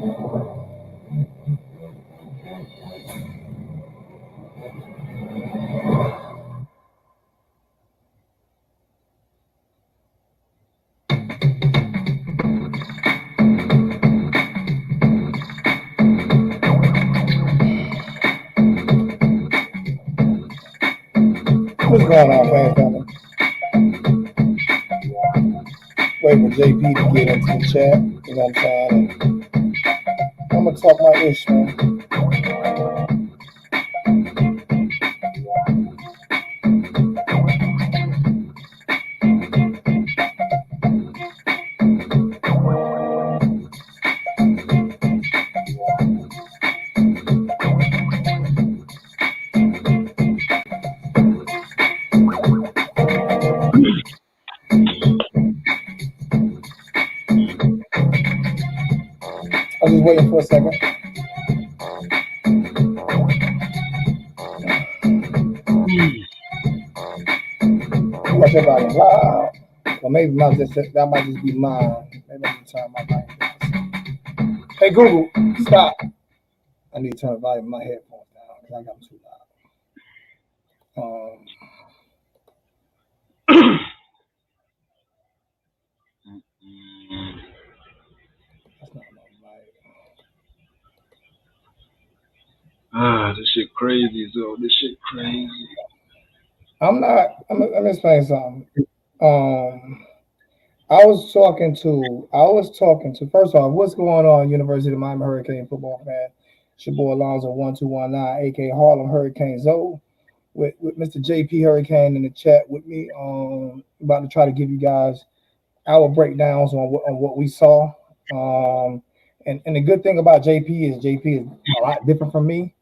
What's going on, man, family? Waiting for JP to get into the chat. You know what I'm saying? I'm gonna talk my ish, man. I'm just waiting for a second. Watch your volume loud. Well, maybe that might just be mine. Maybe I need to turn my volume down. Hey Google, stop. I need to turn the volume of my headphones down because I got them too loud. That's not my mic. This shit crazy, so this shit crazy. I'm gonna explain something. I was talking to first off, what's going on, University of Miami Hurricane football fan? It's your boy Alonzo 1219, aka Harlem Hurricane Zoe, with Mr. JP Hurricane in the chat with me. About to try to give you guys our breakdowns on what we saw. And the good thing about JP is a lot different from me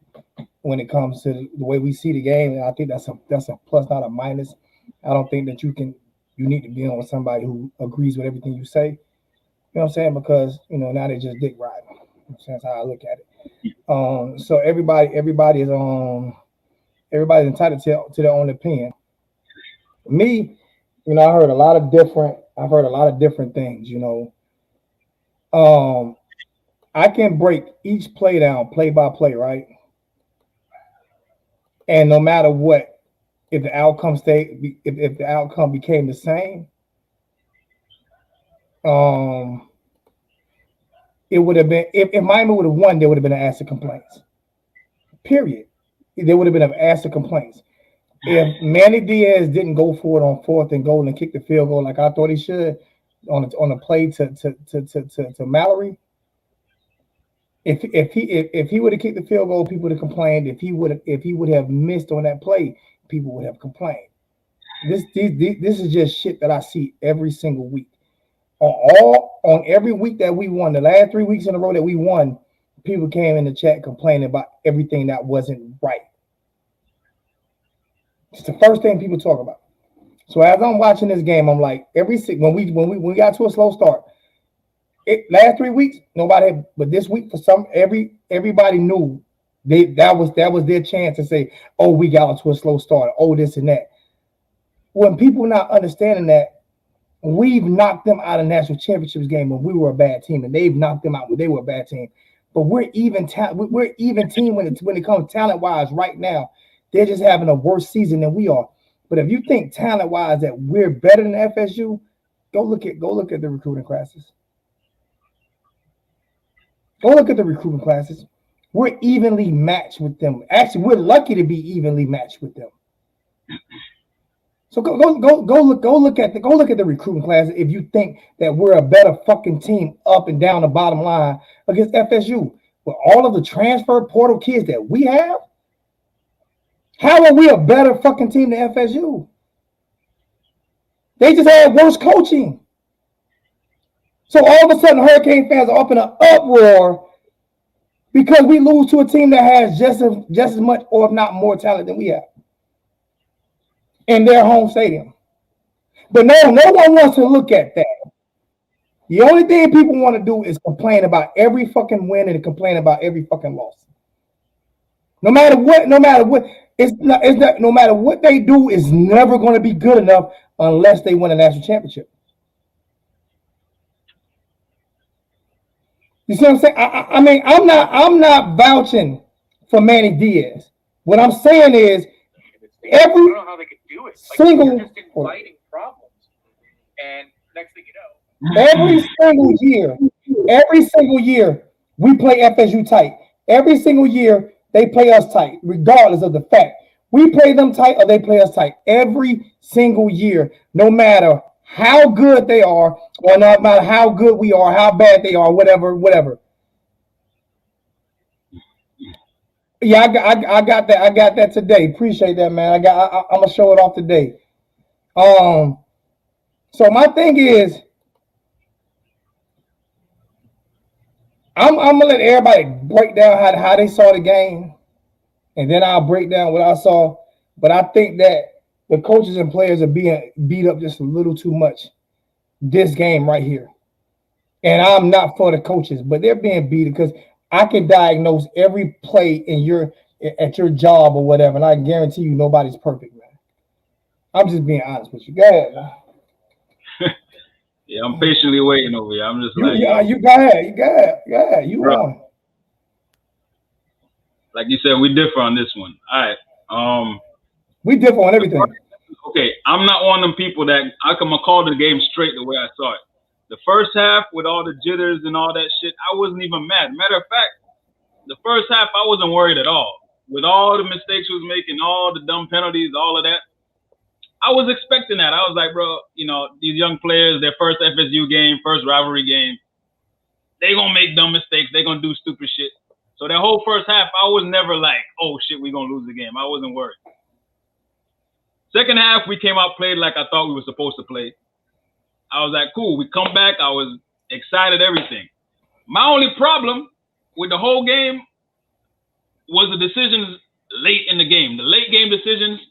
when it comes to the way we see the game. And I think that's a plus, not a minus. I don't think that you need to be on with somebody who agrees with everything you say. You know what I'm saying? Because now they just dick riding. You know that's how I look at it. So everybody's entitled to their own opinion. Me, I've heard a lot of different things. I can break each play down, play by play, right? And no matter what, if the outcome if the outcome became the same, it would have been if Miami would have won, there would have been an ass of complaints. Period. There would have been an ass of complaints. If Manny Diaz didn't go for it on 4th and goal and kick the field goal like I thought he should on a play to Mallory, if he would have kicked the field goal, people would have complained. If he would have missed on that play, people would have complained. This is just shit that I see every single week. On every week that we won, the last 3 weeks in a row that we won, people came in the chat complaining about everything that wasn't right. It's the first thing people talk about. So as I'm watching this game, I'm like, when we got to a slow start, last 3 weeks, nobody, but this week everybody knew that was their chance to say, oh, we got to a slow start, oh, this and that. When people not understanding that, we've knocked them out of national championships game when we were a bad team, and they've knocked them out when they were a bad team. But we're even team when it comes talent wise right now. They're just having a worse season than we are. But if you think talent wise that we're better than FSU, go look at the recruiting classes. Go look at the recruiting classes. We're evenly matched with them. Actually, we're lucky to be evenly matched with them. So go look at the recruiting classes if you think that we're a better fucking team up and down the bottom line against FSU. With all of the transfer portal kids that we have, how are we a better fucking team than FSU? They just had worse coaching. So all of a sudden, Hurricane fans are up in an uproar because we lose to a team that has just as much, or if not more, talent than we have in their home stadium. But no one wants to look at that. The only thing people want to do is complain about every fucking win and complain about every fucking loss. No matter what, no matter what they do is never going to be good enough unless they win a national championship. You see what I'm saying? I mean, I'm not vouching for Manny Diaz. What I'm saying is every I don't know how they could do it. Like, single you're just inviting problems. And next thing you know, every single year, we play FSU tight. Every single year, they play us tight, regardless of the fact. We play them tight or they play us tight. Every single year, no matter how good they are, or no matter how good we are, how bad they are, whatever. Yeah, I got that. I got that today. Appreciate that, man. I'm gonna show it off today. So my thing is, I'm gonna let everybody break down how they saw the game, and then I'll break down what I saw. But I think that the coaches and players are being beat up just a little too much this game right here. And I'm not for the coaches, but they're being beat because I can diagnose every play at your job or whatever, and I guarantee you nobody's perfect, man. I'm just being honest with you. Go ahead, man. Yeah, I'm patiently waiting over here. I'm just you go ahead. You bro, on. Like you said, we differ on this one. All right. We differ on everything. Okay, I'm not one of them people that I can call the game straight the way I saw it. The first half with all the jitters and all that shit, I wasn't even mad. Matter of fact, the first half I wasn't worried at all. With all the mistakes we was making, all the dumb penalties, all of that, I was expecting that. I was like, bro, these young players, their first FSU game, first rivalry game, they gonna make dumb mistakes. They gonna do stupid shit. So that whole first half, I was never like, oh shit, we gonna lose the game. I wasn't worried. Second half, we came out, played like I thought we were supposed to play. I was like, cool. We come back. I was excited, everything. My only problem with the whole game was the decisions late in the game. The late game decisions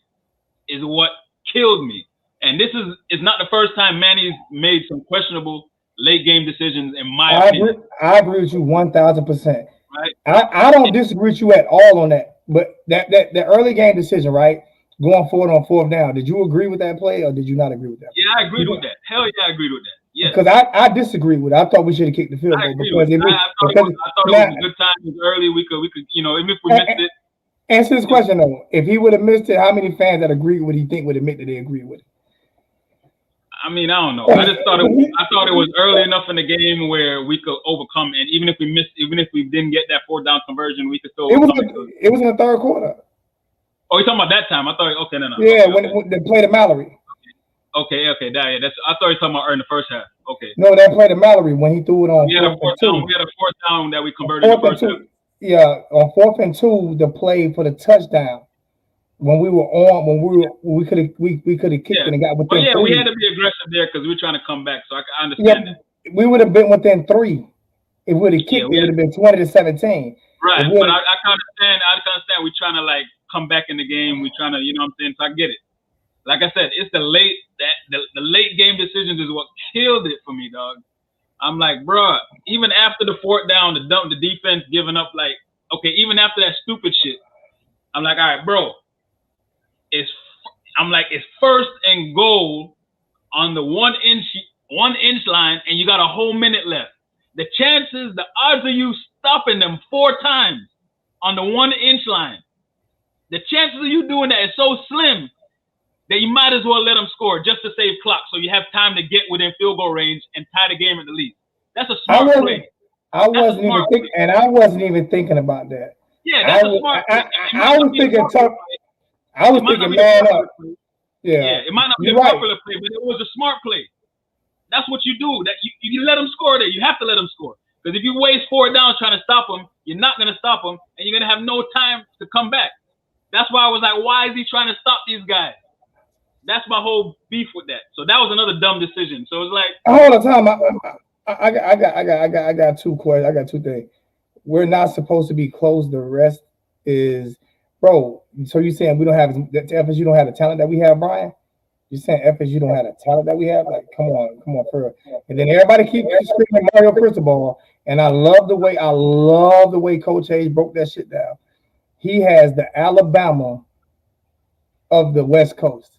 is what killed me. And this is not the first time Manny's made some questionable late game decisions, in my opinion. I agree with you 1,000%. Right? I don't disagree with you at all on that. But that early game decision, right? Going forward on fourth down. Did you agree with that play or did you not agree with that? Yeah, I agreed with that. Hell yeah, I agreed with that. Yeah. Because I disagree with it. I thought we should have kicked the field goal. I thought it was a good time. It was early. We could, even if we missed it. Answer this question though. If he would have missed it, how many fans that agree with it, you think would admit that they agree with it? I mean, I don't know. I just thought it was early enough in the game where we could overcome, and even if we didn't get that fourth down conversion, we could still overcome it. It was in the third quarter. Oh, you're talking about that time? I thought. Okay, no. Yeah, okay. When they played at Mallory. Okay. I thought you were talking about in the first half. Okay. No, they played at Mallory when he threw it on. We had a fourth down that we converted in the first half. Yeah, on 4th and 2, the play for the touchdown. When we could have kicked it and got within 3. We had to be aggressive there because we were trying to come back. So I understand that. We would have been within 3. If we would have kicked, it would have been 20-17. Right, but I can understand. We're trying to like come back in the game. We're trying to, you know what I'm saying? So I get it. Like I said, it's the late game decisions is what killed it for me, dog. I'm like, bruh, even after the fourth down, the defense giving up, like, okay, even after that stupid shit, I'm like, all right, bro, it's first and goal on the 1 inch line, and you got a whole minute left. The odds of you stopping them 4 times on the 1 inch line, the chances of you doing that is so slim that you might as well let them score just to save clock, so you have time to get within field goal range and tie the game at the least. That's a smart play. I wasn't even thinking about that. Yeah, that's a smart play. I was thinking tough. I was thinking man up. Yeah, it might not be a popular play, but it was a smart play. That's what you do. That you let them score there. You have to let them score. Because if you waste 4 downs trying to stop them, you're not going to stop them, and you're going to have no time to come back. That's why I was like, why is he trying to stop these guys? That's my whole beef with that. So that was another dumb decision. So it's like, hold on, time. I got 2 questions. I got 2 things. We're not supposed to be close. The rest is, bro. So you saying we don't have FSU don't have the talent that we have, Brian? You saying FSU don't have the talent that we have? Like, come on, for real. And then everybody keeps screaming Mario Cristobal. And I love the way Coach Hayes broke that shit down. He has the Alabama of the West Coast.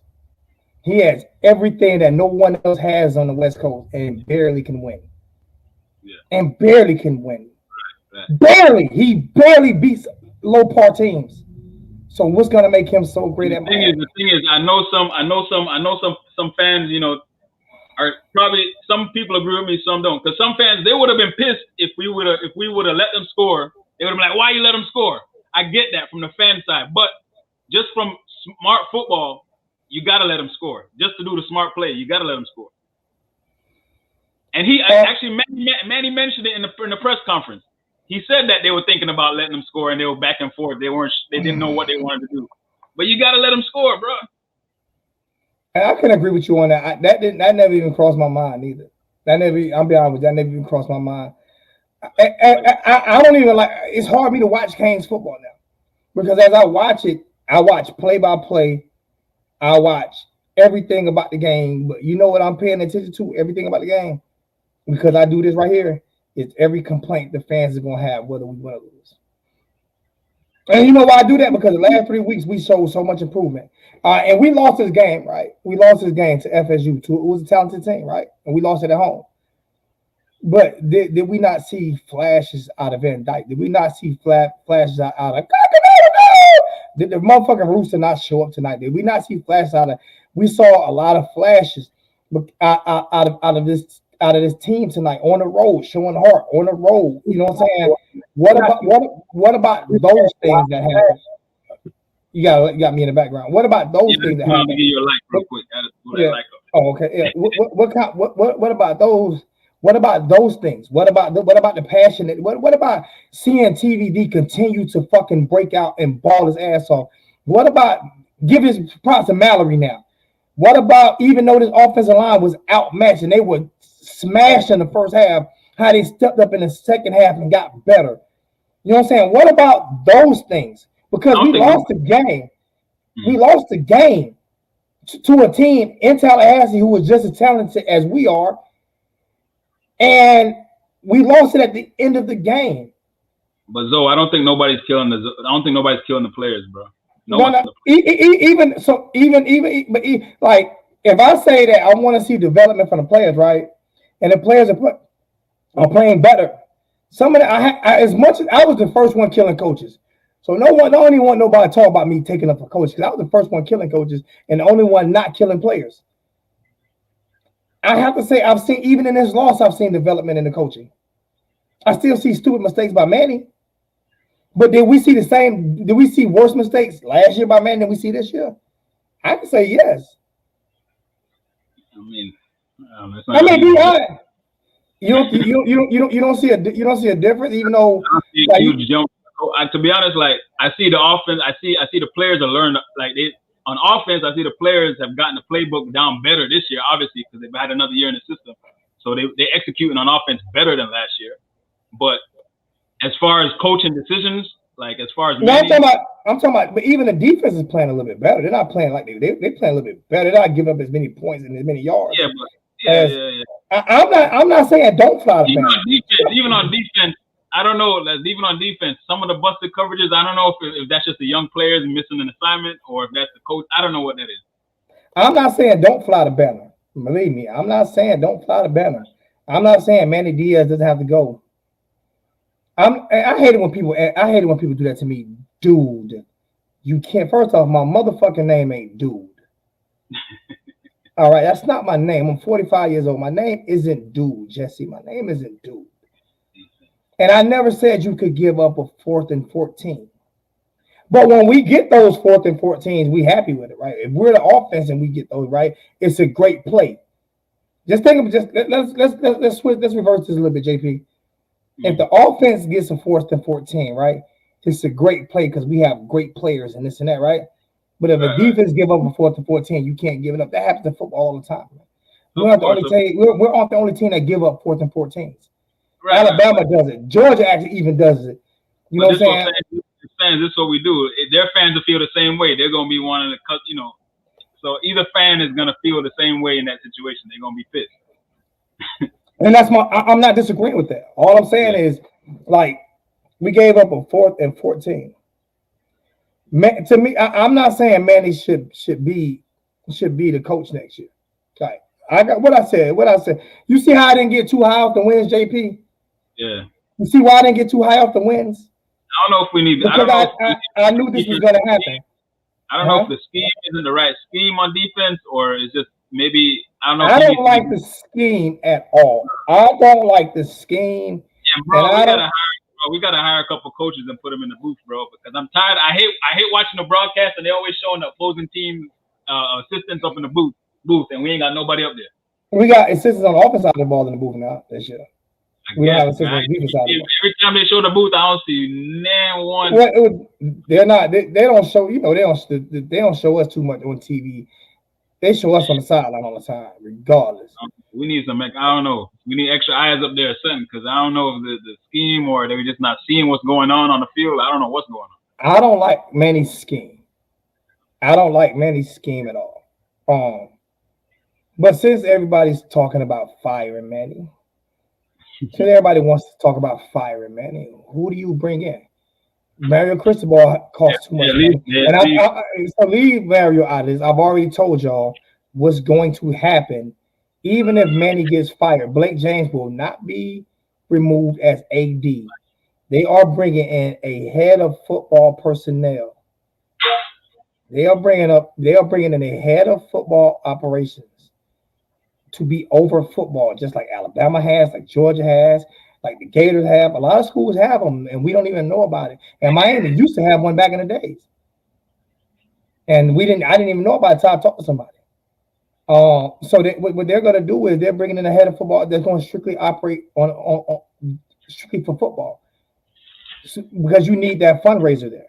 He has everything that no one else has on the West Coast and barely can win. and barely can win. Right. Barely. He barely beats low par teams. So what's gonna make him so great at Miami? The thing is, I know some fans, are probably, some people agree with me, some don't. Because some fans, they would have been pissed if we would have let them score. They would have been like, why you let them score? I get that from the fan side, but just from smart football, you gotta let them score. Just to do the smart play, you gotta let them score. And he actually, Manny mentioned it in the press conference. He said that they were thinking about letting them score, and they were back and forth. They didn't know what they wanted to do. But you gotta let them score, bro. And I can agree with you on that. That never even crossed my mind either. I'll be honest with you, that never even crossed my mind. I don't even like. It's hard for me to watch Canes football now, because as I watch it, I watch play by play. I watch everything about the game. But you know what I'm paying attention to? Everything about the game, because I do this right here. It's every complaint the fans are gonna have whether we win or lose. And you know why I do that? Because the last 3 weeks we showed so much improvement. And we lost this game, right? We lost this game to FSU. It was a talented team, right? And we lost it at home. But did we not see flashes out of Van Dyke? Did we not see flashes out of did the motherfucking Rooster not show up tonight? Did we not see flashes out of? We saw a lot of flashes out of this team tonight on the road, showing heart on the road. You know what I'm saying? What about those things that happen? You got me in the background. What about those things that happen? Give you a like real quick. Oh, okay. Yeah. What about those? What about those things? What about the passion? What about seeing TVD continue to fucking break out and ball his ass off? What about give his props to Mallory now? What about, even though this offensive line was outmatched and they were smashed in the first half, how they stepped up in the second half and got better? You know what I'm saying? What about those things? Because we lost the game. We lost the game to a team in Tallahassee who was just as talented as we are. And we lost it at the end of the game. But Zoe, I don't think nobody's killing the players, bro. Even like, if I say that I want to see development from the players, right? And the players are playing better. Some of that, as much as I was the first one killing coaches, so I don't even want nobody to talk about me taking up for coaches, because I was the first one killing coaches and the only one not killing players. I have to say, I've seen, even in this loss, I've seen development in the coaching. I still see stupid mistakes by Manny. But did we see worse mistakes last year by Manny than we see this year? I can say yes. I mean, be honest. You don't see a difference, even though I see a huge jump. To be honest, like, I see the offense. I see the players are learning. Like, on offense, I see the players have gotten the playbook down better this year, obviously, because they've had another year in the system. So they're executing on offense better than last year. But as far as coaching decisions, like, as far as I'm talking about, but even the defense is playing a little bit better. They're not playing like they're playing a little bit better. They're not giving up as many points and as many yards. Yeah. I'm not saying don't fly the fence. Even on defense, I don't know. Even on defense, some of the busted coverages, I don't know if that's just the young players missing an assignment or if that's the coach. I don't know what that is. I'm not saying don't fly the banner. Believe me, I'm not saying don't fly the banner. I'm not saying Manny Diaz doesn't have to go. I hate it when people do that to me. Dude, you can't. First off, my motherfucking name ain't Dude. All right, that's not my name. I'm 45 years old. My name isn't Dude, Jesse. My name isn't Dude. And I never said you could give up a 4th and 14. But when we get those 4th and 14s, we happy with it, right? If we're the offense and we get those, right, it's a great play. Just think of let's reverse this a little bit, JP. If the offense gets a 4th and 14, right, it's a great play because we have great players and this and that, right? But if a defense give up a 4th and 14, you can't give it up. That happens in football all the time. We're not the only team that give up 4th and 14s. Right, Alabama does it. Georgia actually even does it. You know what I'm saying? Fans, this is what we do. Their fans will feel the same way. They're gonna be wanting to cut, So either fan is gonna feel the same way in that situation. They're gonna be pissed. And that's I'm not disagreeing with that. All I'm saying is, like, we gave up a 4th and 14. To me, I'm not saying Manny should be the coach next year. Like, I got what I said. You see how I didn't get too high off the wins, JP? Yeah. You see why I didn't get too high off the wins? I don't know if we need. Because I knew this was going to happen. I don't know if the scheme isn't the right scheme on defense, or it's just maybe I don't know. I don't like the scheme at all. I don't like the scheme. Yeah, bro, we gotta hire a couple coaches and put them in the booth, bro. Because I'm tired. I hate watching the broadcast and they always showing the opposing team assistants up in the booth, and we ain't got nobody up there. We got assistants on the offense side of the ball in the booth now this year. We don't have assistants on the defense side of the ball. Every time they show the booth, I don't see one. Well, they're not. They don't show. You know, they don't show us too much on TV. They show us on the sideline all the time, regardless. We need some. I don't know. We need extra eyes up there or something, because I don't know if the scheme or they were just not seeing what's going on the field. I don't know what's going on. I don't like Manny's scheme. I don't like Manny's scheme at all. But since everybody's talking about firing Manny, since everybody wants to talk about firing Manny, who do you bring in? Mario Cristobal costs too much money. So leave Mario out of this. I've already told y'all what's going to happen. Even if Manny gets fired, Blake James will not be removed as AD. They are bringing in a head of football personnel. They are bringing in a head of football operations to be over football, just like Alabama has, like Georgia has, like the Gators have. A lot of schools have them, and we don't even know about it. And Miami used to have one back in the days, and I didn't even know about it until I talked to somebody. So what they're going to do is they're bringing in a head of football that's going to strictly operate on strictly for football, because you need that fundraiser there.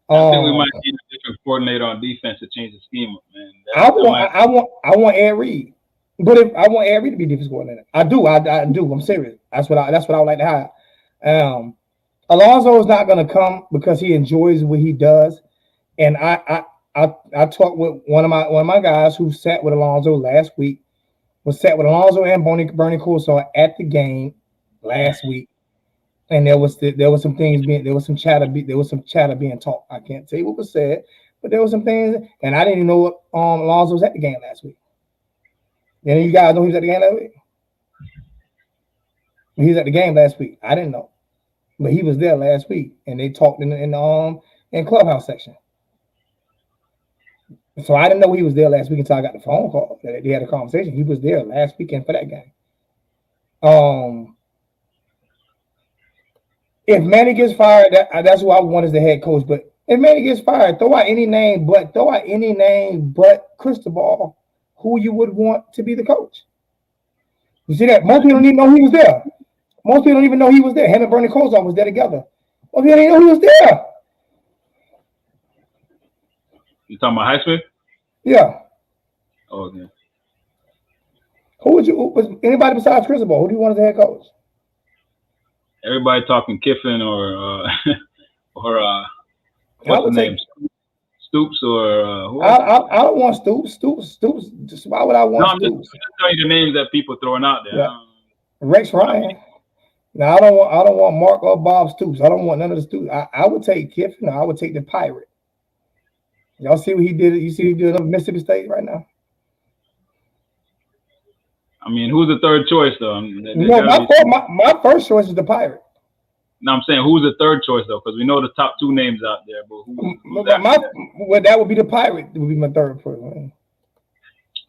I think we might need a different coordinator on defense to change the scheme, man. I want Ed Reed. But if I want Ed Reed to be defense coordinator, I do. I'm serious. That's what I would like to hire. Alonzo is not going to come because he enjoys what he does, and I talked with one of my guys who sat with Alonzo last week. Sat with Alonzo and Bernie Kosar at the game last week, and there was some chatter being talked. I can't tell you what was said, but there was some things, and I didn't even know Alonzo was at the game last week. And you guys know he was at the game last week? He was at the game last week. I didn't know. But he was there last week. And they talked in clubhouse section. So I didn't know he was there last week until I got the phone call that they had a conversation. He was there last weekend for that game. If Manny gets fired, that's who I want as the head coach. But if Manny gets fired, throw out any name but Cristobal, who you would want to be the coach. You see that? Most people don't even know he was there. Most people don't even know he was there. Him and Bernie Kosar was there together. Most people don't even know he was there. You talking about Highsmith? Yeah. Oh, okay. Anybody besides Cristobal? Who do you want as the head coach? Everybody talking Kiffin or what's the name? Stoops or I don't want Stoops. Just why would I want Stoops? I'm just telling you the names that people throwing out there. Yeah. Rex Ryan. Now I don't want Mark or Bob Stoops. I don't want none of the Stoops. I would take Kiffin. I would take the Pirate. Y'all see what he did? You see what he did at Mississippi State right now? I mean, who's the third choice though? My first choice is the Pirate. No, I'm saying who's the third choice though, because we know the top two names out there. But that would be the Pirate. Would be my third choice.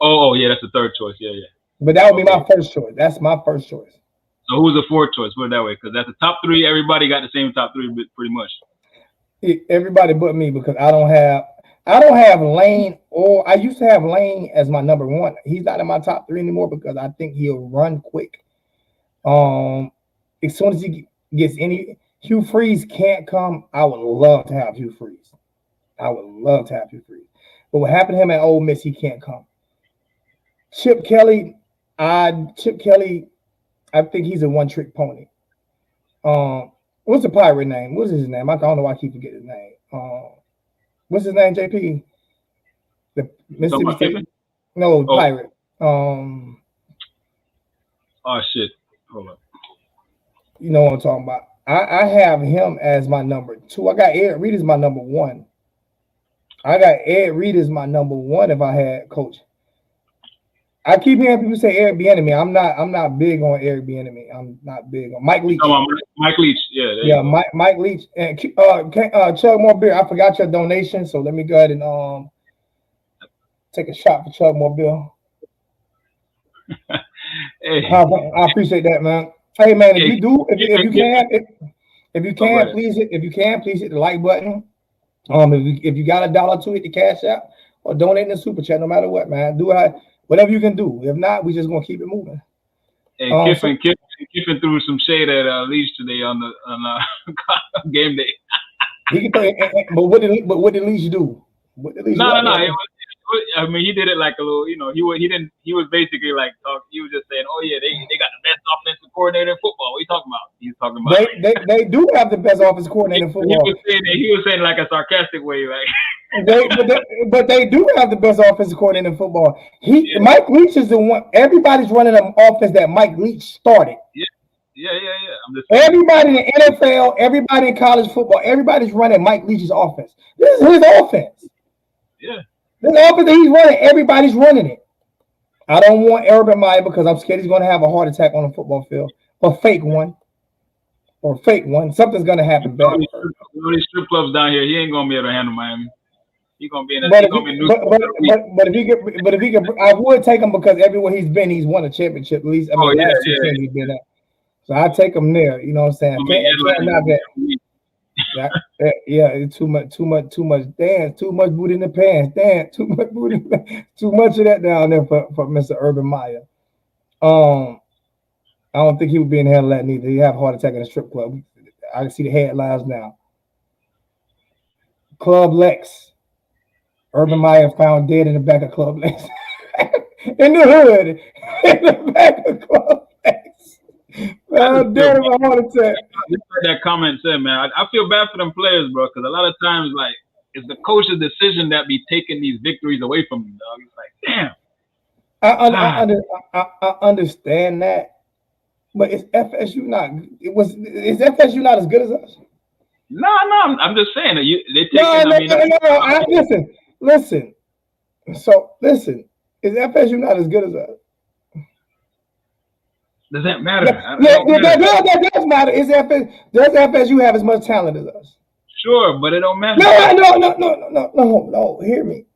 Oh yeah, that's the third choice. Yeah. But that would be my first choice. That's my first choice. So who's the fourth choice? Put it that way, because that's the top three. Everybody got the same top three, pretty much. Everybody but me, because I don't have Lane, or I used to have Lane as my number one. He's not in my top three anymore because I think he'll run quick. As soon as he gets Hugh Freeze can't come. I would love to have Hugh Freeze. But what happened to him at Ole Miss, he can't come. Chip Kelly, I think he's a one-trick pony. What's the Pirate name? What's his name? I don't know why I keep forgetting his name. What's his name, JP? The Mississippi State? No, Pirate. Oh shit. Hold up. You know what I'm talking about. I have him as my number 2. I got Ed Reed as my number 1. I got Ed Reed as my number 1 if I had coach. I keep hearing people say Eric Bieniemy. I'm not big on Eric Bieniemy. I'm not big on Mike Leach. Come on, Mike Leach. Yeah, there you go. Mike Leach and Chug More Beer. I forgot your donation, so let me go ahead and take a shot for Chug More Beer. Hey. I appreciate that, man. Hey, man, if you can, please hit the like button. If you got $1 to it, the cash out or donate in the super chat, no matter what, man. Do whatever you can do. If not, we just gonna keep it moving. Hey, Kiffin threw some shade at Leach today on game day. He can but what did Leach do? No. I mean, he did it like a little, he was basically like he was just saying, oh yeah, they got the best offensive coordinator in football. What are you talking about? He's talking about they do have the best offensive coordinator in football. He was saying like a sarcastic way, like but they do have the best offensive coordinator in football. Mike Leach is the one. Everybody's running an offense that Mike Leach started. Yeah. I'm just saying. Everybody in the NFL, everybody in college football, everybody's running Mike Leach's offense. This is his offense. Yeah. This offense that he's running, everybody's running it. I don't want Urban Meyer because I'm scared he's going to have a heart attack on the football field. Or fake one. Something's going to happen bad. All these strip clubs down here, he ain't going to be able to handle Miami. He's going to be in But if he could, I would take him because everywhere he's been, he's won a championship. At least, last 2 teams he's been at. So I take him there. You know what I'm saying? It's too much dance, too much booty in the pants, dance, too much booty, too much of that down there for Mr. Urban Meyer. I don't think he would be in hell that neither. He'd have a heart attack in a strip club. I can see the headlines now. Club Lex. Urban Meyer found dead in the back of Club Lex. In the hood. In the back of Club Lex. Dead of a heart attack. That comment said, man, I feel bad for them players, bro, because a lot of times, like, it's the coach's decision that be taking these victories away from them, dog. It's like, damn. I understand that, but is FSU not? Is FSU not as good as us? No. I'm just saying that they take. Listen. So listen, is FSU not as good as us? Does that matter? That does matter. Does FSU have as much talent as us? Sure, but it don't matter. No. Hear me.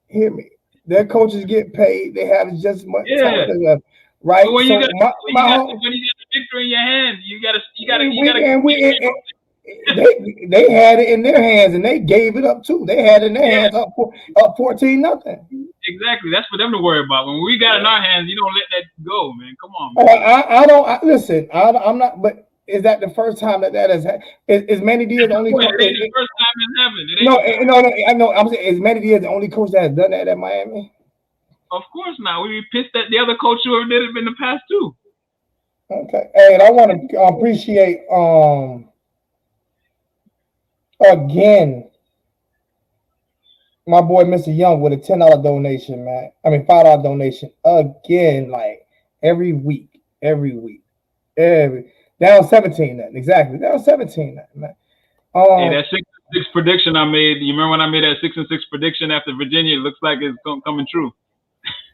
Their coaches get paid. They have just as much talent as us, right? But when you get the victory in your hand, you gotta. They had it in their hands and they gave it up too. They had it in their hands up 14-0. Exactly. That's for them to worry about. When we got in our hands, you don't let that go, man. Come on, man. Listen. I'm not. But is that the first time that has happened? Is Manny Diaz the only coach? It ain't the first time it's happened. No. I know. I'm saying, is Manny Diaz the only coach that has done that at Miami? Of course not. We be pissed at the other coach who did it in the past too. Okay. And I want to appreciate again my boy Mr. Young with a $10 donation, man. I mean $5 donation again, like every week. Down 17 nothing. Exactly. Down 17 nothing, man. Hey, that 6-6 prediction I made. You remember when I made that 6-6 prediction after Virginia? It looks like it's coming true.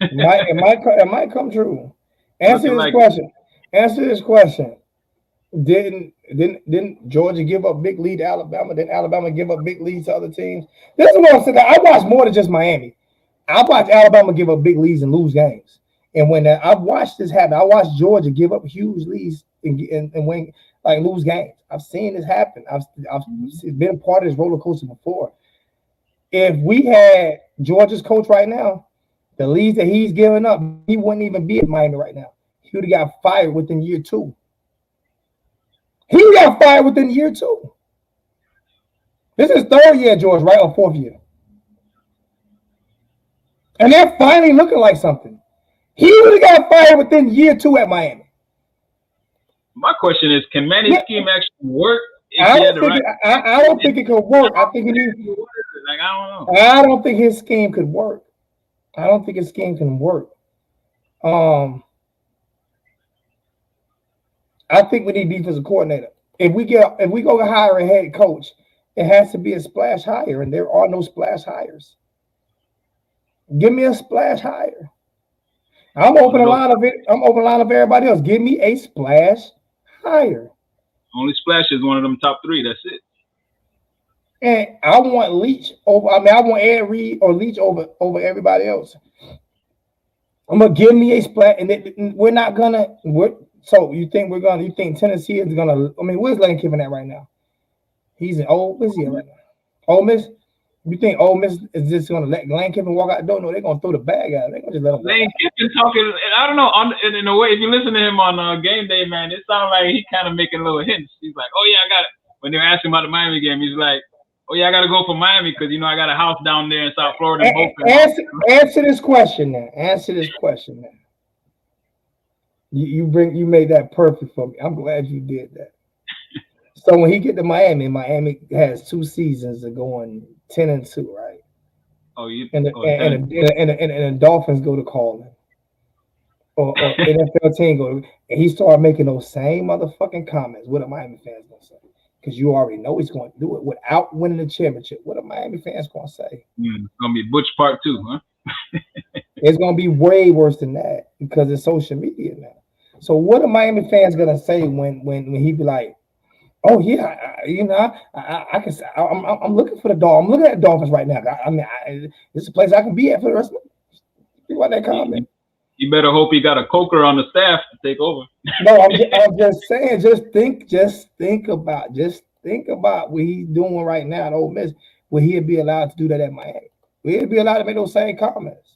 It might come true. Answer this question. Didn't Georgia give up big lead to Alabama? Didn't Alabama give up big leads to other teams? This is what I'm saying. I watched more than just Miami. I watched Alabama give up big leads and lose games. And when I watched this happen, I watched Georgia give up huge leads and win, like lose games. I've seen this happen. I've been a part of this roller coaster before. If we had Georgia's coach right now, the leads that he's giving up, he wouldn't even be at Miami right now. He would have got fired within year 2. He got fired within year 2. This is 3rd year, George, right? Or 4th year. And they're finally looking like something. He would have got fired within year 2 at Miami. My question is, can Manny's scheme actually work? I don't think it could work. I think I don't think his scheme could work. I don't think his scheme can work. I think we need defensive coordinator. If we go to hire a head coach, it has to be a splash hire, and there are no splash hires. Give me a splash hire. I'm open a line of it. I'm open a line of everybody else. Give me a splash higher. Only Splash is one of them top 3. That's it. And I want Leach over. I mean, I want Ed Reed or Leach over everybody else. I'm gonna give me a splash, and we're not gonna. So you think we're gonna? You think Tennessee is gonna? I mean, where's Lane Kiffin at right now? He's in where's he at right now? Ole Miss. You think Ole Miss is just gonna let Lane Kiffin walk out? Don't know. They're gonna throw the bag out. They're gonna just let him. Lane Kiffin talking. And I don't know. In a way, if you listen to him on game day, man, it sounds like he kind of making little hints. He's like, "Oh yeah, I got it." When they're asking about the Miami game, he's like, "Oh yeah, I got to go for Miami because I got a house down there in South Florida." Answer this question now. Answer this question now. You made that perfect for me. I'm glad you did that. So when he get to Miami has 2 seasons of going 10-2, right? Oh, and the Dolphins go to Carlin, or NFL team go, and he started making those same motherfucking comments. What are Miami fans gonna say? Because you already know he's going to do it without winning the championship. What are Miami fans gonna say? It's gonna be Butch Part 2, huh? It's gonna be way worse than that because it's social media now. So what are Miami fans gonna say when he be like, "Oh yeah, I can. I'm looking for the Dolphins. I'm looking at the Dolphins right now. This is a place I can be at for the rest of it." What that comment? You better hope he got a coker on the staff to take over. No, I'm just saying. Just think about what he's doing right now at Ole Miss. Will he be allowed to do that at Miami? Will he be allowed to make those same comments?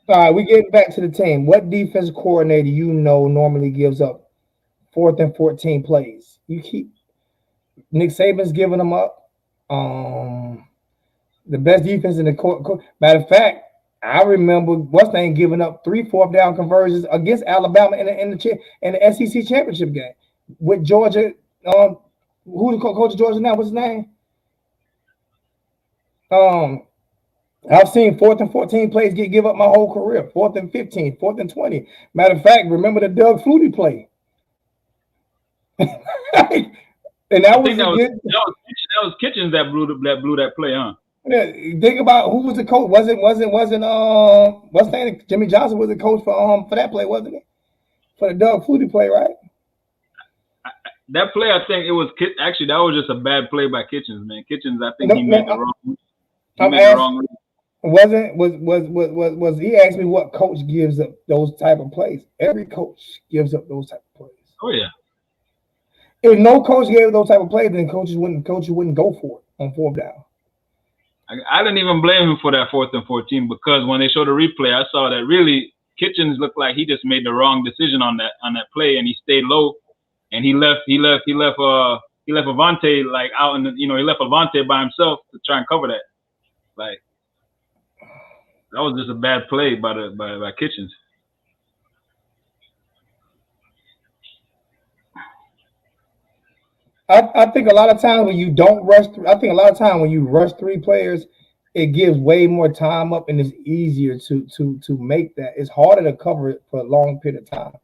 All right, we get back to the team. What defense coordinator normally gives up 4th and 14 plays? You keep Nick Saban's giving them up. The best defense in the court. Matter of fact, I remember what's name giving up 3 4th-down conversions against Alabama in the SEC championship game with Georgia. Who's the coach of Georgia now? What's his name? I've seen 4th and 14 plays give up my whole career. 4th and 15, 4th and 20. Matter of fact, remember the Doug Flutie play? And that was Kitchens that blew that play, huh? Yeah, think about who was the coach. Wasn't what's name? Jimmy Johnson was the coach for that play, wasn't it? For the Doug Flutie play, right? That play, I think it was actually that was just a bad play by Kitchens, man. Kitchens, I think he made the wrong. Was he asked me what coach gives up those type of plays? Every coach gives up those type of plays. Oh yeah. If no coach gave those type of plays, then coaches wouldn't go for it on 4th down. I didn't even blame him for that 4th and 14 because when they showed the replay, I saw that really Kitchens looked like he just made the wrong decision on that play, and he stayed low, and he left Avante like out in the, he left Avante by himself to try and cover that. Like that was just a bad play by Kitchens. I think a lot of times when you don't rush, when you rush 3 players, it gives way more time up and it's easier to make that. It's harder to cover it for a long period of time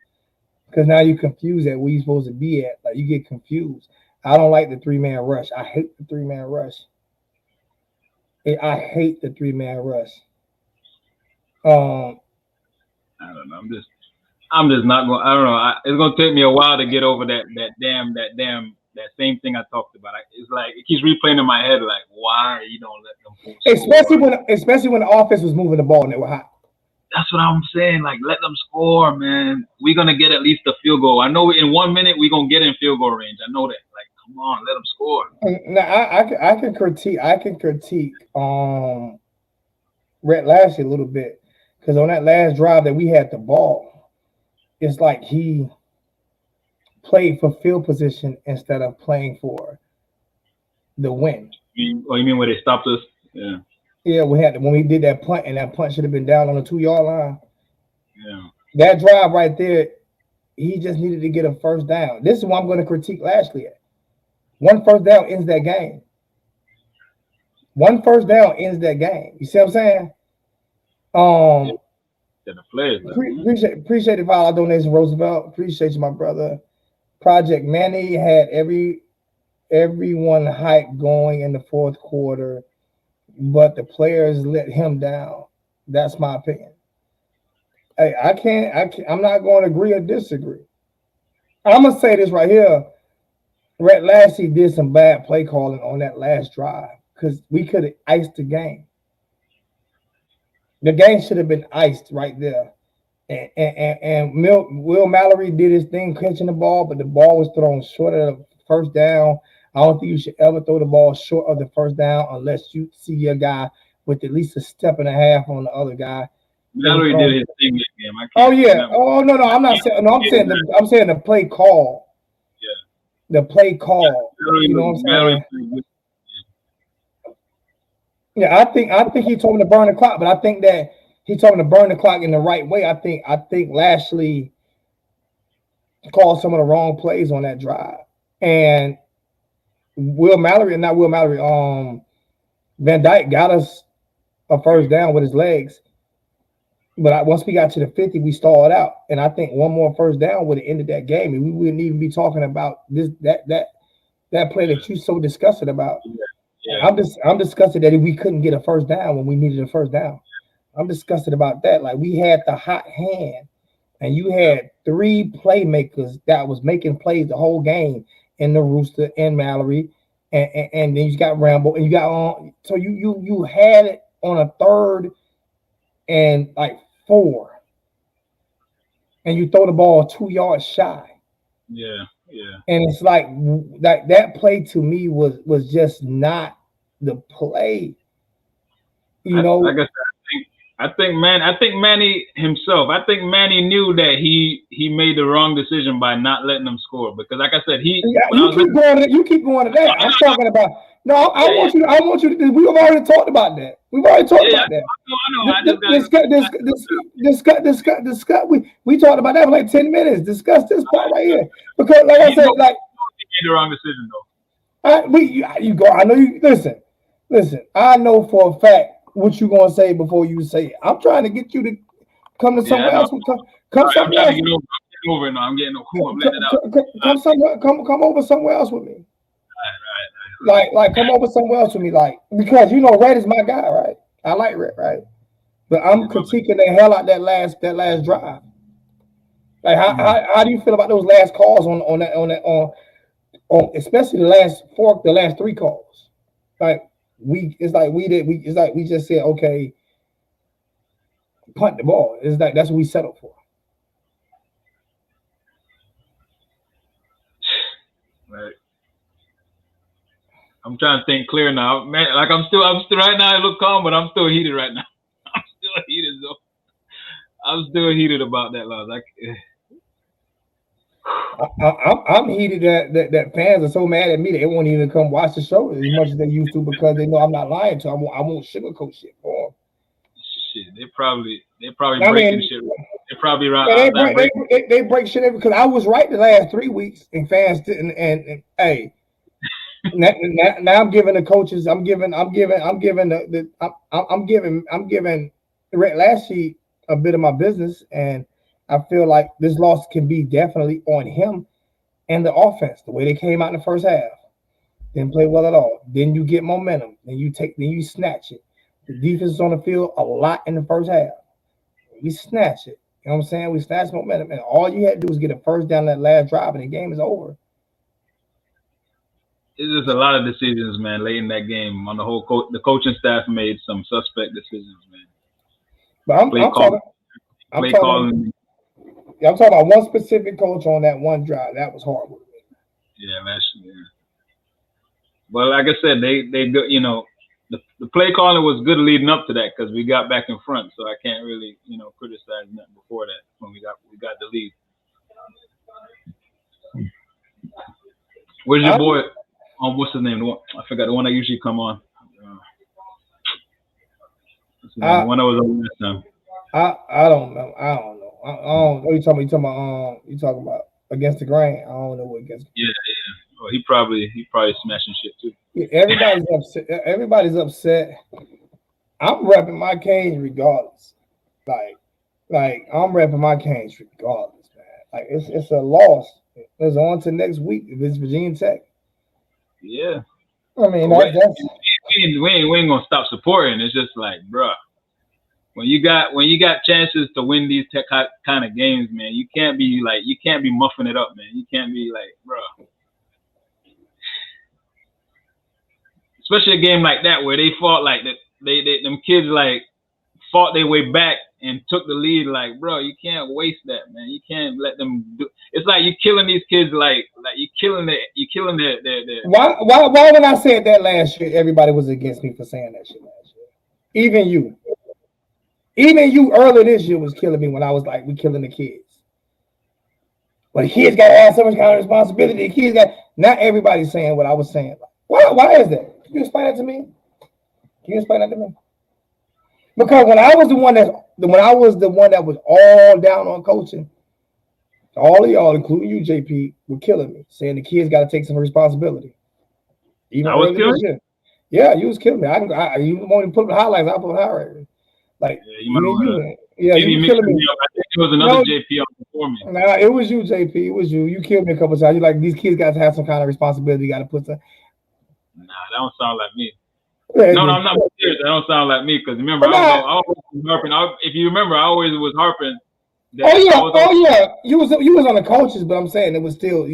because now you're confused at where you're supposed to be at. Like you get confused. I don't like the 3-man rush. I hate the 3-man rush. I hate the 3-man rush. I don't know. I'm just not going. I don't know. It's going to take me a while to get over that same thing I talked about. It's like it keeps replaying in my head. Like, why you don't let them pull especially when the offense was moving the ball and they were hot. That's what I'm saying. Like, let them score, man. We're gonna get at least a field goal. I know in 1 minute we're gonna get in field goal range. I know that. Like, come on, let them score. Now I can critique Rhett Lashley a little bit because on that last drive that we had the ball, it's like he played for field position instead of playing for the win. You mean where they stopped us? Yeah. Yeah, when we did that punt, and that punt should have been down on the 2-yard line. Yeah. That drive right there, he just needed to get a first down. This is what I'm going to critique Lashley at. 1 first down ends that game. 1 first down ends that game. You see what I'm saying? Appreciate the $5 donation, Roosevelt. Appreciate you, my brother. Project Manny had everyone hype going in the 4th quarter. but the players let him down. That's my opinion. Hey, I'm not going to agree or disagree. I'm gonna say this right here. Rhett Lassie did some bad play calling on that last drive because we could have iced the game. The game should have been iced right there. And Will Mallory did his thing catching the ball, but the ball was thrown short of the first down. I don't think you should ever throw the ball short of the first down unless you see your guy with at least a step and a half on the other guy. Mallory did his thing that game. Oh yeah. Oh no, I'm not saying. No, I'm saying the play call. Yeah. The play call. You know what I'm saying? Yeah, I think he told him to burn the clock, but I think that he told him to burn the clock in the right way. I think Lashley called some of the wrong plays on that drive, and Van Dyke got us a first down with his legs. But once we got to the 50, we stalled out, and I think one more first down would have ended that game, and we wouldn't even be talking about that play that you're so disgusted about. Yeah. I'm disgusted that we couldn't get a first down when we needed a first down. I'm disgusted about that. Like, we had the hot hand, and you had three playmakers that was making plays the whole game in the Rooster and Mallory, and then you got Rambo, and you got on. So you had it on a 3rd and like 4, and you throw the ball 2 yards shy. Yeah. And it's like that play to me was just not the play. You know, like I said, I think Manny himself. I think Manny knew that he made the wrong decision by not letting them score, because, like I said, you keep going to that. I'm talking about. No, I want you to. We've already talked about that. We've already talked about that. Discuss. We talked about that for like 10 minutes. Discuss this part right here, because, like I said, like, he made the wrong decision though. You go. I know you listen. I know for a fact what you gonna say before you say it. I'm trying to get you to come to somewhere else. Come somewhere else. I'm getting over. Come over somewhere else with me. Right. Like come over somewhere else with me, like, because you know Red is my guy, right? I like Red, right? But I'm critiquing the hell out that last drive. Like, how do you feel about those last calls on especially the last 3 calls? Like, we just said, okay, punt the ball. It's like that's what we settled for. Right. I'm trying to think clear now, man. Like, I'm still right now. I look calm, but I'm still heated right now. I'm still heated though. I'm still heated about that loss. I'm heated that fans are so mad at me that they won't even come watch the show as much as they used to, because they know I'm not lying to them. I won't sugarcoat shit for them. Shit, they probably breaking shit. They probably right. They break shit because I was right the last 3 weeks, and fans didn't. And hey. Now I'm giving the coaches. I'm giving Rhett Lassie a bit of my business, and I feel like this loss can be definitely on him and the offense. The way they came out in the first half, didn't play well at all. Then you get momentum, then you snatch it. The defense is on the field a lot in the first half. We snatch it. You know what I'm saying? We snatch momentum, and all you had to do was get a first down that last drive, and the game is over. It's just a lot of decisions, man, late in that game. On the whole, the coaching staff made some suspect decisions, man. But I'm talking about one specific coach on that one drive. That was horrible. Yeah, yeah. Well, like I said, they you know, the play calling was good leading up to that, because we got back in front. So I can't really, criticize nothing before that when we got the lead. Where's your boy? What's his name? I forgot, the one that usually come on. The one that was on last time. I don't know. I don't know. You talking about against the grain? I don't know what against. Yeah. Well, he probably smashing shit too. Yeah, everybody's upset. Everybody's upset. I'm repping my Canes regardless. Like I'm repping my Canes regardless, man. Like, it's a loss. It's on to next week if it's Virginia Tech. Yeah. I mean, we ain't gonna stop supporting. It's just like, bruh, when you got chances to win these kind of games, man, you can't be muffing it up, man. You can't be like, bruh. Especially a game like that where they fought like that. Them kids like fought their way back and took the lead. Like, bro, you can't waste that, man. You can't let them do. It's like you're killing these kids. Like you're killing their. Why when I said that last year, everybody was against me for saying that shit last year. Even you earlier this year was killing me when I was like, we killing the kids. But the kids got to have so much kind of responsibility. The kids got. Not everybody's saying what I was saying. Why is that? Can you explain that to me? Because when I was the one that was all down on coaching, all of y'all, including you, JP, were killing me, saying the kids got to take some responsibility. Even I was killing you. Yeah, you was killing me. You want to put the highlights? I put the highlights. Like you were killing me. I think it was another JP before me. Nah, it was you, JP. It was you. You killed me a couple of times. You like these kids got to have some kind of responsibility. You got to put some. Nah, that don't sound like me. No, I'm not serious. That don't sound like me because remember, I always was harping. If you remember, I always was harping. Yeah. You was on the coaches, but I'm saying it was still,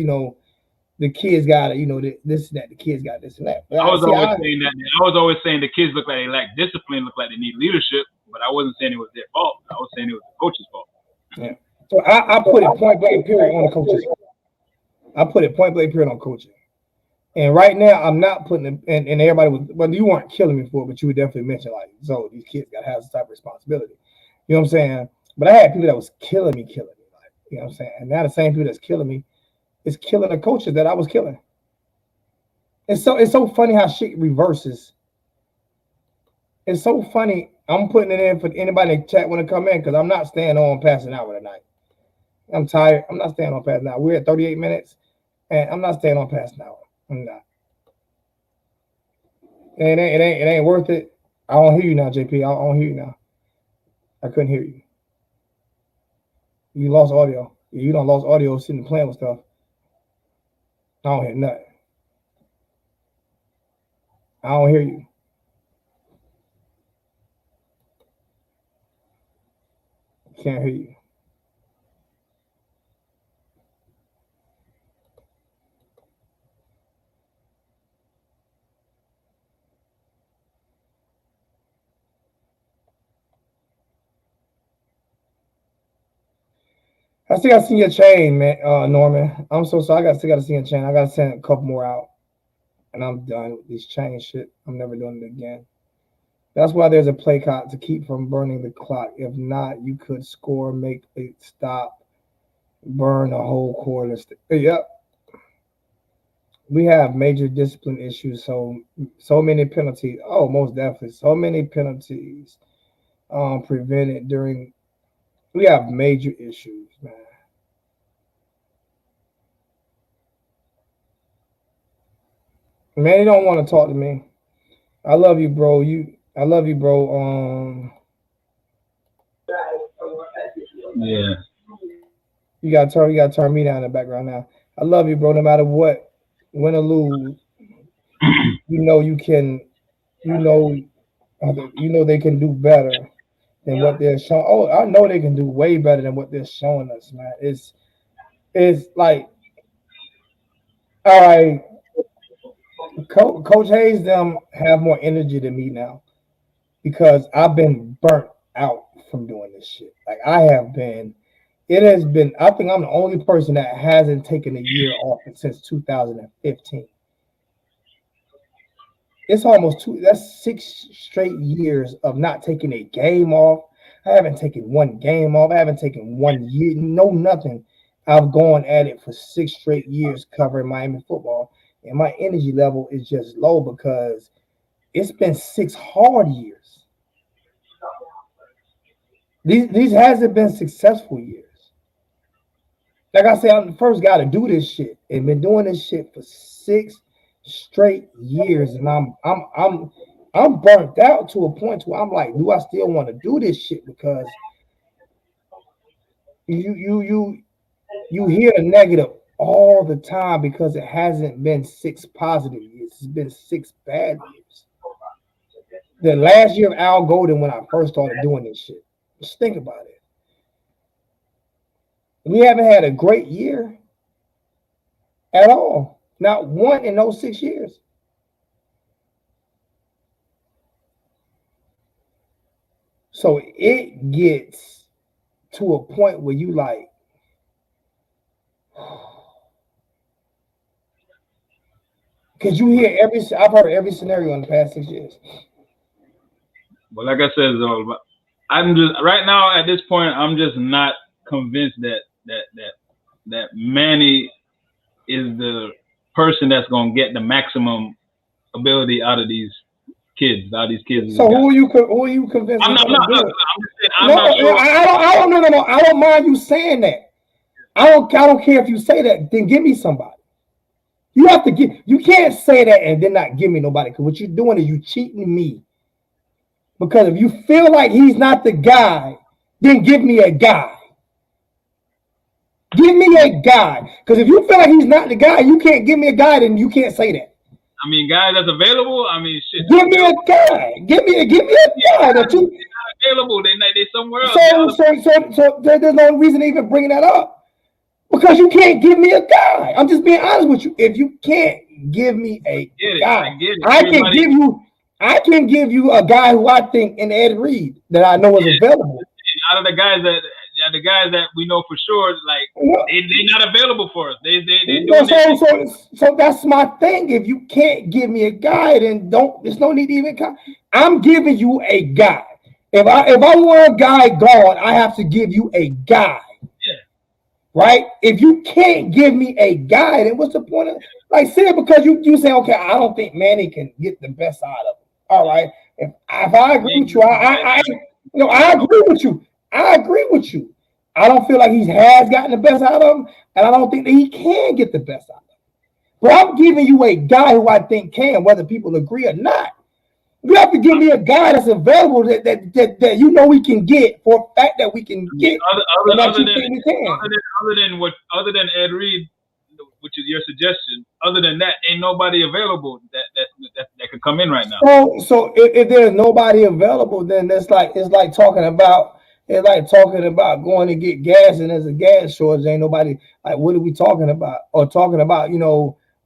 the kids got it. This and that. The kids got this and that. But I was always saying the kids look like they lack discipline, look like they need leadership, but I wasn't saying it was their fault. I was saying it was the coach's fault. Yeah. So I put it point blank period on the coaches. I put it point blank period on coaching. And right now, I'm not putting it, and everybody was, well, you weren't killing me for it, but you would definitely mention, like, so these kids got to have some type of responsibility. You know what I'm saying? But I had people that was killing me. Like, you know what I'm saying? And now the same people that's killing me is killing the coaches that I was killing. It's so funny how shit reverses. It's so funny. I'm putting it in for anybody in the chat want to come in because I'm not staying on past an hour tonight. I'm tired. I'm not staying on past an hour. We're at 38 minutes, and I'm not staying on past an hour. I'm not. It ain't worth it. I don't hear you now, JP. I don't hear you now. I couldn't hear you. You lost audio. You don't lost audio sitting playing with stuff. I don't hear nothing. I don't hear you. Can't hear you. I still got to see your chain, man, Norman. I'm so sorry. I still got to see your chain. I got to send a couple more out, and I'm done with this chain shit. I'm never doing it again. That's why there's a play clock to keep from burning the clock. If not, you could score, make it stop, burn the whole quarter. Yep. We have major discipline issues. So many penalties. Oh, most definitely. So many penalties prevented during. We have major issues, man. Man, you don't want to talk to me. I love you, bro. I love you, bro. Yeah. You gotta turn me down in the background now. I love you, bro. No matter what, win or lose, you can. They can do better than what they're showing. Oh, I know they can do way better than what they're showing us, man. It's like, all right, Coach Hayes them have more energy than me now because I've been burnt out from doing this shit. Like I have been. It has been. I think I'm the only person that hasn't taken a year off since 2015. It's almost that's 6 straight years of not taking a game off. I haven't taken one game off. I haven't taken 1 year, nothing. I've gone at it for 6 straight years covering Miami football. And my energy level is just low because it's been 6 hard years. These hasn't been successful years. Like I said, I'm the first guy to do this shit and been doing this shit for 6 straight years, and I'm burnt out to a point where I'm like, do I still want to do this shit? Because you hear the negative all the time because it hasn't been 6 positive years. It's been 6 bad years. the last year of Al Golden when I first started doing this shit. Just think about it. We haven't had a great year at all. Not one in those 6 years. So it gets to a point where you like, because you hear I've heard every scenario in the past 6 years. But like I said, though, I'm just right now at this point, I'm just not convinced that Manny is the person that's gonna get the maximum ability out of these kids. So who are you convinced? I'm not sure. I don't mind you saying that. I don't care if you say that. Then give me somebody. You have to give. You can't say that and then not give me nobody. Because what you're doing is you cheating me. Because if you feel like he's not the guy, then give me a guy. Give me a guy. Because if you feel like he's not the guy, you can't give me a guy, then you can't say that. I mean, guy that's available. I mean, shit. Give me a guy. Give me a guy that you. They're not available. They somewhere else. So there's no reason to even bring that up. Because you can't give me a guy. I'm just being honest with you. If you can't give me a guy, I can give you a guy who I think in Ed Reed that I know is available. Out of the guys that we know for sure, like they're not available for us. So that's my thing. If you can't give me a guy, then there's no need to even come. I'm giving you a guy. If I want a guy gone, I have to give you a guy. Right? If you can't give me a guy, then what's the point of say it? Because you say, okay, I don't think Manny can get the best out of him. All right. If I agree with you, I agree with you. I agree with you. I don't feel like he has gotten the best out of him, and I don't think that he can get the best out of him. But I'm giving you a guy who I think can, whether people agree or not. You have to give me a guy that's available that you know we can get for a fact that we can get. Other than Ed Reed, which is your suggestion, other than that, ain't nobody available that could come in right now. So if there's nobody available, then it's like talking about going to get gas and there's a gas shortage. Ain't nobody like, what are we talking about? Or talking about,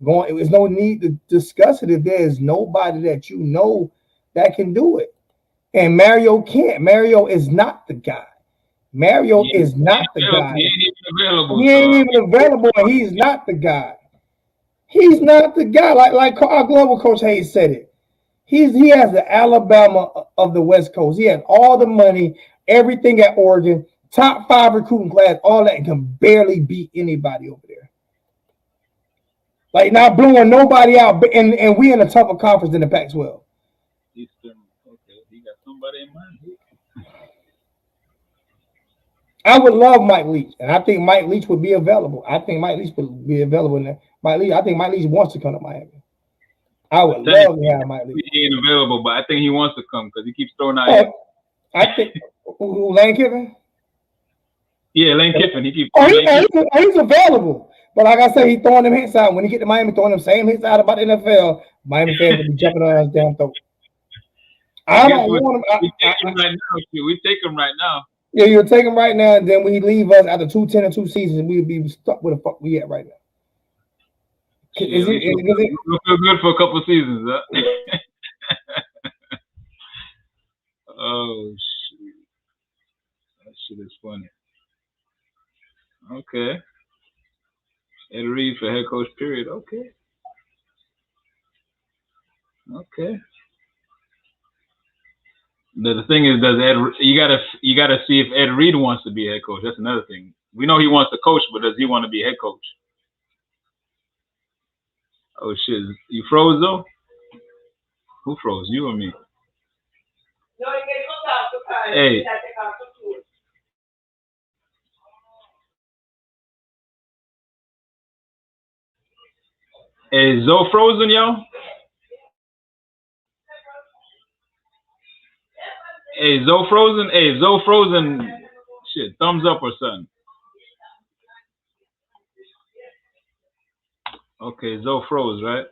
going. There's no need to discuss it if there's nobody that you know that can do it. And Mario can't. Mario is not the guy. Mario is not the guy. He ain't even available. He ain't even available, and he's not the guy. He's not the guy. Like our global coach Hayes said it. He has the Alabama of the West Coast. He has all the money, everything at Oregon, top 5 recruiting class, all that, and can barely beat anybody over there. Like, not blowing nobody out, and we in a tougher conference than the Pac-12. Eastern, okay, he got somebody in mind. I would love Mike Leach, and I think Mike Leach would be available. I think Mike Leach would be available in there. I think Mike Leach wants to come to Miami. I would love to have Mike Leach. He ain't available, but I think he wants to come because he keeps throwing out. I think Lane Kiffin. Yeah, Lane Kiffin. He keeps. He's available, but like I said, he's throwing them hits out. When he get to Miami, throwing them same hits out about the NFL. Miami fans will be jumping on his damn throat. I don't want him. We take him right now. We take him right now. Yeah, you'll take him right now, and then when he leave us after 2-10 and 2 seasons, we'll be stuck where the fuck we at right now. We'll feel good for a couple of seasons, huh? Oh shit! That shit is funny. Okay. Ed Reed for head coach. Period. Okay. The thing is, you gotta see if Ed Reed wants to be a head coach. That's another thing. We know he wants to coach, but does he want to be a head coach? Oh shit! You froze though? Who froze? You or me? Hey. Hey, Zoe frozen, y'all? Hey, Zoe frozen? Hey, Zoe frozen. Shit, thumbs up or something. Okay, Zoe froze, right?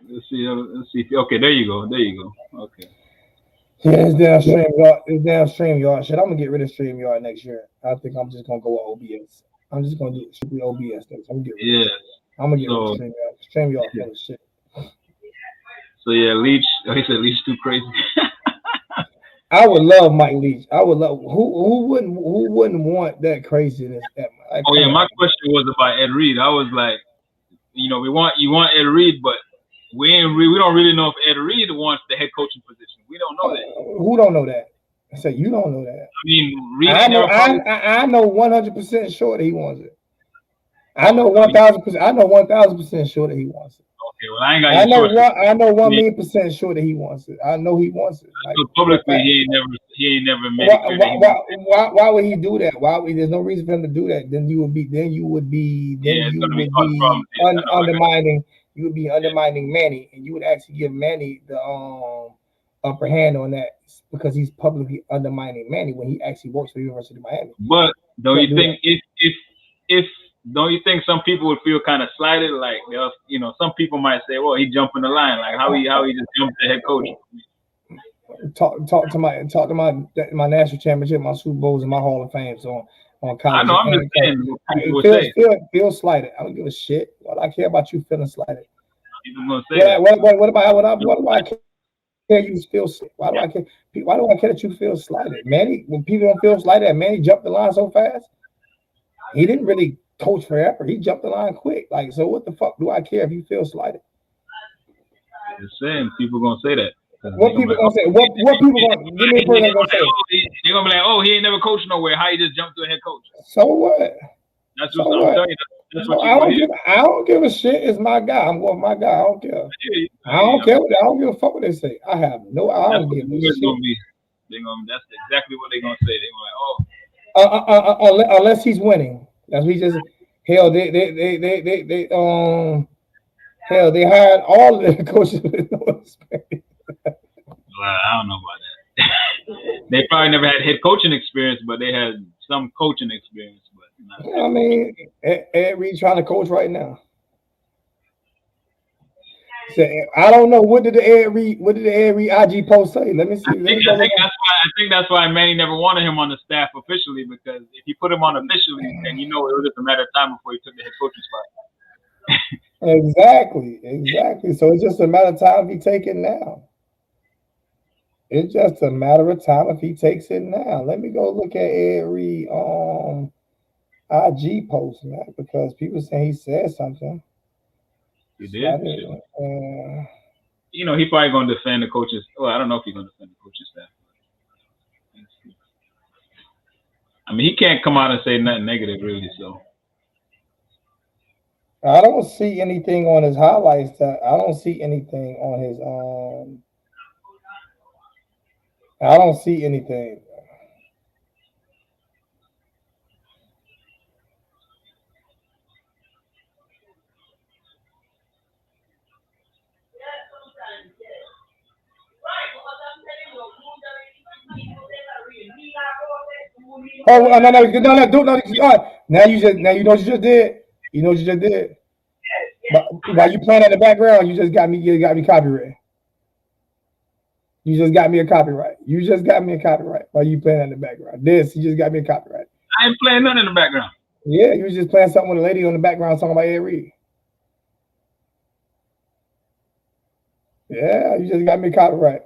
Let's see. Okay, there you go. Okay. Yeah, it's damn StreamYard. It's damn StreamYard shit. I'm gonna get rid of StreamYard next year. I think I'm just gonna go with OBS. I'm just gonna do strictly OBS things. I'm gonna get rid of Yeah. it. I'm gonna get rid of So StreamYard. StreamYard full of shit. yeah, Leach. He said Leach too crazy. I would love Mike Leach. I would love who wouldn't want that craziness. Oh yeah, my question was about Ed Reed. I was like, you want Ed Reed, but we don't really know if Ed Reed wants the head coaching position. We don't know that. Who don't know that? I said you don't know that. I mean, Reed I know 100% sure that he wants it. I know 1,000%. I know 1,000% sure that he wants it. Okay, well I ain't got. I know 1,000,000% sure that he wants it. I know he wants it. Like, so publicly, he ain't never made it. Why would he do that? There's no reason for him to do that. Then you would be undermining. You would be undermining Manny, and you would actually give Manny the upper hand on that because he's publicly undermining Manny when he actually works for the University of Miami. But don't you think if don't you think some people would feel kind of slighted? Like, some people might say, "Well, he jumped in the line. Like, how he just jumped the head coach." Talk to my national championship, my Super Bowls, and my Hall of Fame. So on college, I know. I'm just saying. Feel slighted. I don't give a shit. What I care about you feeling slighted. People gonna say that. What do I care? You feel? Why do I care? Why do I care that you feel slighted, Manny? When people don't feel slighted, Manny jumped the line so fast. He didn't really coach forever. He jumped the line quick. Like, so what the fuck do I care if you feel slighted? Just saying, people gonna say that. What people gonna say? What people gonna give me a person gonna say? They're gonna be like, "Oh, he ain't never coached nowhere. How he just jumped to a head coach?" So what? That's what I'm telling you. That's what I don't give a shit. It's my guy. I'm going with my guy. I don't care. I don't care. I don't give a fuck what they say. I don't give a shit. That's exactly what they're gonna say. They're gonna like, "Oh." Unless he's winning. That's what he just hell. They hired all of the coaches with no experience. Well, I don't know about that. They probably never had head coaching experience, but they had some coaching experience. But I mean, Ed Reed trying to coach right now. So, I don't know what did the Ed Reed IG post say. Let me see. I think that's why Manny never wanted him on the staff officially, because if you put him on officially, then it was just a matter of time before he took the head coaching spot. Exactly. So it's just a matter of time if he take it now. It's just a matter of time if he takes it now. Let me go look at Ed Reed IG post, man, because people say he said something. He did. He probably gonna defend the coaches. Well, I don't know if he's gonna defend the coaching staff. I mean, he can't come out and say nothing negative, really. So I don't see anything on his highlights. I don't see anything on his I don't see anything. Oh no! Now you know what you just did. You know what you just did. But while you playing in the background, you just got me copyright. You just got me a copyright. While you playing in the background. You just got me a copyright. I ain't playing nothing in the background. Yeah, you was just playing something with a lady on the background talking about Ed Reed. Yeah, you just got me a copyright.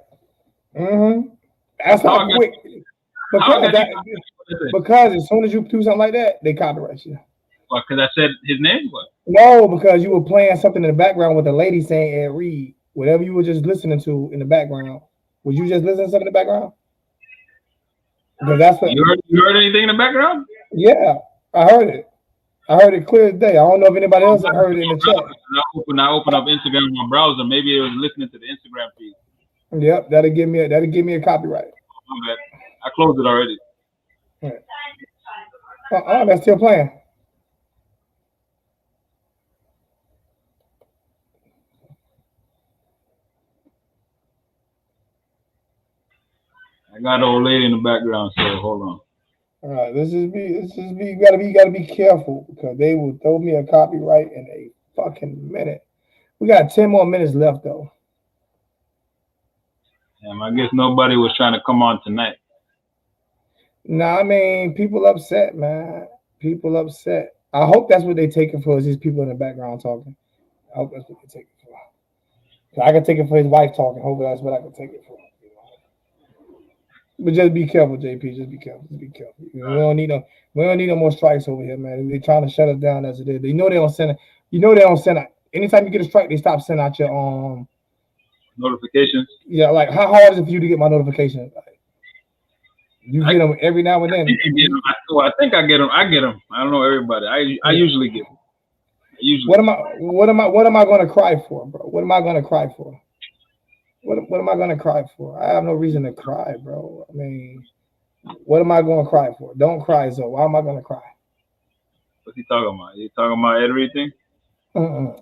That's how quick. Because as soon as you do something like that, they copyright you. What? Because I said his name? What? No, because you were playing something in the background with a lady saying Ed Reed. Whatever you were just listening to in the background. Would you just listen to something in the background? Because that's what you heard anything in the background? Yeah, I heard it. I heard it clear as day. I don't know if anybody else heard it in the chat. When I open up Instagram on my browser, maybe it was listening to the Instagram feed. Yep, that'll give me a copyright. I closed it already. That's still playing. I got an old lady in the background, so hold on. All right, this is me. You gotta be careful because they will throw me a copyright in a fucking minute. We got 10 more minutes left though. I guess nobody was trying to come on tonight. Nah, I mean, people upset, man. People upset. I hope that's what they take it for. Is these people in the background talking? I hope that's what they take it for. I can take it for his wife talking. Hopefully that's what I can take it for. But just be careful, JP. Just be careful. Just be careful. We don't need no. We don't need no more strikes over here, man. They're trying to shut us down as it is. You know they don't send it. You know they don't send it. Anytime you get a strike, they stop sending out your notifications. Yeah, like how hard is it for you to get my notifications? Like, you get them every now and then. I think I get them. I get them. I don't know everybody. I usually get them. What am I going to cry for, bro? What am I going to cry for? What am I going to cry for? I have no reason to cry, bro. I mean, what am I going to cry for? Don't cry, Zoe. Why am I going to cry? What's he talking about? He talking about everything? Then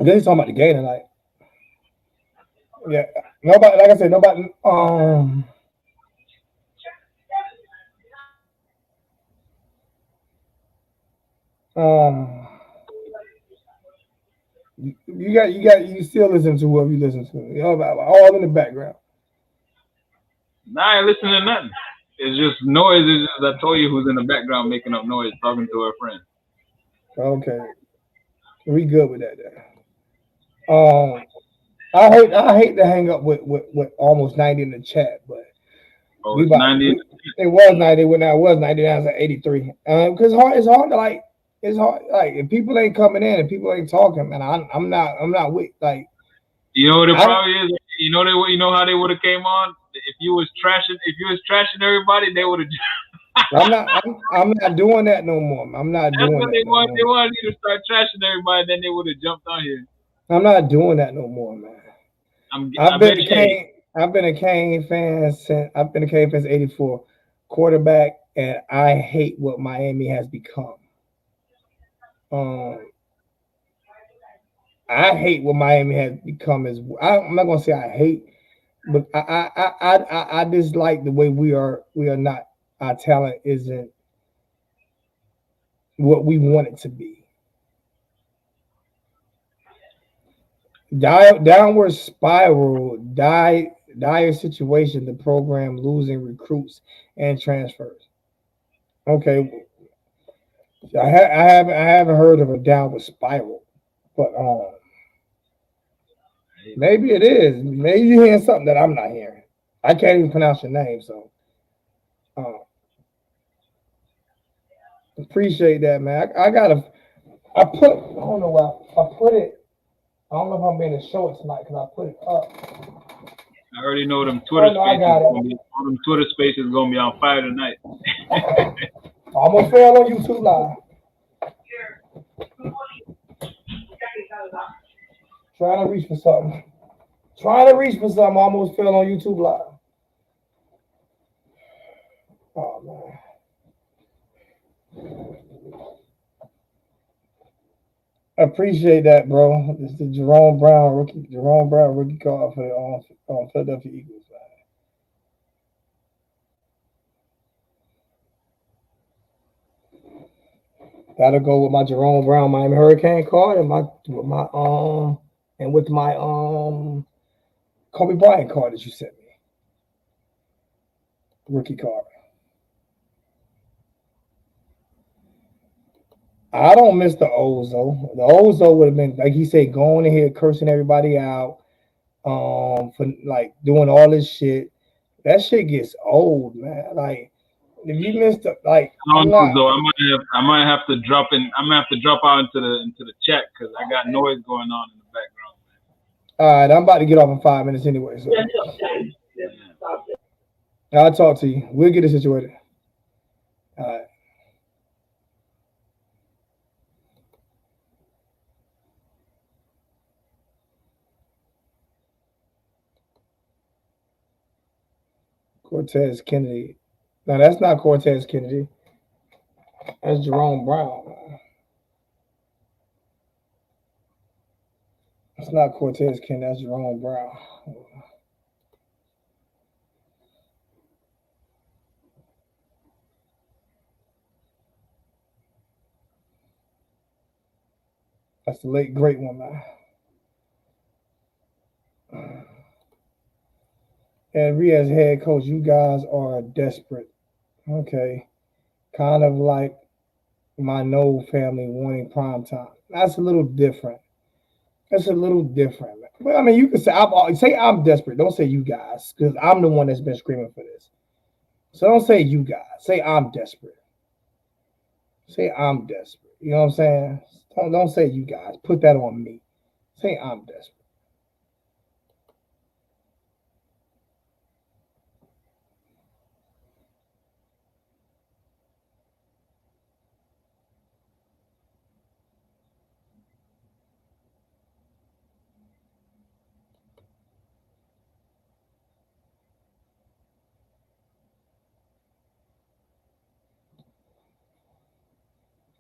he's talking about the game tonight. Yeah, nobody. Like I said, nobody. You still listen to whoever you listen to. You know, all in the background. Nah, I ain't listening to nothing. It's just noise. It's just, I told you who's in the background making up noise, talking to her friend. Okay, we good with that. Then. I hate to hang up with almost 90 in the chat, but it's 90. It was 90 when I was 90. Now it's at 83. Because it's hard to like. It's hard like if people ain't coming in and people ain't talking, man. I'm not with like. You know what the problem is? You know how they would have came on if you was trashing everybody, they would have. I'm not doing that no more. I'm not doing that. They wanted you to start trashing everybody, then they would have jumped on here. I'm not doing that no more, man. I've been a Kane fan since '84, quarterback, and I hate what Miami has become. I hate what Miami has become. I'm not gonna say I hate, but I dislike the way we are. We are not. Our talent isn't what we want it to be. Downward spiral, dire situation. The program losing recruits and transfers. Okay, I haven't heard of a downward spiral, but maybe it is. Maybe you're hearing something that I'm not hearing. I can't even pronounce your name, so appreciate that, man. I don't know why I put it. I don't know if I'm being a show it tonight because I put it up. I already know them Twitter spaces gonna be on fire tonight. I almost fell on YouTube Live. Trying to reach for something. Almost fell on YouTube Live. Oh man. Appreciate that, bro. This is the Jerome Brown rookie card for the Philadelphia Eagles. That'll go with my Jerome Brown Miami Hurricane card and with my Kobe Bryant card that you sent me. Rookie card. I don't miss the Ozo. The Ozo would have been, like he said, going in here cursing everybody out, for like doing all this shit. That shit gets old, man. Like if you missed it, like I might have to drop out into the chat because I got noise going on in the background. All right, I'm about to get off in 5 minutes anyway. So I'll talk to you. We'll get it situated. All right. Cortez Kennedy. No, that's not Cortez Kennedy. That's Jerome Brown. That's not Cortez Kennedy. That's Jerome Brown. That's the late great one, man. And Reed as head coach, you guys are desperate. Okay. Kind of like my Noel family wanting prime time. That's a little different. That's a little different. But I mean, you can say I'm desperate. Don't say you guys, because I'm the one that's been screaming for this. So don't say you guys. Say I'm desperate. Say I'm desperate. You know what I'm saying? Don't say you guys. Put that on me. Say I'm desperate.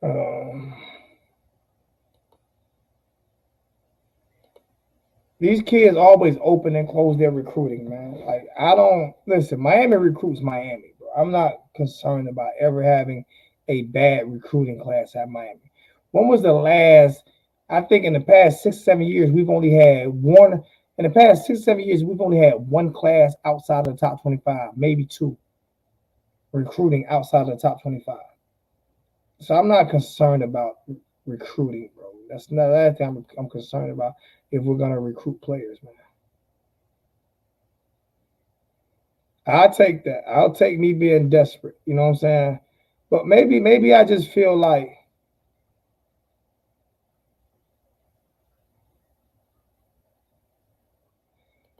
Um, these kids always open and close their recruiting, man. Like I don't listen. Miami recruits Miami, bro. I'm not concerned about ever having a bad recruiting class at Miami. When was the last? I think in the past 6, 7 years, we've only had one. In the past 6, 7 years, we've only had one class outside of the top 25, maybe two recruiting outside of the top 25. So I'm not concerned about recruiting, bro. That's not that thing I'm concerned about if we're gonna recruit players, man. I'll take that. I'll take me being desperate. You know what I'm saying? But maybe I just feel like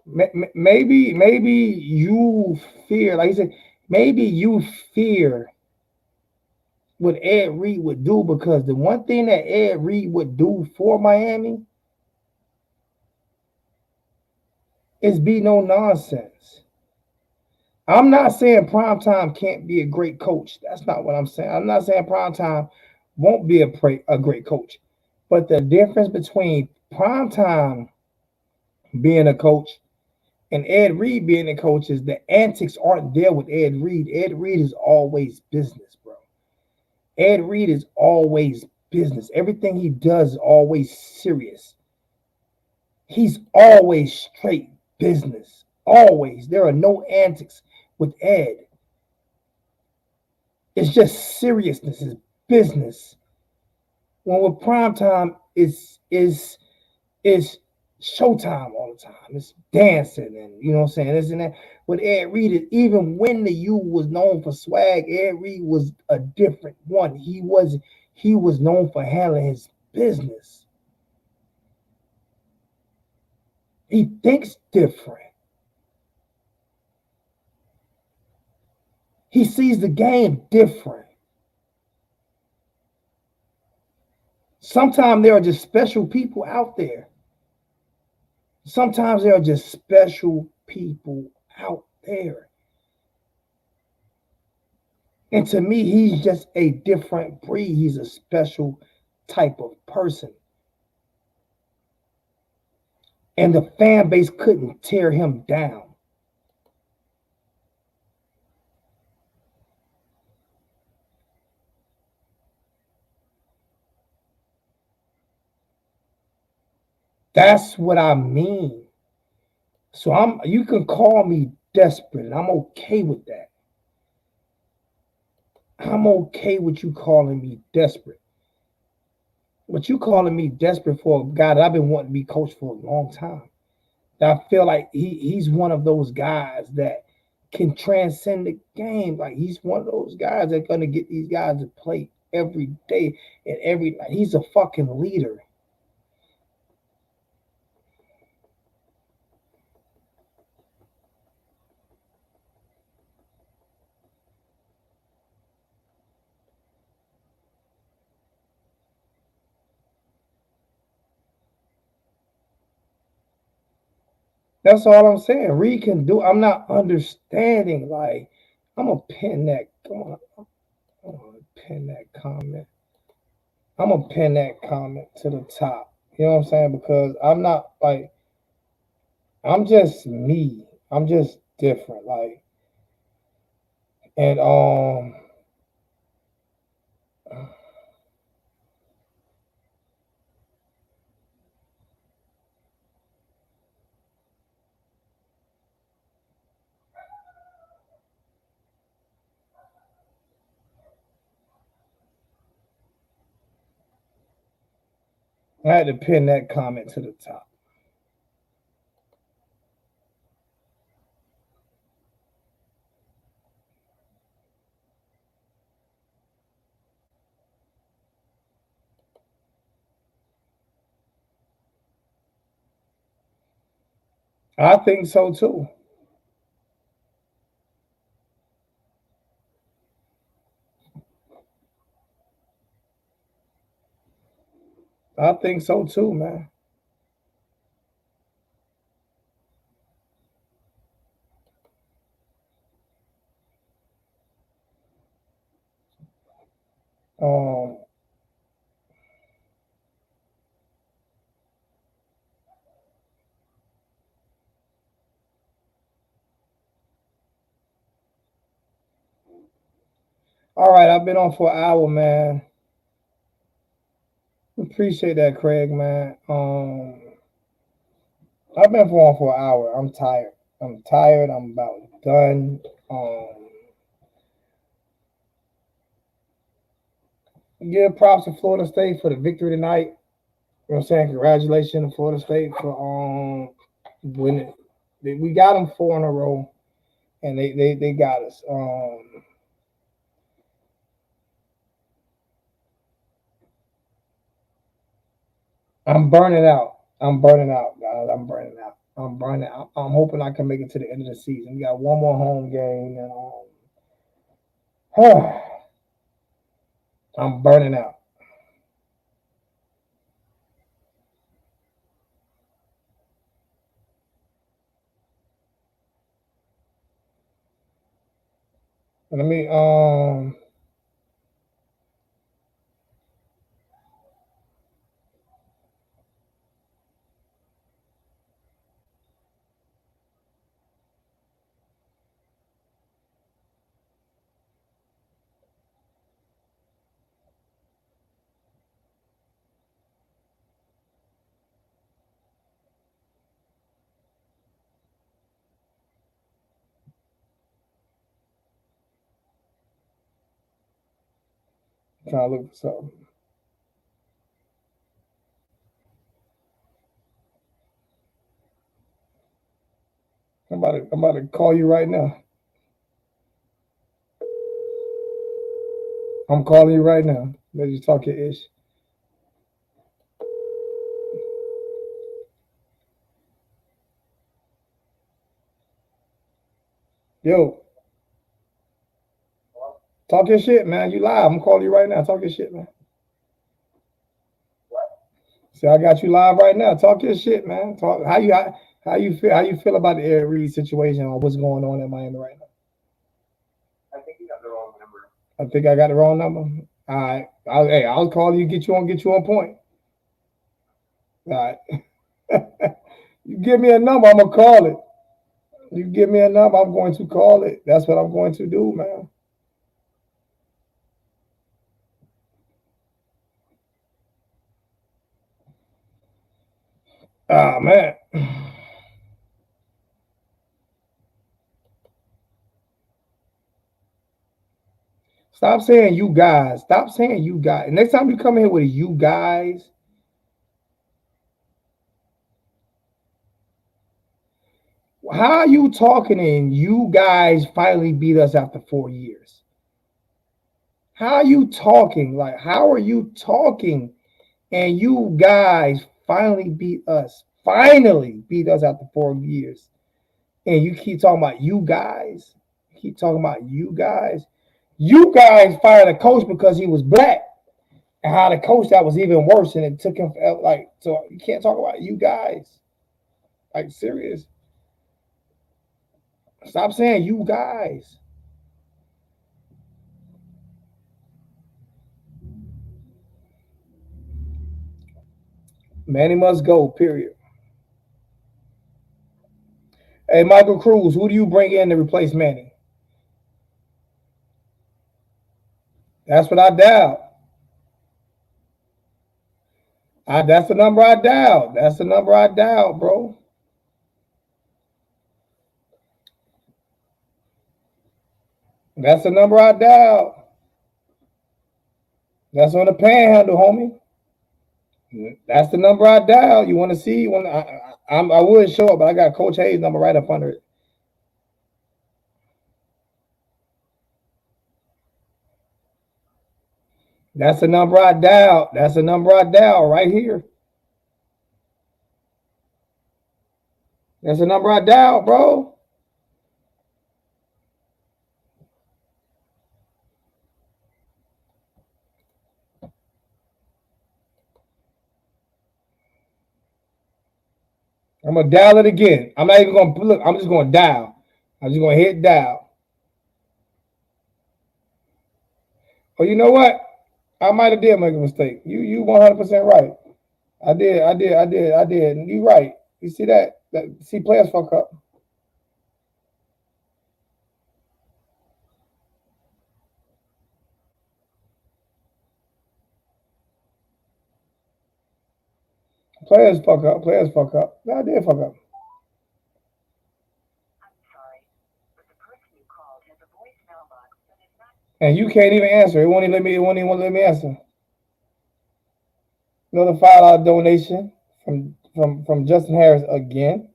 maybe you fear, like you said, maybe you fear what Ed Reed would do because the one thing that Ed Reed would do for Miami is be no nonsense. I'm not saying Primetime can't be a great coach. That's not what I'm saying. I'm not saying Primetime won't be a great coach. But the difference between Primetime being a coach and Ed Reed being a coach is the antics aren't there with Ed Reed. Ed Reed is always business, bro. Ed Reed is always business. Everything he does is always serious. He's always straight business. Always. There are no antics with Ed. It's just seriousness, it's business. When with prime time, it's showtime all the time. It's dancing and you know what I'm saying. This and that. With Ed Reed, even when the U was known for swag, Ed Reed was a different one. He was known for handling his business. He thinks different. He sees the game different. Sometimes there are just special people out there. Sometimes there are just special people out there. And to me, he's just a different breed. He's a special type of person. And the fan base couldn't tear him down. That's what I mean. So you can call me desperate, and I'm okay with that. I'm okay with you calling me desperate. But you calling me desperate for a guy that I've been wanting to be coached for a long time. I feel like he's one of those guys that can transcend the game. Like he's one of those guys that's gonna get these guys to play every day and every night. He's a fucking leader. That's all I'm saying. Reed can do. I'm not understanding. Like I'm gonna pin that. Come on, I'm gonna pin that comment. I'm gonna pin that comment to the top. You know what I'm saying? Because I'm not like I'm just me. I'm just different. Like and I had to pin that comment to the top. I think so too. I think so too, man. Um, all right, I've been on for an hour, man. Appreciate that, Craig, man. I've been on for an hour. I'm tired. I'm about done. Give props to Florida State for the victory tonight. You know what I'm saying? Congratulations to Florida State for winning. We got them 4 in a row, and they got us. I'm burning out. I'm burning out, guys. I'm burning out. I'm burning out. I'm hoping I can make it to the end of the season. We got one more home game, and I'm burning out. Let me try to look for something. I'm about to call you right now. I'm calling you right now. Let you talk your ish. Yo, talk your shit, man. You live. I'm calling you right now. Talk your shit, man. See, I got you live right now. Talk your shit, man. Talk how you feel about the Eric Reid situation or what's going on in Miami right now. I think you got the wrong number. I think I got the wrong number. All right. I'll call you, get you on point. All right. You give me a number, I'm gonna call it. You give me a number, I'm going to call it. That's what I'm going to do, man. Ah, man. Stop saying you guys. Stop saying you guys. Next time you come here with you guys, how are you talking and you guys finally beat us after 4 years? How are you talking? Like, how are you talking and you guys finally beat us? Finally beat us after 4 years. And you keep talking about you guys. Keep talking about you guys. You guys fired a coach because he was black. And how the coach that was even worse, and it took him forever. Like, so you can't talk about you guys. Like, serious. Stop saying you guys. Manny must go, period. Hey, Michael Cruz, who do you bring in to replace Manny? That's what I doubt. That's the number I doubt. That's the number I doubt, bro. That's the number I doubt. That's on the panhandle, homie. That's the number I dial. You want to see? I would show up, but I got Coach Hayes' number right up under it. That's the number I dial. That's the number I dial right here. That's the number I dial, bro. I'm gonna dial it again. I'm not even gonna look. I'm just gonna dial. I'm just gonna hit dial. Oh, you know what? I might have did make a mistake. You 100% right. I did. You right. You see that? See players fuck up. Players fuck up. Players fuck up. I did fuck up. And you can't even answer. It won't even let me. It won't even let me answer. Another $5 donation from Justin Harris again.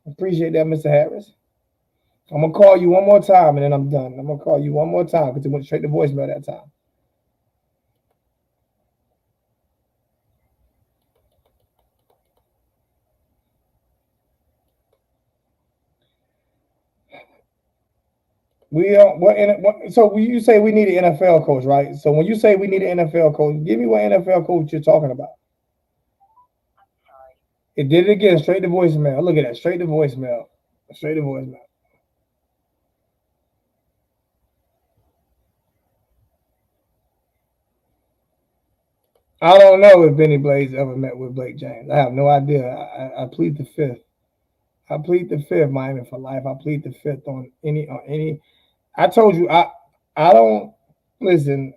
Appreciate that, Mr. Harris. I'm gonna call you one more time and then I'm done. I'm gonna call you one more time because it went straight to voicemail that time. We so when you say we need an NFL coach, right? So when you say we need an NFL coach, give me what NFL coach you're talking about. It did it again, straight to voicemail. Look at that, straight to voicemail. Straight to voicemail. I don't know if Benny Blades ever met with Blake James. I have no idea. I plead the fifth. I plead the fifth, Miami for life. I plead the fifth on any. I told you I don't listen.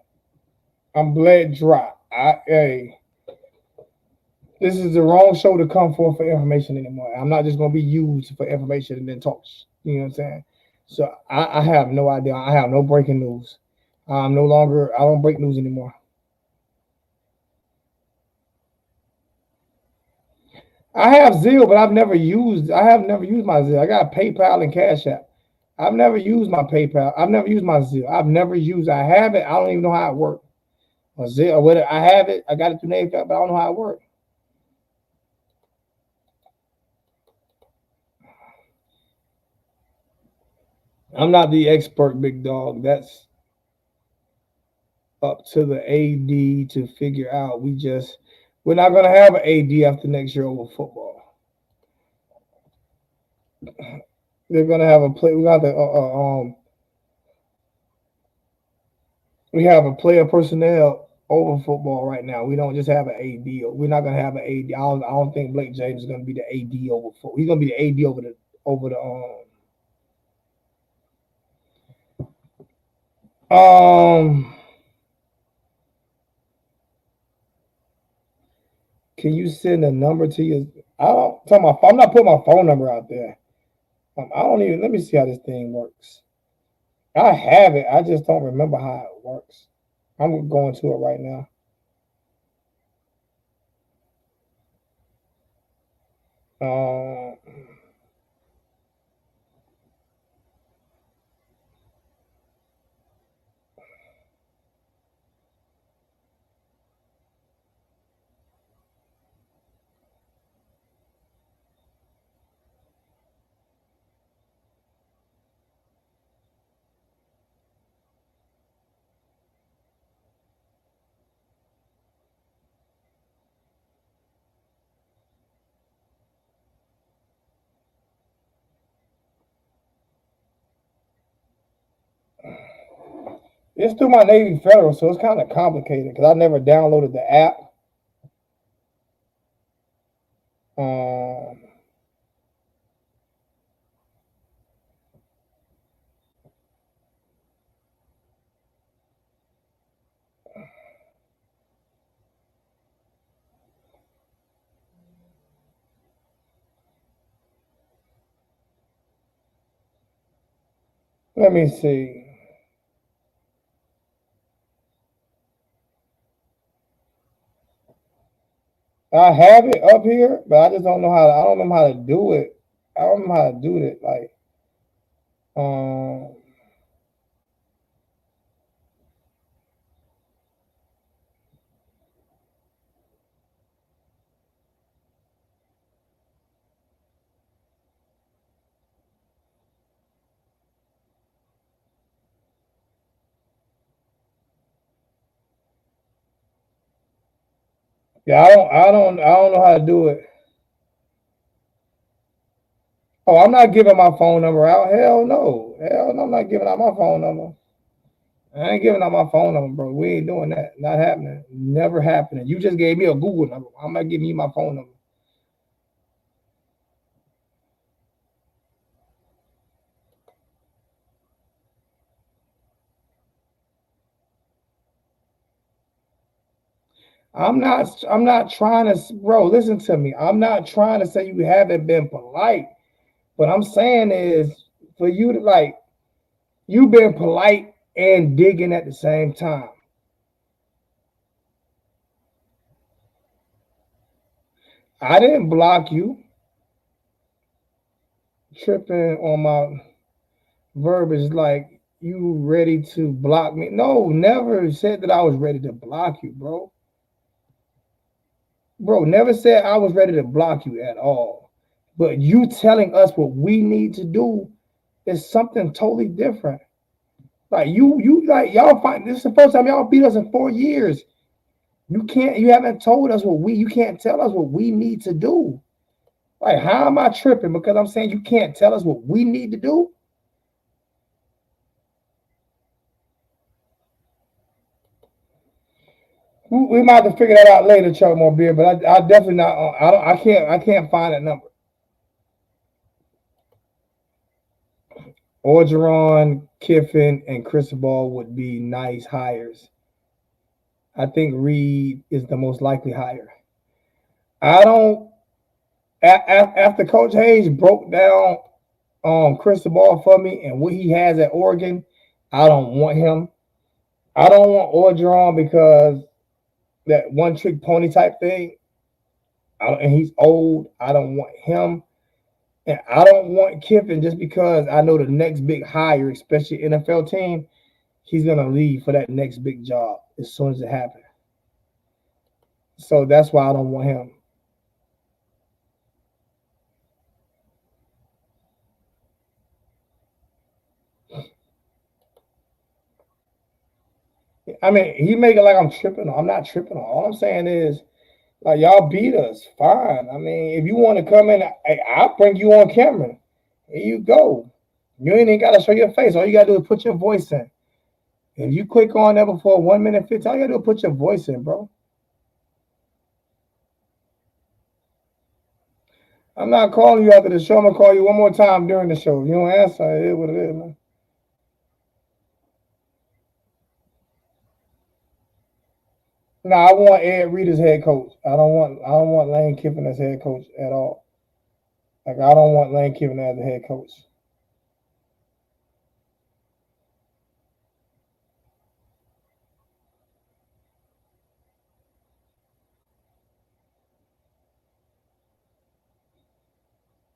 I'm bled dry. Hey, this is the wrong show to come for information anymore. I'm not just gonna be used for information and then talk. You know what I'm saying? So I have no idea. I have no breaking news. I'm no longer. I don't break news anymore. I have Zelle, but I have never used my Zelle. I got PayPal and Cash App. I've never used my PayPal. I've never used my Zelle. I've never used. I have it. I don't even know how it works. Or Zelle, or whether I have it. I got it through NAFAC, but I don't know how it works. I'm not the expert, big dog. That's up to the AD to figure out. We're not gonna have an AD after next year over football. They're gonna have a play. We have a player personnel over football right now. We don't just have an AD. We're not gonna have an AD. I don't think Blake James is gonna be the AD over football. He's gonna be the AD over the Can you send a number to your? I'm not putting my phone number out there. I don't even. Let me see how this thing works. I have it. I just don't remember how it works. I'm going to it right now. It's through my Navy Federal, so it's kind of complicated because I never downloaded the app. Let me see. I have it up here, but I just don't know how. I don't know how to do it. I don't know how to do it. Like, um, yeah, I don't know how to do it. Oh, I'm not giving my phone number out. Hell no, I'm not giving out my phone number. I ain't giving out my phone number, bro. We ain't doing that. Not happening. Never happening. You just gave me a Google number. I'm not giving you my phone number. I'm not trying to, bro, listen to me. I'm not trying to say you haven't been polite. What I'm saying is for you to like, you've been polite and digging at the same time. I didn't block you. Tripping on my verbiage like you ready to block me. No, never said that I was ready to block you, bro. Bro, never said I was ready to block you at all. But you telling us what we need to do is something totally different. Like you like y'all find this is the first time y'all beat us in 4 years. You haven't told us you can't tell us what we need to do. Like, how am I tripping? Because I'm saying you can't tell us what we need to do. We might have to figure that out later, Chuck More Beer. But I definitely not. I can't find that number. Orgeron, Kiffin, and Cristobal would be nice hires. I think Reed is the most likely hire. I don't. After Coach Hayes broke down Cristobal for me and what he has at Oregon, I don't want him. I don't want Orgeron because that one trick pony type thing. And he's old. I don't want him. And I don't want Kiffin just because I know the next big hire, especially NFL team, he's gonna leave for that next big job as soon as it happens. So that's why I don't want him. I mean, he make it like I'm tripping. I'm not tripping. All I'm saying is, like, y'all beat us. Fine. I mean, if you want to come in, I'll bring you on camera. Here you go. You ain't even got to show your face. All you got to do is put your voice in. If you click on that before 1 minute 50, all you got to do is put your voice in, bro. I'm not calling you after the show. I'm going to call you one more time during the show. If you don't answer, it is what it is, man. No, I want Ed Reed as head coach. I don't want Lane Kiffin as head coach at all. Like, I don't want Lane Kiffin as the head coach.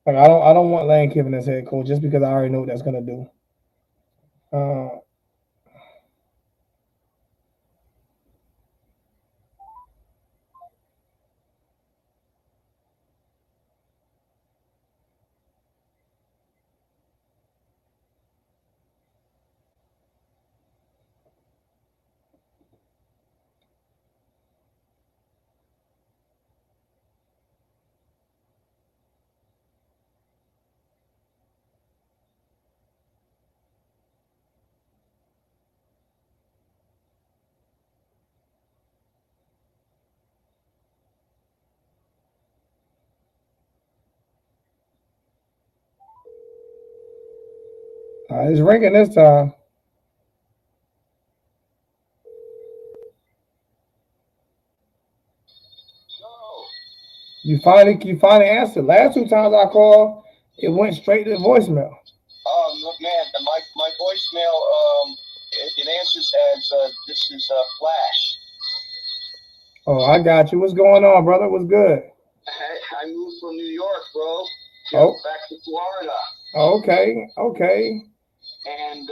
Like, I don't want Lane Kiffin as head coach just because I already know what that's gonna do. It's ringing this time. You finally answered. Last 2 times I called, it went straight to the voicemail. Man, my voicemail it answers as this is Flash. Oh, I got you. What's going on, brother? What's good? I moved from New York, bro. Oh. Back to Florida. Okay. Okay. And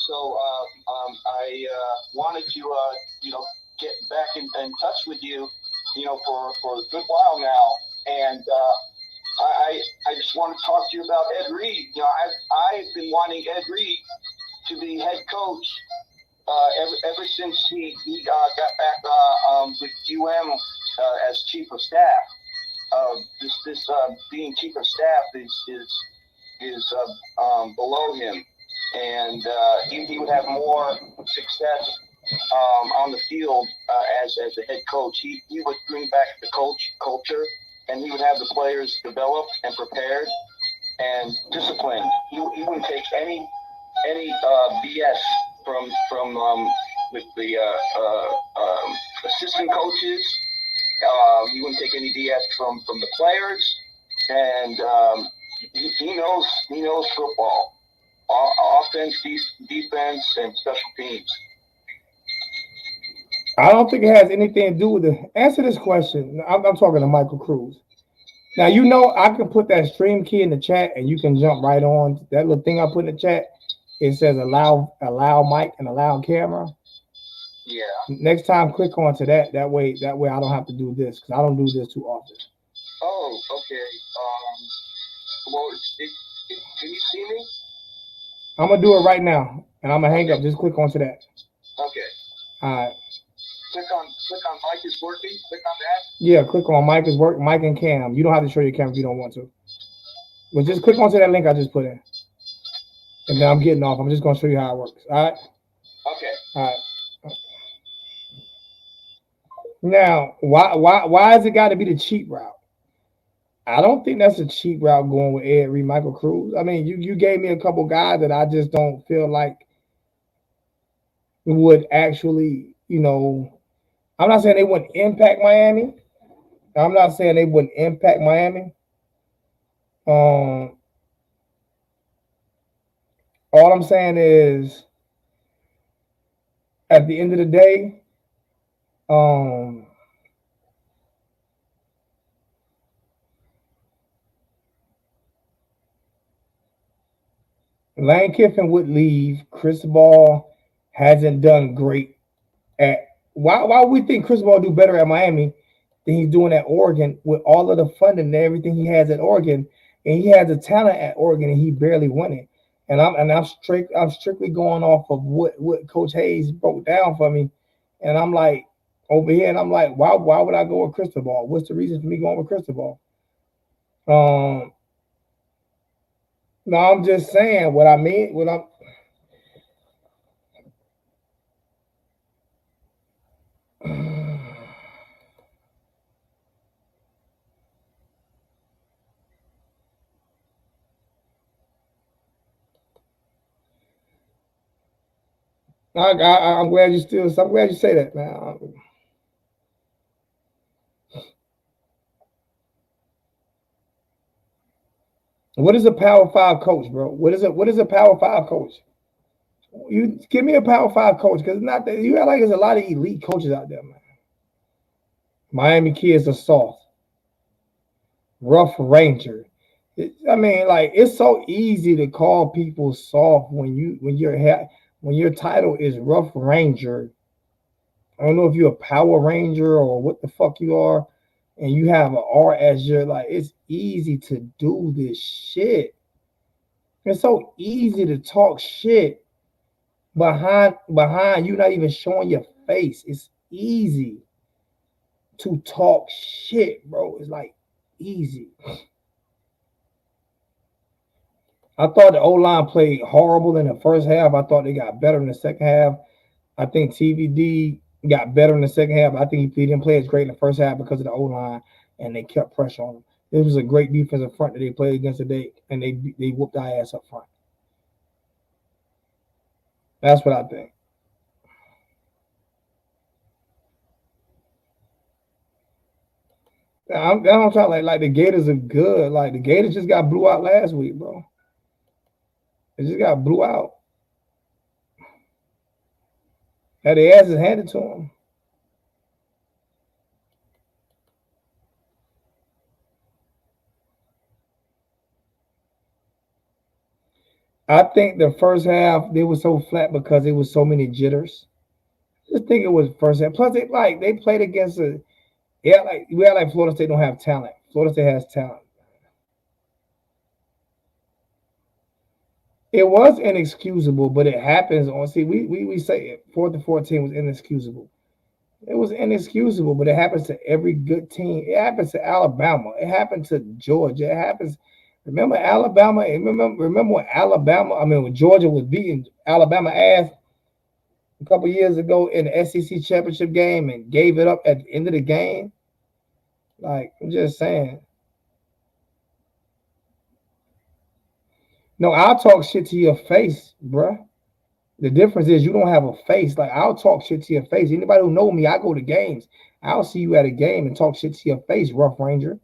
so I wanted to get back in touch with you, for a good while now. And I just want to talk to you about Ed Reed. I've been wanting Ed Reed to be head coach ever since he got back with as chief of staff. This being chief of staff is below him, and he would have more success on the field as a head coach. He would bring back the culture, and he would have the players developed and prepared and disciplined. He wouldn't take any BS from with the assistant coaches. He wouldn't take any BS from the players, and he knows football, offense, defense, and special teams. I don't think it has anything to do with the answer this question. I'm talking to Michael Cruz. Now, I can put that stream key in the chat and you can jump right on that little thing I put in the chat. It says allow mic and allow camera. Yeah. Next time, click onto that. That way I don't have to do this because I don't do this too often. Oh, okay. Well, can you see me? I'm gonna do it right now, and I'm gonna hang up. Just click onto that. Okay. All right. Click on mic is working. Click on that. Yeah, click on mic is work. Mic and cam. You don't have to show your camera if you don't want to. But just click onto that link I just put in, and then I'm getting off. I'm just gonna show you how it works. All right. Okay. All right. Now, why has it got to be the cheap route? I don't think that's a cheap route going with Ed Reed, Michael Cruz. I mean, you gave me a couple guys that I just don't feel like would actually, I'm not saying they wouldn't impact Miami. I'm not saying they wouldn't impact Miami. All I'm saying is, at the end of the day, Lane Kiffin would leave. Chris Ball hasn't done great at. Why we think Chris Ball do better at Miami than he's doing at Oregon with all of the funding and everything he has at Oregon, and he has the talent at Oregon and he barely won it. And I'm strictly going off of what Coach Hayes broke down for me, and I'm like over here, and I'm like, why would I go with Cristobal? What's the reason for me going with Cristobal? No, I'm just saying what I mean. What I'm. I'm glad you still. I'm glad you say that, man. What is a Power 5 coach, bro? What is a Power 5 coach? You give me a Power 5 coach because it's not that you act like there's a lot of elite coaches out there, man. Miami kids are soft, rough ranger. I mean, like it's so easy to call people soft when your title is rough ranger. I don't know if you're a Power Ranger or what the fuck you are, and you have an R as your it's easy to do this shit. It's so easy to talk shit behind you not even showing your face. It's easy to talk shit, bro. It's easy. I thought the O-line played horrible in the first half. I thought they got better in the second half. I think TVD got better in the second half. I think he didn't play as great in the first half because of the O-line, and they kept pressure on him. This was a great defensive front that they played against today, and they whooped our ass up front. That's what I think. I'm talking like the Gators are good. Like the Gators just got blew out last week, bro. They just got blew out. Had their asses handed to them. I think the first half they were so flat because there was so many jitters. Just think it was first half. Plus, they played against a like Florida State don't have talent. Florida State has talent. It was inexcusable, but it happens on. See, we say it, 4th-14 was inexcusable. It was inexcusable, but it happens to every good team. It happens to Alabama. It happened to Georgia. It happens. Remember Alabama? Remember when Alabama? I mean, when Georgia was beating Alabama ass a couple years ago in the SEC championship game and gave it up at the end of the game. Like, I'm just saying. No, I'll talk shit to your face, bruh. The difference is you don't have a face. Like, I'll talk shit to your face. Anybody who know me, I go to games. I'll see you at a game and talk shit to your face, Rough Ranger.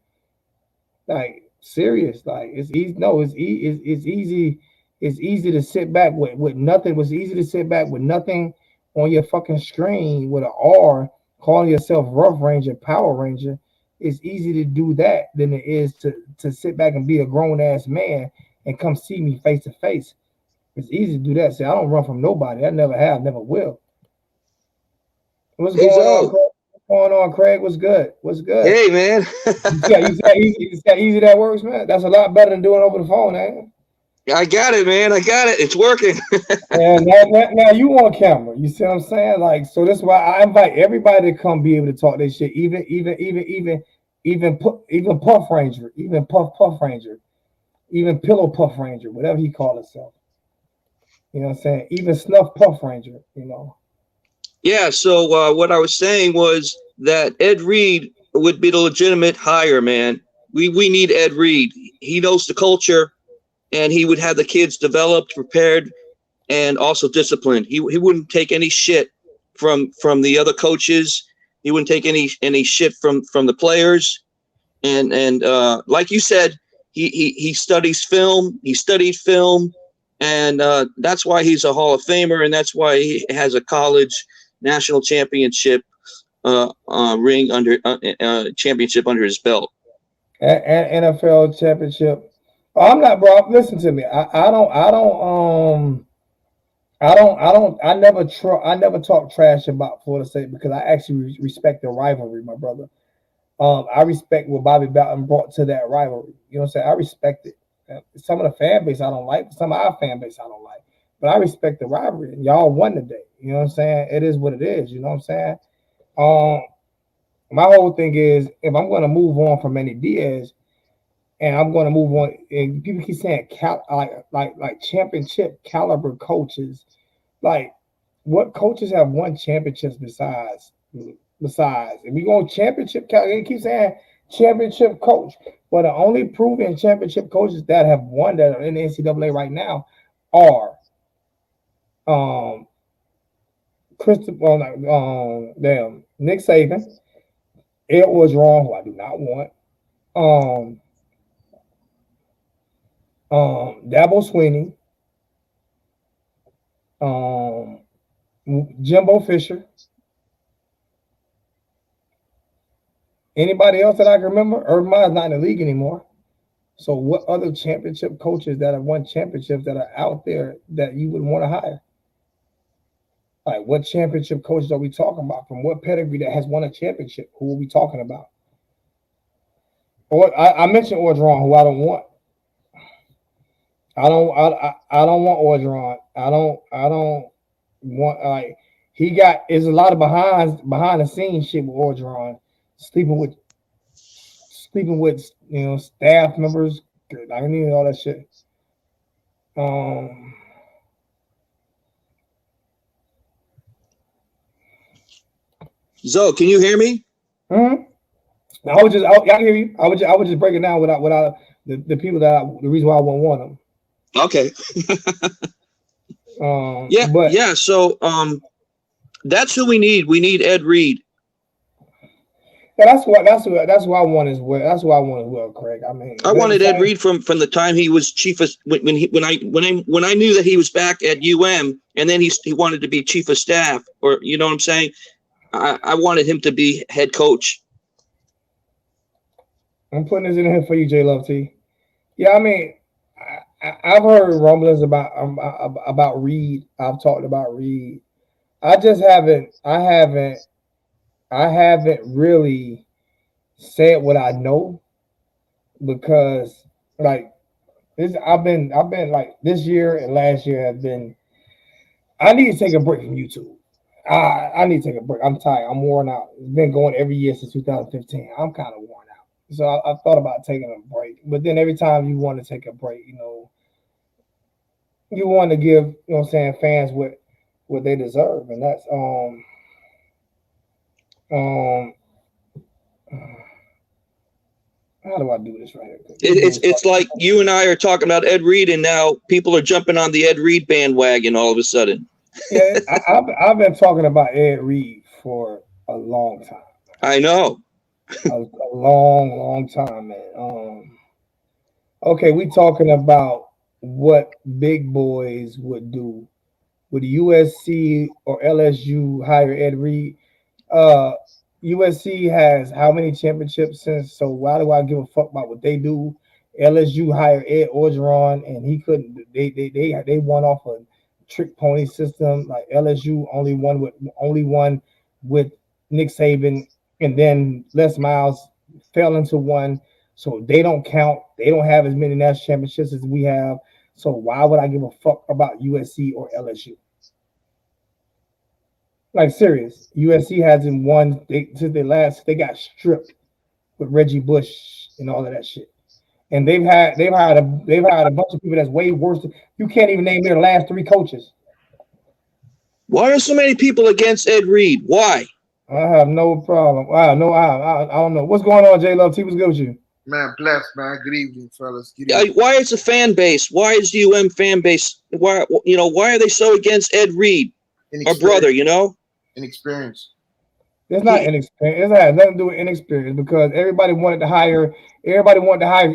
Like, serious. Like, it's easy. No, it's easy. It's easy to sit back with nothing. It was easy to sit back with nothing on your fucking screen with an R, calling yourself Rough Ranger, Power Ranger. It's easy to do that than it is to sit back and be a grown ass man and come see me face to face. It's easy to do that. See, I don't run from nobody. I never have, never will. What's going on, Craig? What's going on, Craig? What's good? What's good? Hey, man. you see how easy that works, man? That's a lot better than doing it over the phone, man. I got it, man. I got it. It's working. And now you on camera. You see what I'm saying? Like, so that's why I invite everybody to come be able to talk this shit. Even Puff Ranger, even Puff Ranger, even Pillow Puff Ranger, whatever he called himself. You know what I'm saying? Even Snuff Puff Ranger, you know. Yeah, so what I was saying was that Ed Reed would be the legitimate hire, man. We need Ed Reed. He knows the culture, and he would have the kids developed, prepared, and also disciplined. He wouldn't take any shit from the other coaches. He wouldn't take any shit from the players. And like you said, he studies film. He studied film. And that's why he's a Hall of Famer, and that's why he has a college national championship ring championship under his belt. NFL championship. I'm not, bro. Listen to me. I never talk trash about Florida State because I actually respect the rivalry, my brother. I respect what Bobby Bowden brought to that rivalry. You know what I'm saying? I respect it. Some of the fan base I don't like, some of our fan base I don't like, but I respect the rivalry. And y'all won today. You know what I'm saying? It is what it is. You know what I'm saying? My whole thing is if I'm going to move on from Manny Diaz, and I'm going to move on, and people keep saying like championship caliber coaches, like what coaches have won championships besides? If we go championship, they keep saying championship coach. Well, the only proven championship coaches that have won that are in the NCAA right now are Nick Saban, Ed Orgeron, who I do not want, Dabo Swinney, Jimbo Fisher. Anybody else that I can remember? Urban Meyer's not in the league anymore. So what other championship coaches that have won championships that are out there that you would want to hire? Like what championship coaches are we talking about? From what pedigree that has won a championship? Who are we talking about? Or I mentioned Orgeron, who I don't want. I don't want Orgeron. I don't want like there's a lot of behind the scenes shit with Orgeron. Sleeping with staff members. I need all that shit. Zoe, can you hear me? I can hear you. I would just break it down without the people the reason why I won't want them. Okay. So that's who we need. We need Ed Reed. That's what I want as well. That's what I want as well, Craig. I mean, I wanted Ed Reed from the time he was chief of when I knew that he was back at UM, and then he wanted to be chief of staff, or you know what I'm saying. I wanted him to be head coach. I'm putting this in here for you, J Love T. Yeah, I mean, I've heard rumblings about Reed. I've talked about Reed. I just haven't. I haven't really said what I know because, like, this. I've been like this year and last year have been. I need to take a break from YouTube. I need to take a break. I'm tired. I'm worn out. It's been going every year since 2015. I'm kind of worn out. So I thought about taking a break. But then every time you want to take a break, you want to give, what I'm saying, fans what they deserve. And that's how do I do this right here? It's like you and I are talking about Ed Reed, and now people are jumping on the Ed Reed bandwagon all of a sudden. Yeah, I've been talking about Ed Reed for a long time. I know. a long time, man. Okay, we talking about what big boys would do. Would USC or LSU hire Ed Reed? USC has how many championships since? So why do I give a fuck about what they do? LSU hired Ed Orgeron, and he couldn't. They won off a trick pony system. Like LSU only won with Nick Saban, and then Les Miles fell into one, so they don't count. They don't have as many national championships as we have. So why would I give a fuck about USC or LSU? Like serious, USC hasn't won since they got stripped with Reggie Bush and all of that shit. And they've hired a bunch of people that's way worse. You can't even name their last three coaches. Why are so many people against Ed Reed? Why? I have no problem. I don't know. What's going on, J Love T? What's good with you? Man, blessed, man. Good evening, fellas. Good evening. Why is the fan base? Why is the UM fan base? Why are they so against Ed Reed, our brother? Inexperience. It's not inexperience. It has nothing to do with inexperience because everybody wanted to hire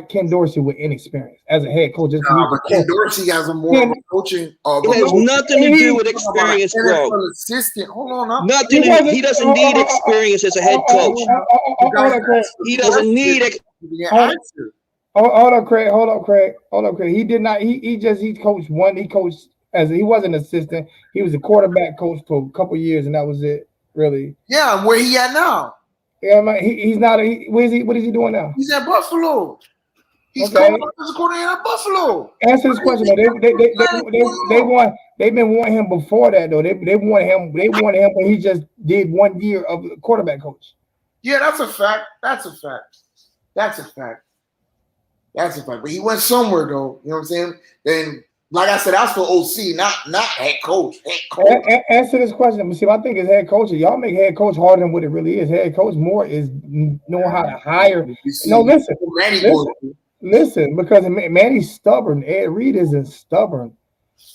Ken Dorsey with inexperience as a head coach. But Ken Dorsey has a more coaching. It has nothing to do with experience, bro. Assistant. Hold on. Nothing. He doesn't need experience as a head coach. He doesn't need it. Hold up, Craig. He did not. He coached one. He coached he wasn't an assistant. He was a quarterback coach for a couple of years, and that was it. Really? Yeah, where he at now? Yeah, man, he's not. What is he doing now? He's at Buffalo. He's coming up as a coordinator at Buffalo. Answer this question. They want. They've been wanting him before that though. They wanted him. They wanted him when he just did 1 year of quarterback coach. Yeah, that's a fact. But he went somewhere though. You know what I'm saying? Then. Like I said, that's for OC, not head coach. Answer this question. See, I think it's head coach. Y'all make head coach harder than what it really is. Head coach more is knowing how to hire. No, listen, because Manny's stubborn. Ed Reed isn't stubborn.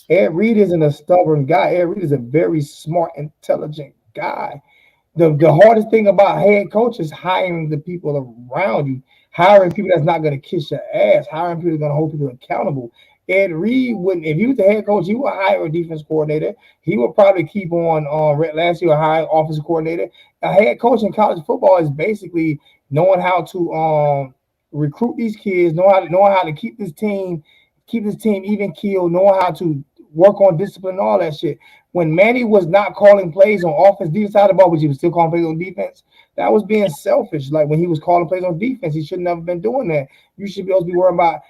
Ed Reed isn't a stubborn guy. Ed Reed is a very smart, intelligent guy. The hardest thing about head coach is hiring the people around you, hiring people that's not going to kiss your ass, hiring people that's going to hold people accountable. Ed Reed wouldn't, if he was the head coach, he would hire a defense coordinator. He would probably keep on last year hire offensive coordinator. A head coach in college football is basically knowing how to recruit these kids, knowing how to keep this team even keeled, knowing how to work on discipline and all that shit. When Manny was not calling plays on offense, defense side of the ball, but he was still calling plays on defense, that was being selfish. Like when he was calling plays on defense, he shouldn't have been doing that. You should be able to be worrying about.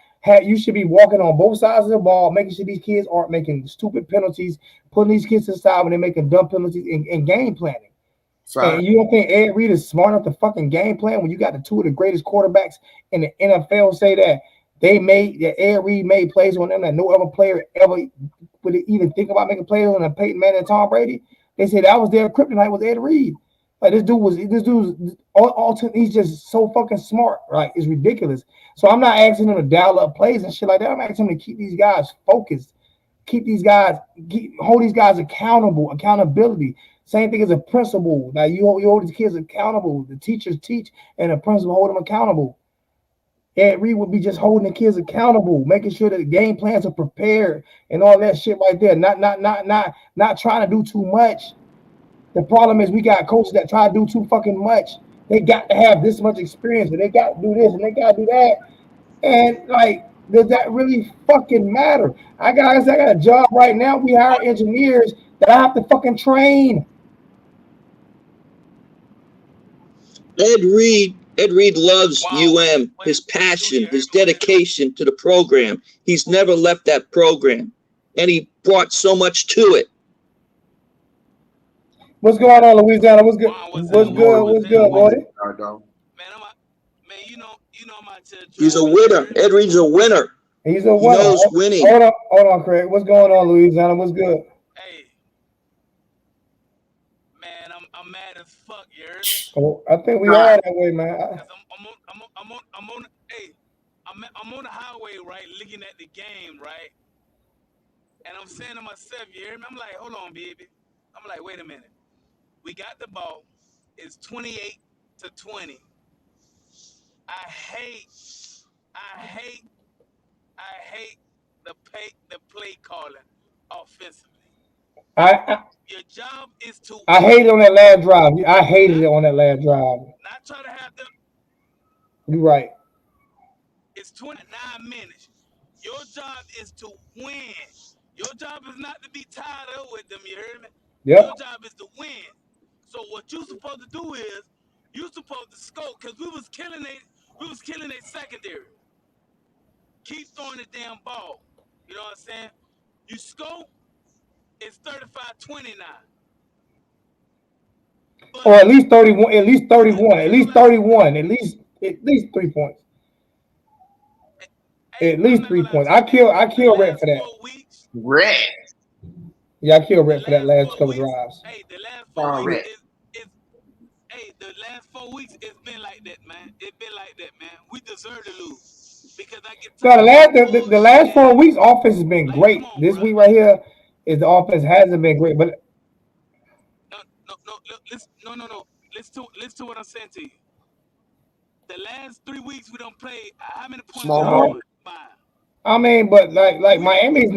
You should be walking on both sides of the ball, making sure these kids aren't making stupid penalties, putting these kids to the side when they're making dumb penalties and game planning. Right. And you don't think Ed Reed is smart enough to fucking game plan when you got the two of the greatest quarterbacks in the NFL say that Ed Reed made plays on them that no other player ever would even think about making plays on Peyton Manning and Tom Brady? They say that was their kryptonite was Ed Reed. Like this dude's he's just so fucking smart, right? It's ridiculous. So I'm not asking him to dial up plays and shit like that. I'm asking him to keep these guys focused, hold these guys accountability. Same thing as a principal. Now you hold these kids accountable. The teachers teach, and the principal hold them accountable. Ed Reed would be just holding the kids accountable, making sure that the game plans are prepared and all that shit right there. Not trying to do too much. The problem is we got coaches that try to do too fucking much. They got to have this much experience, and they got to do this, and they got to do that. And like, does that really fucking matter? I got a job right now. We hire engineers that I have to fucking train. Ed Reed loves UM, his passion, his dedication to the program. He's never left that program, and he brought so much to it. What's going on, Louisiana? What's good? What's good, boy? Man, you know my He's a winner. Ed Reed's a winner. He's a winner. He knows winning. Hold on, Craig. What's going on, Louisiana? What's good? Hey, man, I'm mad as fuck, you heard? Oh, I think we are that way, man. I'm on the highway, right, looking at the game, right, and I'm saying to myself, you hear me? I'm like, hold on, baby. I'm like, wait a minute. We got the ball. It's 28-20. I hate the play calling offensively. Your job is to. I hate it on that last drive. I hated it on that last drive. Not try to have them. You're right. It's 29 minutes. Your job is to win. Your job is not to be tied up with them. You heard me? Yep. Your job is to win. So what you're supposed to do is you're supposed to scope, because we was killing a secondary. Keep throwing the damn ball. You know what I'm saying? You scope, it's 35-29. Or at least 31, at least 31, at least 31, at least 3 points. At least 3 points. I kill Rhett for that. Rhett. Yeah, I kill Rhett for that last couple drives. Hey, the last 4 weeks the last 4 weeks it's been like that, man. It's been like that, man. We deserve to lose because I get tired. The last 4 weeks offense has been great. This week right here is the offense hasn't been great, but no. Listen to what I'm saying to you. The last 3 weeks we don't play. How many points? I mean, but like Miami's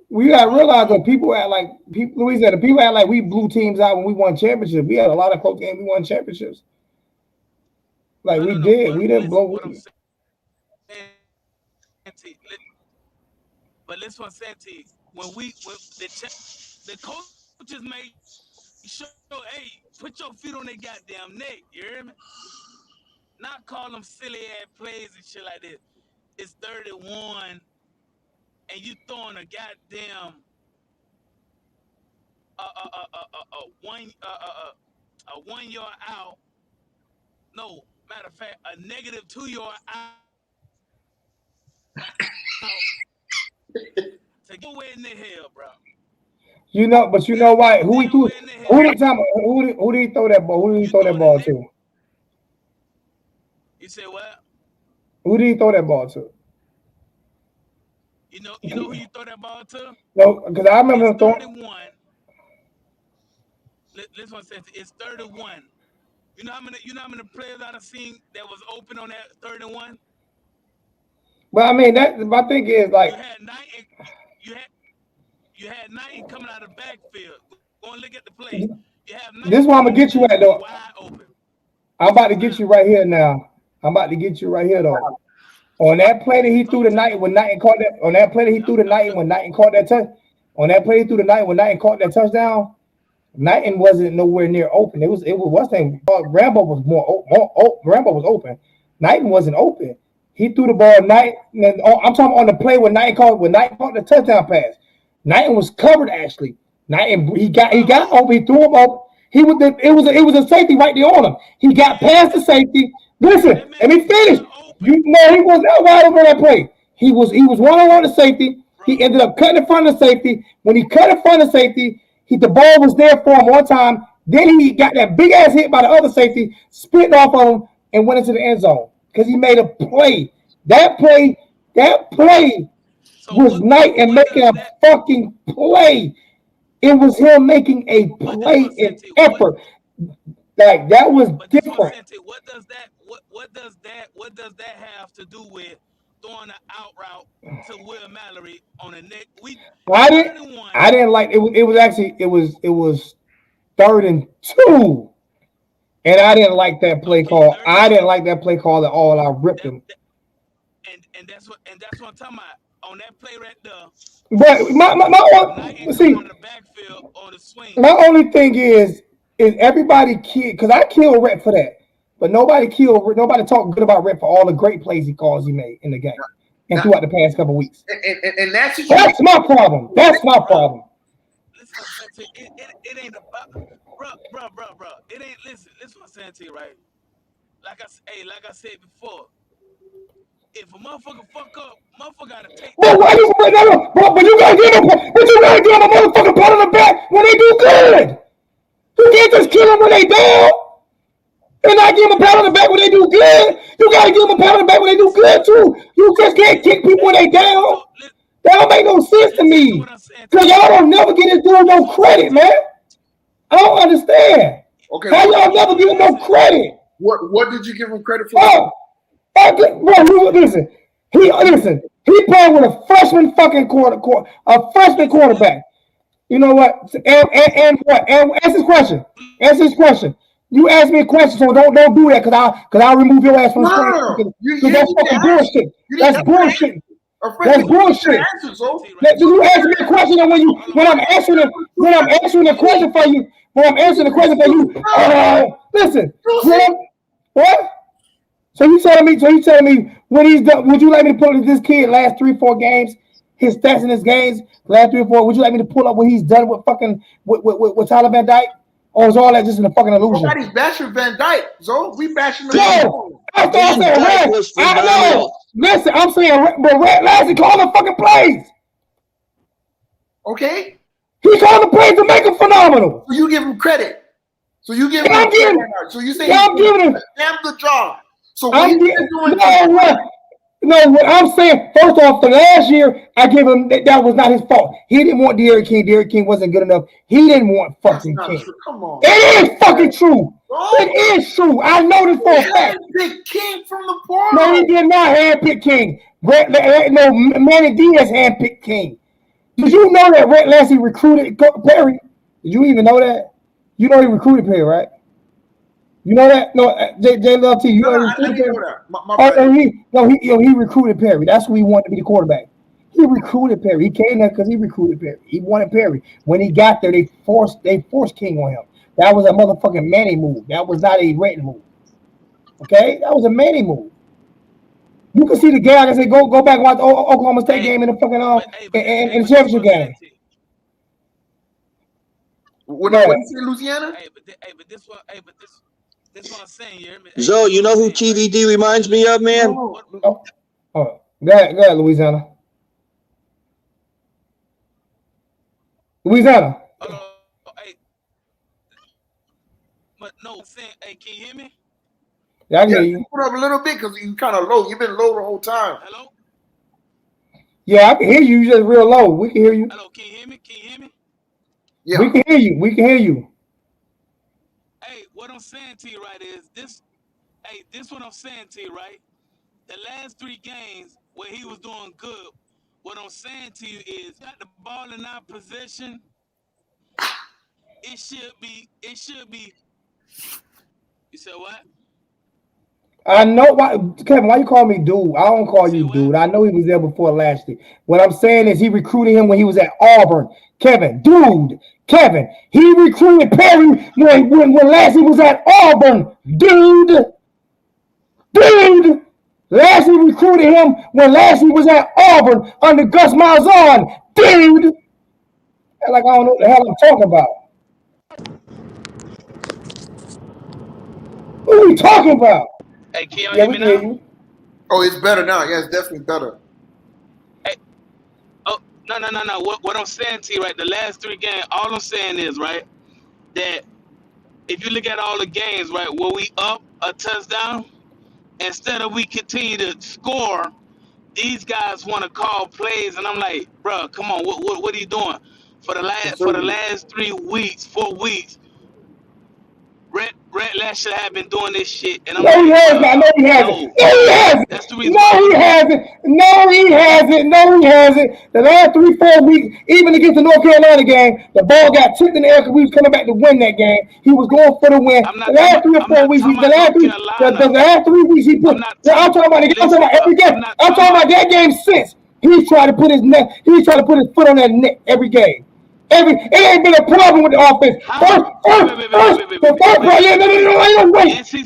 we gotta realize that people act like Louisiana. People act like we blew teams out when we won championships. We had a lot of close games. We won championships. Like we did. We didn't blow. But listen what I'm saying to you. When the coaches make sure, hey, put your feet on their goddamn neck. You hear me? Not call them silly ass plays and shit like this. It's 31, and you throwing a goddamn a 1 yard out. No, matter of fact, a negative 2 yard out. To go way in the hell, bro. You know, but you know why? Who did he throw that ball? Who did he throw that ball to? You say what? Who did he throw that ball to? You know who you throw that ball to? No, because I remember him throwing. 31. This one says it's 31. You know how many players I've seen that was open on that 31? But I mean, that my thing is like you had 9 coming out of the backfield. Go and look at the play. You have 9. This is where I'm gonna get you at though. Wide open. I'm about to get you right here now. I'm about to get you right here though. On that play that he threw tonight when Knighton caught that. On that play that he threw tonight when Knighton caught that touch. On that play he threw tonight when Knighton caught that touchdown. Knighton wasn't nowhere near open. It was what's name. Rambo was Rambo was open. Knighton wasn't open. He threw the ball. Knighton. I'm talking on the play when Knighton caught the touchdown pass. Knighton was covered actually. Knighton he got open. He threw him up. It was a safety right there on him. He got past the safety. Listen, let me finish. You know he was not wide open that play. He was one-on-one the safety. He ended up cutting in front of the safety. When he cut in front of the safety, the ball was there for him one time. Then he got that big ass hit by the other safety, split off of him, and went into the end zone because he made a play. That play was Knight and making a fucking play. It was him making a But this play one, and Santi, effort. Like that was but this one, different. Santi, what does that have to do with throwing an out route to Will Mallory on the neck? We I third didn't. and one. I didn't like it. It was actually it was 3rd and 2, and I didn't like that play Okay, call. third I and didn't two. like that play call at all. I ripped That, him. that and that's what I'm talking about. On that play right there, But Knight see, coming out of the backfield on the swing. my only thing is everybody killed because I killed Rhett for that, but nobody talked good about Rhett for all the great plays he made in the game and Now, throughout the past couple weeks. and that's what you That's my problem. That's my problem. Listen, what I'm saying to you, it ain't about, bro. It ain't. Listen what I'm saying to you, right? Like I said before, if a motherfucker fuck up, motherfucker gotta take But that. why you but you gotta give them a motherfucking pat on the back when they do good. You can't just kill them when they down and not give them a pat on the back when they do good. You gotta give them a pat on the back when they do good too. You just can't kick people when they down. That don't make no sense to Listen to me. what I'm saying to Cause you. y'all don't never get this dude no credit, man. I don't understand. okay. How y'all never give him no credit? What did you give him credit for? Oh, listen. He playing with a freshman quarterback. You know what? And what? And answer his question. Answer his question. You asked me a question, so don't do that because I'll remove your ass from the screen. No, Because that's fucking bullshit. That's bullshit. A friend, That's bullshit. You ask me a question, and when I'm answering the question for you, listen. What? So you telling me when he's done? Would you like me to pull up this kid last 3-4 games, his stats in his games last 3 or 4? Would you like me to pull up what he's done with fucking with Tyler Van Dyke, or is all that just in a fucking illusion? Nobody's bashing Van Dyke, so we bashing the No, that's what I'm saying. Dyke was I know. phenomenal. Listen, I'm saying, but Red Lassie called the fucking plays. Okay, He called the plays to make him phenomenal. so you give him credit. So you give Yeah, him I'm giving- credit. So you say Yeah, I'm giving him. damn good job. So I'm what he's giving. doing? No, what I'm saying, first off, the last year, I give him that was not his fault. He didn't want Derrick King. Derrick King wasn't good enough. He didn't want That's fucking not King. true. Come on. It is fucking true. Oh, It is true. I know this for a fact. Big King from the No, he portal. did not handpick King. No, Manny Diaz handpicked King. Did you know that Rhett Lassie recruited Perry? Did you even know that? You know he recruited Perry, right? You know that? No, JLT, you know he I recruited didn't Perry? know that. My bad. He recruited Perry. That's who he wanted to be the quarterback. He recruited Perry. He came there because he recruited Perry. He wanted Perry. When he got there, they forced King on him. That was a motherfucking Manny move. That was not a Rhett move. Okay, that was a Manny move. You can see the game. Like I said, go back and watch Oklahoma State game in the fucking in the championship game. What Right. did you say, Louisiana? But this what I'm saying. You hear me? Zoe, you know who TVD reminds me of, man? Oh, go ahead, Louisiana. Louisiana. But no, I'm saying, can you hear me? Yeah, I can hear you. Put up a little bit because you kind of low. You've been low the whole time. Hello? Yeah, I can hear you. You're just real low. We can hear you. Hello, can you hear me? Can you hear me? Yeah. We can hear you. We can hear you. Hey, what I'm saying to you right is this. Hey, this what I'm saying to you, right? The last 3 games where he was doing good, what I'm saying to you is got the ball in our possession. It should be. You said what? I know why, Kevin. Why you call me dude? I don't call you dude. I know he was there before last year. What I'm saying is he recruited him when he was at Auburn. Kevin, he recruited Perry when Lassie was at Auburn. Dude. Lassie recruited him when Lassie was at Auburn under Gus Malzahn. Dude. Like I don't know what the hell I'm talking about. What are we talking about? Hey, can y'all Yeah, hear we me can hear now? you. Oh, it's better now. Yeah, it's definitely better. Hey, oh no. What I'm saying to you, right? The last 3 games, all I'm saying is, right, that if you look at all the games, right, where we up a touchdown, instead of we continue to score, these guys want to call plays, and I'm like, bro, come on, what are you doing? for the last 3 weeks, 4 weeks, Red Lashley have been doing this shit, and I'm No, he like, hasn't. I know he hasn't. No, he hasn't. That's the reason. No, he hasn't. No, he hasn't. No, he hasn't. The last 3-4 weeks, even against the North Carolina game, the ball got tipped in the air because we was coming back to win that game. He was going for the win. The last 3 or 4 weeks, the last 3 weeks he put. I'm talking about the game. I'm talking about every game. I'm talking about that game since. He's trying to put his neck. He's trying to put his foot on that neck every game. It ain't been a problem with the offense. NC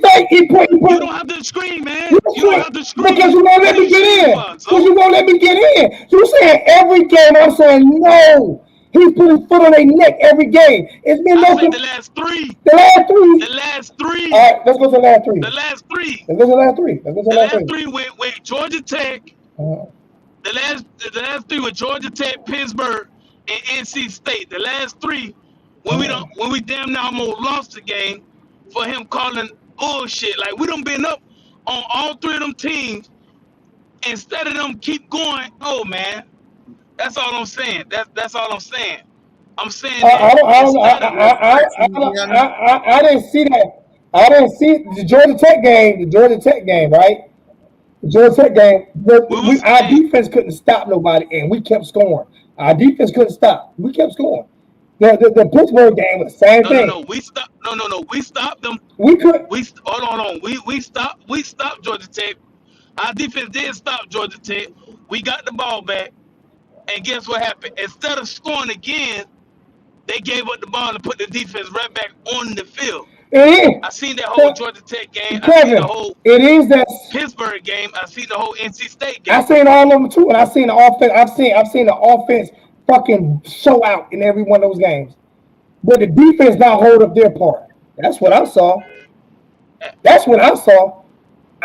State, he put. You don't have to scream, man. You don't have to scream. Because you won't let me get in. Because you won't let me get in. You saying every game, I'm saying no. He's putting foot on their neck every game. It's been no. The last three. The last three. The last three. All right, let's go to the last three. The last three. Let's go to the last three. Let's go to The the last last three. three with Georgia Tech. The last three with Georgia Tech, Pittsburgh, and NC State. The last three when we damn near almost lost the game for him calling bullshit. Like we done been up on all three of them teams. Instead of them keep going, oh man. That's all I'm saying. That's all I'm saying. I'm saying I didn't see that. I didn't see the Georgia Tech game, right? The Georgia Tech game. Our defense couldn't stop nobody, and we kept scoring. Our defense couldn't stop. We kept scoring. The Pittsburgh game was the same thing. No. We stopped them. We could. Hold on. We stopped Georgia Tech. Our defense did stop Georgia Tech. We got the ball back. And guess what happened? Instead of scoring again, they gave up the ball and put the defense right back on the field. I seen that whole Georgia Tech game. Kevin, I seen the whole Pittsburgh game. I seen the whole NC State game. I seen all of them too, and I seen the offense. I've seen the offense fucking show out in every one of those games. But the defense not hold up their part. That's what I saw. I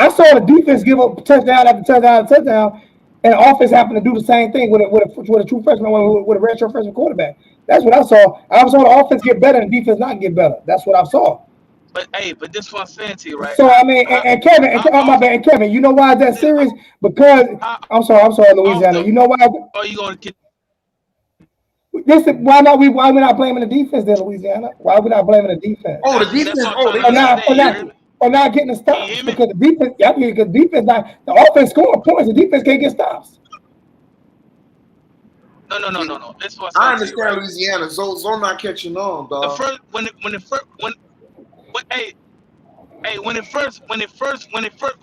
saw the defense give up touchdown after touchdown after touchdown. And the offense happened to do the same thing with a true freshman, with a redshirt freshman quarterback. That's what I saw. I saw the offense get better and the defense not get better. That's what I saw. But this is what I'm saying to you, right? So I mean, and Kevin, you know why is that serious? Because I'm sorry, Louisiana. You know why? Are you going to get? Listen, why we not blaming the defense then, Louisiana? Why are we not blaming the defense? Oh, the defense. Or not getting the stops because the defense. Yeah, because defense not the offense scoring points. The defense can't get stops. No. That's what I understand, Louisiana. So not catching on, dog. When it first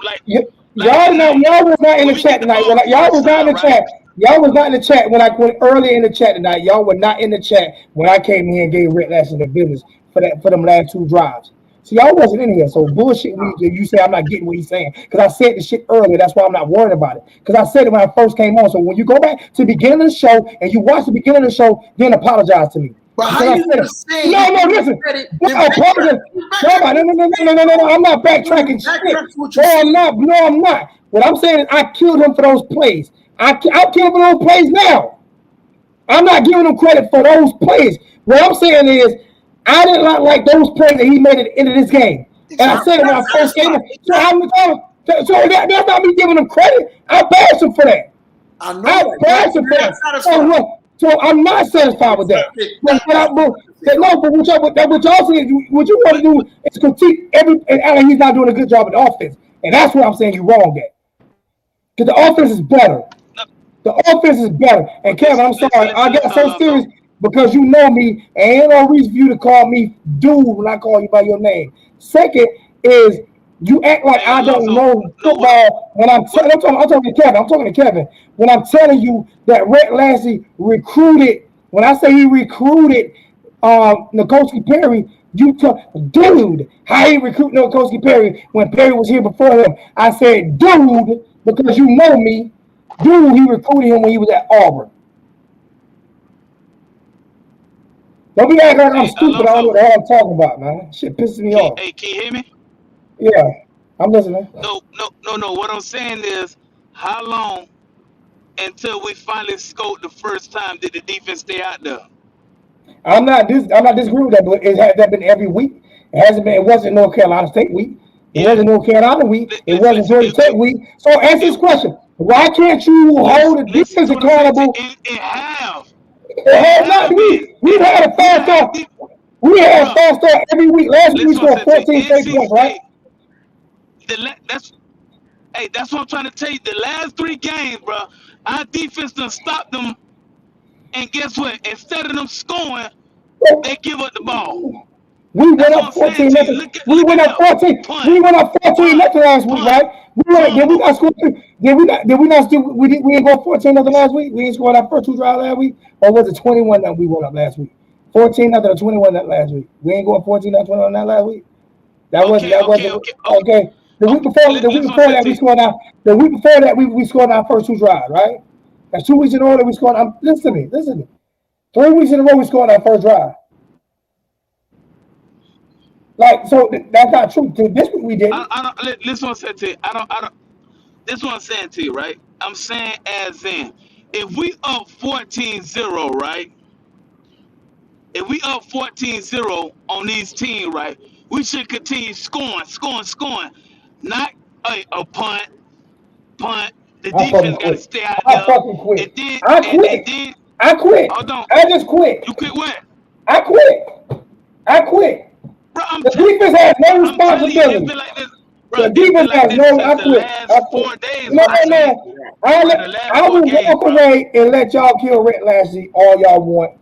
like. Y'all was not in the chat tonight. Y'all was not in the chat. Y'all was not in the chat when I went early in the chat tonight. Y'all were not in the chat when I came here and gave Red Lashley the business for them last 2 drives. So y'all wasn't in here. So bullshit. You say I'm not getting what he's saying because I said the shit earlier. That's why I'm not worried about it because I said it when I first came on. So when you go back to the beginning of the show and you watch the beginning of the show, then apologize to me. But how you gonna say? No, listen. No, I'm not backtracking shit. No, I'm not. What I'm saying is I killed him for those plays. I'll kill him for those plays now. I'm not giving him credit for those plays. What I'm saying is I did not like those plays that he made at the end of this game. And I said it when I first came in. So that's not me giving him credit. I bashed him for that. I know. I bashed him for that. So I'm not satisfied with that. But what y'all saying, what you want to do is critique and he's not doing a good job with the offense. And that's what I'm saying you're wrong at. Because the offense is better. The offense is better. And Kevin, I'm sorry, I got so serious because you know me, and ain't no reason for you to call me dude when I call you by your name. Second is you act like I don't know football when I'm talking to Kevin. When I'm telling you that Red Lashley recruited, when I say he recruited N'Kosi Perry, you dude, how he recruit N'Kosi Perry when Perry was here before him. I said, dude, because you know me, dude, he recruited him when he was at Auburn. Don't be acting like I'm stupid. I don't know what the hell I'm talking about, man. Shit pisses me off. Hey, can you hear me? Yeah, I'm listening. No. What I'm saying is, how long until we finally scored the first time did the defense stay out there? I'm not disagreeing with that, but has that been every week? It hasn't been. It wasn't North Carolina State week. It wasn't North Carolina week. It wasn't Georgia Tech week. So answer this question: why can't you hold the defense accountable? It have. It has not. We had a fast start. We had a fast start every week. Last week we scored 14 straight points, right? That's what I'm trying to tell you. The last 3 games, bro, our defense done stopped them. And guess what? Instead of them scoring, they give up the ball. We went up 14 nothing. We went up 14. We went up 14 nothing last week, right? Did we not score? Did we not still? We didn't go 14 nothing last week. We didn't score our first 2 drives last week, or was it 21 that we went up last week? 14 nothing or 21 that last week. We ain't going 14 nothing 21 that last week. That wasn't. Okay. The week before that we scored our. The week before that we scored our first 2 drives, right? That's 2 weeks in a row that we scored. Listen to me. 3 weeks in a row we scored our first drive. Like, so that's not true. This week we did. This one said to you. This one I'm saying to you, right? I'm saying as in, if we up 14-0, right? If we up 14-0 on these teams, right? We should continue scoring. Not a punt. The defense got to stay out there. I fucking quit. I quit. Hold on. I just quit. You quit what? I quit. Bro, the defense has no responsibility. The defense has no. I quit. I quit. 4 days. No. I will walk away and let y'all kill Rhett Lashley all y'all want.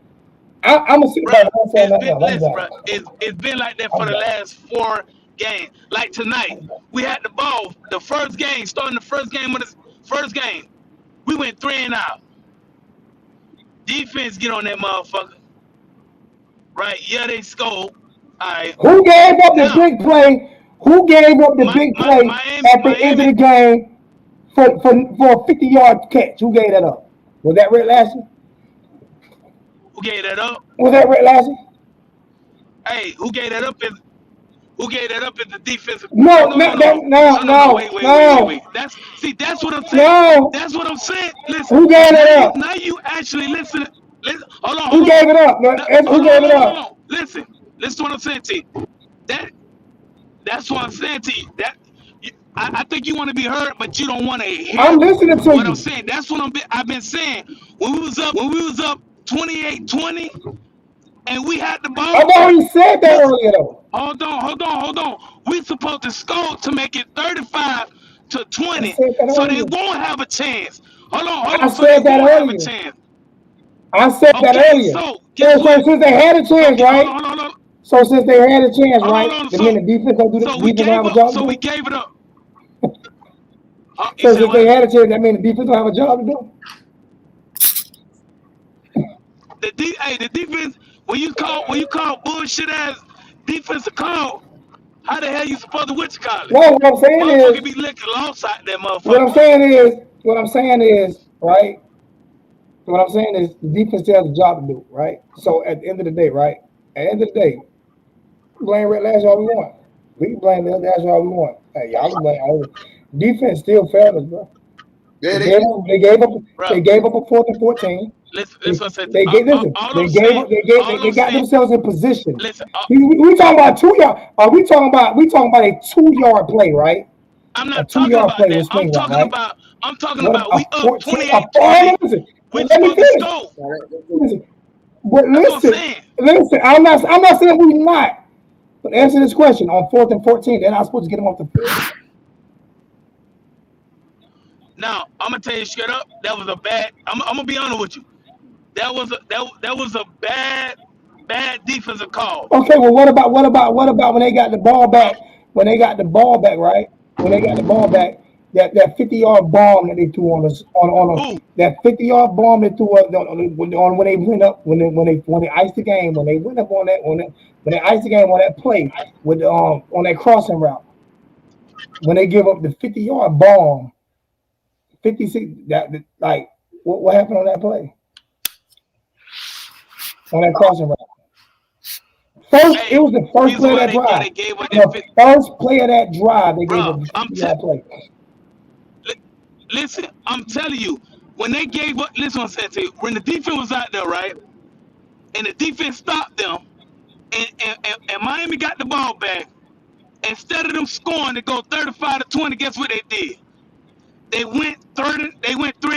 I'm gonna sit back and say nothing else. It's been like that for the last 4 games. Like tonight, we had the ball. The first game, starting the first game of the first game, we went 3 and out. Defense get on that motherfucker. Right? Yeah, they scored. Right. Who gave up the big play? Who gave up the big play at the end of the game for a 50-yard catch? Who gave that up? Was that Rhett Lashley? Who gave that up? Was that Rhett Lashley? Hey, who gave that up? Who gave that up in the defensive? No. Wait. That's what I'm saying. No. That's what I'm saying. Listen. Who gave it up? Now you actually listen. Hold on. Who gave it up? Who gave it up? Listen to what I'm saying to you. That's what I'm saying to you. I think you want to be heard, but you don't want to hear. I'm listening to what you. I'm saying. That's what I've been saying. When we was up 28-20, and we had the ball. I've already said that earlier, though. Hold on. We supposed to score to make it 35-20, so they won't have a chance. Hold on. I said that earlier. I said that earlier. So since they had a chance, right? Hold on. So since they had a chance, right? The minute defense don't do the defense have a job. So we gave it up. So since they had a chance, that means the defense don't have a job to do. The defense. When you call bullshit ass defensive call, how the hell you supposed to call it? No, what I'm saying is, be licking lost out that motherfucker. What I'm saying is, right? What I'm saying is, the defense still has a job to do, right? So at the end of the day, right? At the end of the day, blame Rhett Lashley all we want. We can blame Rhett Lashley all we want. Hey, y'all can blame all. Defense still failed us, bro. Yeah, they gave up a 4th and 14. They got themselves in position. We talking about 2 yard. We talking about a 2-yard play, right? I'm not talking about that. I'm talking about we up 28-20. Let me finish. But listen. I'm not saying we not. But answer this question: on 4th and 14, they're not supposed to get them off the field. Now I'm gonna tell you straight up, that was a bad. I'm gonna be honest with you. That was a bad defensive call. Okay, well, what about when they got the ball back? When they got the ball back, right? When they got the ball back, that 50-yard bomb that they threw on us that 50-yard bomb they threw on when they went up when they iced the game, when they went up on that when they iced the game on that play with on that crossing route, when they give up the 50-yard bomb, 56 like what happened on that play? On that crossing route. It was the first play of that drive. The first play of that drive, they gave up the play. Listen, I'm telling you, when they gave up, listen what I'm saying to you. When the defense was out there, right, and the defense stopped them, and Miami got the ball back, instead of them scoring to go 35-20, guess what they did? They went 3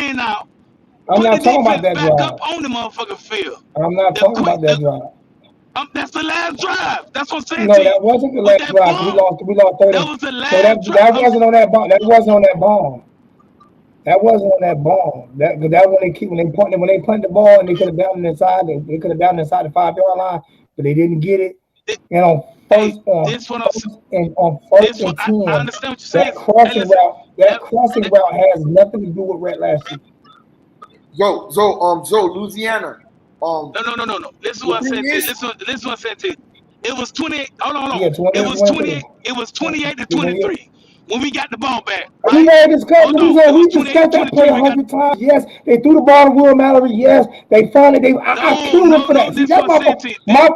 and out, I'm Put the not talking about defense that back drive. up on the motherfucking field. I'm not The talking about quick, that the, drive. that's the last drive. That's what I'm saying No, to that you. wasn't the But last that drive. We bomb, lost 30. that was the No, last that drive. wasn't on that bomb. That wasn't on that bomb. That wasn't on that bomb. That when they punted the ball and they could have down it inside. They could have down it inside the 5-yard line, but they didn't get it. And on Hey, first on this what I'm first and this what I 10, understand what you're saying. that crossing listen, route has nothing to do with Rhett Lashley. Louisiana. No. Listen what I said to you. Listen what I said to you. It was 28. Hold on. Yeah, It was 28. 28. It was 28 to 23 when we got the ball back. We Right? already discussed. We discussed that play 100 times. Yes, they threw the ball to Will Mallory. Yes, they finally. I killed them for that. See, that's my problem. My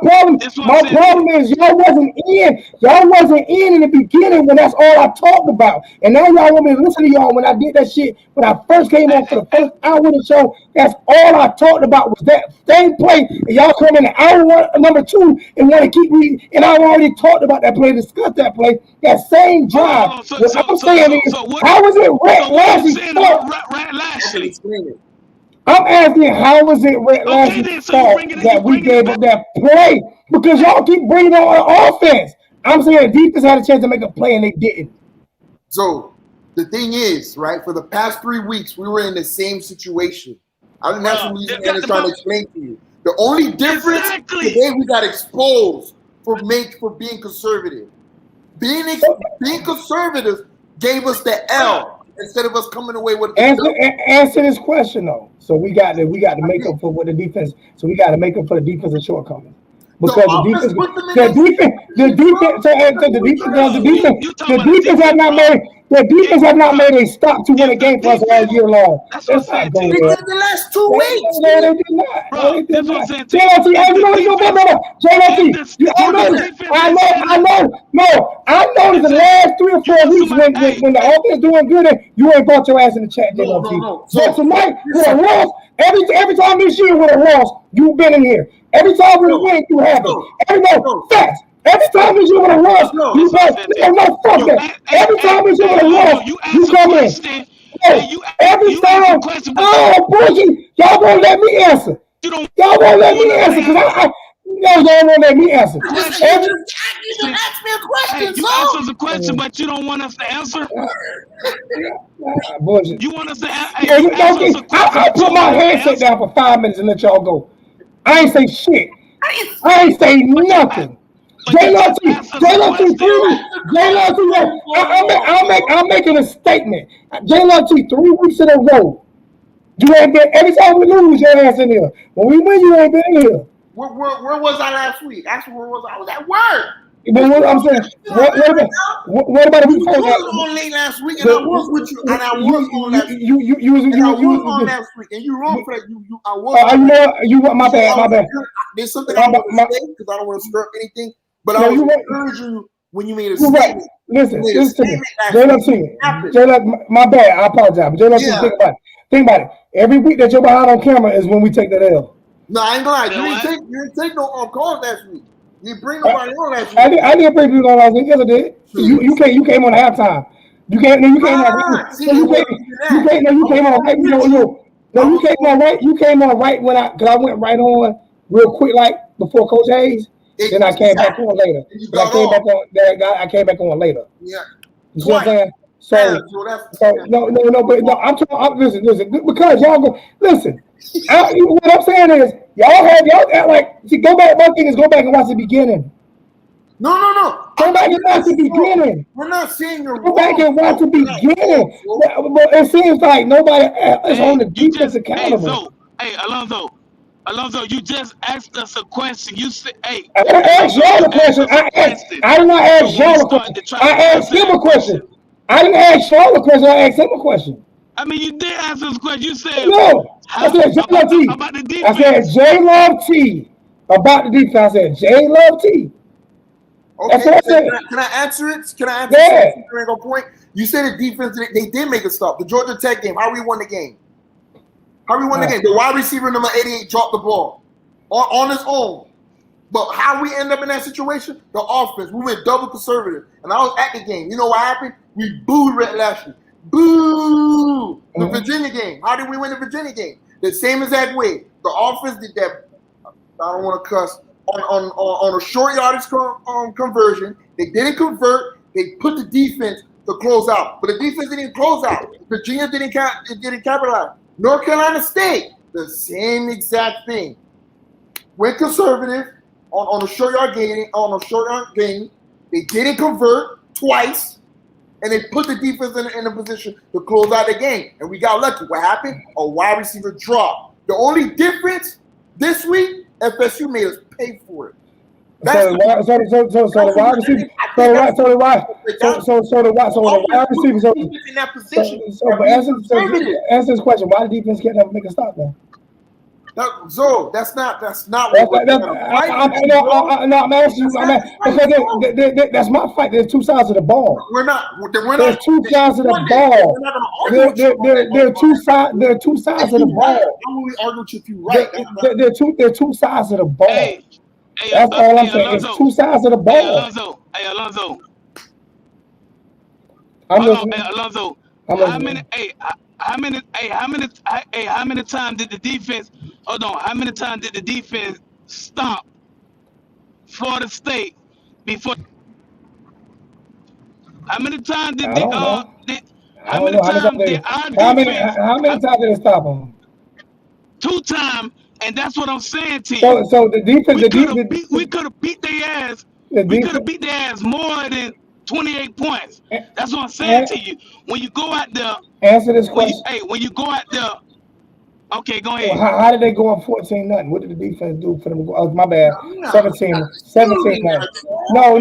problem is y'all wasn't in. Y'all wasn't in the beginning when that's all I talked about. And now y'all want me to listen to y'all when I did that shit when I first came on for the first hour of the show. That's all I talked about was that same play. And y'all come in hour number 2 and want to keep reading. And I already talked about that play, discussed that play, that same drive. What I'm saying is, how was it Rhett Lashley's fault? Rhett Lashley. I'm asking, how was it Rhett Lashley's fault that we gave up that play? Because y'all keep bringing on offense. I'm saying defense had a chance to make a play and they didn't. So the thing is, right, for the past 3 weeks, we were in the same situation. I think that's what Louisiana is trying to explain to you. The only difference today, we got exposed for being conservative. Being conservative gave us the L instead of us coming away with answer this question though. So we got to make up for what the defense. So we got to make up for the defensive shortcomings. Because the defense have not made a stop to win a game for us all year long. That's what I'm saying to you. The last 2 weeks. No, they did not. Bro, that's what I'm saying to you. I know the last 3 or 4 weeks when the offense doing good, you ain't brought your ass in the chat, JLT. So tonight, with a loss, every time this year with a loss, you've been in here. Every time we win, you have it. Facts. Every time we with a loss, you fuck that. Every time we with a loss, you come in. Every time, bullshit. Y'all won't let me answer. Y'all won't let me answer because y'all won't let me answer. You just asked me a question, you asked us a question, but you don't want us to answer. Bullshit. You want us to I put my headset down for 5 minutes and let y'all go. I ain't say shit. I ain't say nothing. I'm making a statement. JLT 3 weeks in a row. You ain't been every time we lose, your ass in here. When we win, you ain't been in here. Where was I last week? Actually, where was I? I was at work. But what I'm saying, what about you was on late last week, and I was with you, and I was on last week. You was on last week, and you wrong for that. I was. My bad. There's something I want to say because I don't want to stir up anything. But I was encouraging you when you made a statement. Listen to me. JLT, my bad. I apologize. But JLT, think about it. Every week that you're behind on camera is when we take that L. No, I ain't gonna lie. You didn't take no calls last week. You bring nobody on last week. I didn't bring people on last week. Yes, I did. You came on halftime. You came on right. You came on right when I went right on real quick, like before Coach Hayes. Then I came back on later. I came back on later. Yeah. You see what I'm saying? So no, but I'm talking. Listen, because y'all go listen. What I'm saying is y'all act like go back. My thing is go back and watch the beginning. No. Go back and watch the beginning. We're not saying you're wrong. Go back and watch the beginning. But it seems like nobody is on the defense accountable. Alonzo, you just asked us a question. You said, "Hey." I didn't ask y'all a question. I did not ask y'all a question. I asked him a question. I didn't ask y'all a question. I asked him a question. I mean, you did ask us a question. You said no. I said J Love T. About the defense. I said J Love T. About the defense. I said J Love T. Okay. That's what I said. Can I answer it? Yeah. Point. You said the defense. They did make a stop. The Georgia Tech game. How we won the game? The wide receiver number 88 dropped the ball on his own. But how we end up in that situation? The offense. We went double conservative. And I was at the game. You know what happened? We booed Rhett Lashley. Boo! The Virginia game. How did we win the Virginia game? the same exact way. The offense did that. I don't want to cuss on a short yardage conversion. They didn't convert. They put the defense to close out, but the defense didn't close out. Virginia didn't capitalize. North Carolina State, the same exact thing. Went conservative on a short yard game. They didn't convert twice, and they put the defense in a position to close out the game. And we got lucky. What happened? A wide receiver drop. The only difference this week, FSU made us pay for it. So the wide receiver. In that position. Answer this question. Why the defense can't never make a stop then? So that's not I'm asking you. Because that's my fight. There's two sides of the ball. There's two sides of the ball. There are two sides of the ball. How will we argue with you right? There are two sides of the ball. Hey, That's all I'm saying. It's two sides of the ball. Hey, Alonzo. I'm listening. Hey, Alonzo. I'm How listening. many times did the defense? Hold on. How many times did the defense stop Florida State before? How many times did I don't know. how many times did our defense? How many times did it stop them? 2 times, and that's what I'm saying to you. So the defense, We could have beat their ass. the We could defense. have beat their ass more than 28 points. That's what I'm saying to you. When you go out there, Answer this question. when you go out there, okay, go ahead. How did they go up 14-0? What did the defense do for them to go? Oh, my bad. 17-0. No.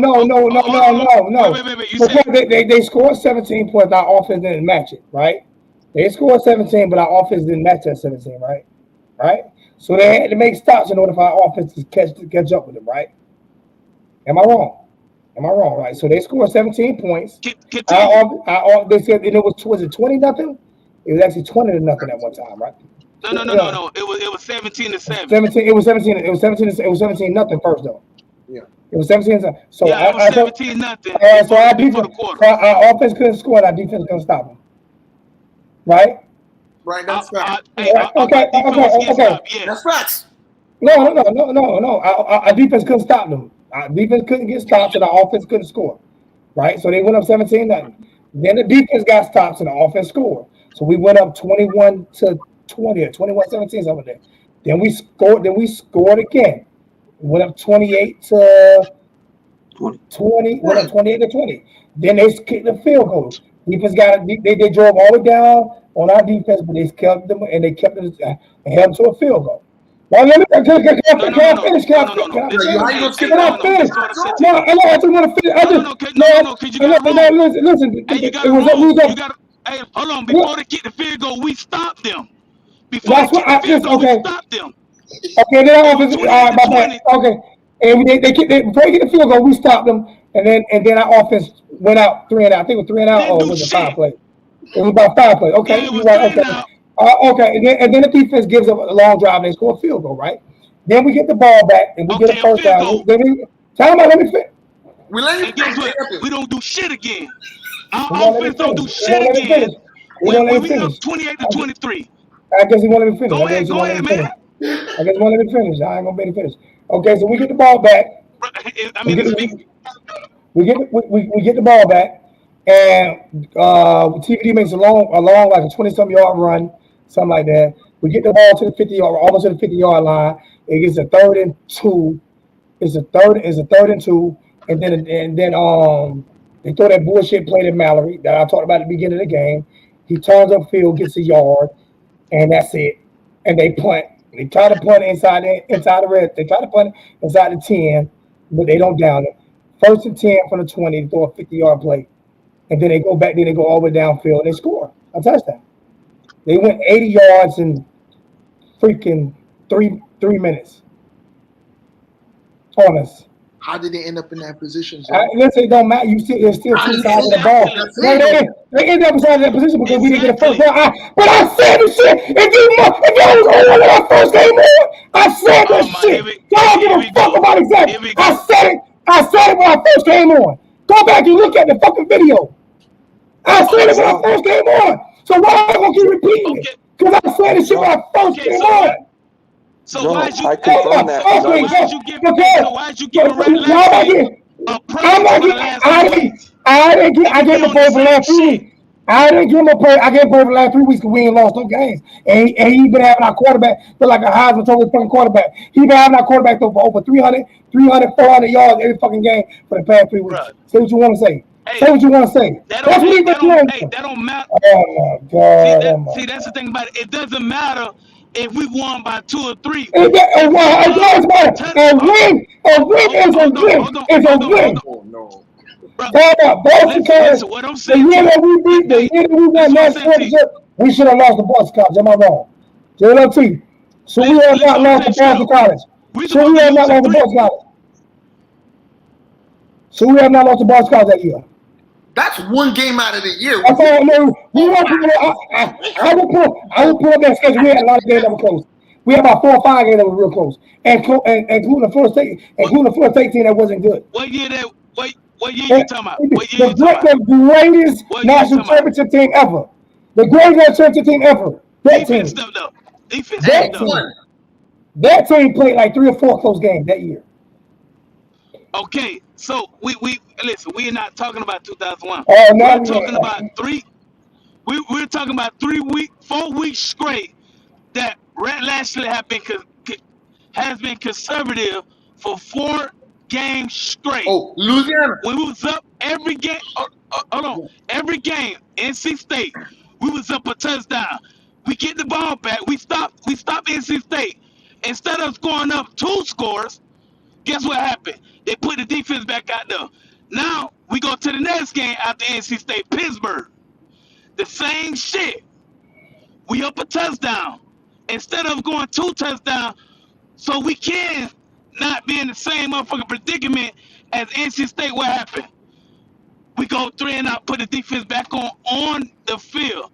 Wait. You said They scored 17 points. Our offense didn't match it, right? They scored 17, but our offense didn't match that 17, right? Right? So they had to make stops in order for our offense to catch up with them, right? Am I wrong? Right? So they scored 17 points. They said it was it 20-0? It was actually 20-0 at one time, right? No. It was 17-7. 17. It was 17. It was 17-0 first though. Yeah. It was 17-0. So Yeah, it was 17-0. so our before defense, the quarter. our offense couldn't score, and our defense couldn't stop them. Right? Right, that's facts. Okay. Yeah. That's facts. No. Our defense couldn't stop them. Our defense couldn't get stops, and our offense couldn't score. Right? So they went up 17-0. Then the defense got stops, and the offense scored. So we went up 21-20 or 21-17, something like that. Then we scored again. Went up 28-20. Went up 28-20. Then they kicked the field goal. Defense they drove all the way down on our defense, but they kept them and they kept them and held them to a field goal. Now let me can I finish? Can I finish? No, I just want to finish. Listen. Hey, you gotta, hey, hold on. Before they kick the field goal, we stopped them. Before they kick the field goal, we stopped them. Okay, then my bad. Okay, and they before they get the field goal, we stopped them, and then our offense went out 3 and out. I think it was 3 and out, or was it 5 plays? It was about 5 plays. Okay, you're right. Okay. Okay, and then the defense gives up a long drive and they score a field goal, right? Then we get the ball back and we get a first down. Let me finish. And guess what? We don't do shit again. Our offense don't do shit again. We up 28-23. I guess he won't let me finish. Go ahead, man. I guess he won't let me finish. I ain't gonna be able to finish. Okay, so we get the ball back. We get the ball back, and TVD makes a long like a 20-some yard run, something like that. We get the ball to the 50-yard, almost to the 50-yard line. It gets a 3rd and 2. It's a third and 2, and then they throw that bullshit play to Mallory that I talked about at the beginning of the game. He turns upfield, gets a yard, and that's it. And they punt. They try to punt inside the red. They try to punt inside the 10, but they don't down it. 1st and 10 from the 20 to throw a 50-yard play. And then they go back, then they go all the way downfield and they score a touchdown. They went 80 yards in freaking three minutes on us. How did they end up in that position? Listen, it don't matter. There's still 2 sides of the ball. They ended up inside that position because we didn't get a first down. But I said the shit. If you was on when I first came on, I said that shit. So I don't give a fuck about exactly. I said it when I first came on. Go back and look at the fucking video. I said it when I first came on. So why am I gonna keep repeating it? Because I said this shit when I first Okay, came so on. So Joe, why'd you? I confirm that. Fuck So it, why'd you give? because- So why'd you give Red I'm not Lashley getting, a I'm praise not over the getting, last I 3 didn't, weeks? I didn't get, I They gave be him on a praise the for the last same 3 shit. weeks. I didn't give him a praise. I gave him praise for the last 3 weeks because we ain't lost no games. And he been having our quarterback feel like a Heisman Trophy fucking quarterback. He been having our quarterback throw for over 300, 400 yards every fucking game for the past 3 weeks. Bruh. Say what you want to say. Hey, Say what you want to say. that That's don't. what Hey, he been doing. that don't matter. Oh my God. Oh my See, that's the thing about it. It doesn't matter if we won by 2 or 3. It If we does matter. A win is a win. It's a win. Oh no. Talk about Boston College. Listen, what I'm The saying year to that we beat, the hey, year that we won listen what I'm that saying to you. championship, we should have lost to Boston College. Am I wrong? JLT. So we Listen, have not listen, lost to I'm saying Boston straight College. We So we supposed to have not lose in lost to 3. Boston College. So we have not lost to Boston College that year. That's one game out of the year. That's all I know. We won't put I will pull up that schedule. We had a lot of games that were close. We had about 4 or 5 games that were real close. And including the Florida State team that wasn't good. What year you talking about? What year you The talking about? greatest What year you national talking about? championship team ever. The greatest national championship team ever. That Defense team. stepped up. Defense That stepped up. team. That team played like 3 or 4 close games that year. Okay, so we listen. We're not talking about 2001. Oh, now We're talking about 3. We're talking about 4 weeks straight that Red Lashley has been conservative for 4 games straight. Oh, Louisiana. We was up every game. Hold on, every game. NC State, we was up a touchdown. We get the ball back. We stop NC State. Instead of scoring up 2 scores, guess what happened? They put the defense back out there. Now we go to the next game after NC State, Pittsburgh. The same shit. We up a touchdown. Instead of going 2 touchdowns, so we can not be in the same motherfucking predicament as NC State. What happened? We go 3 and out, put the defense back on the field.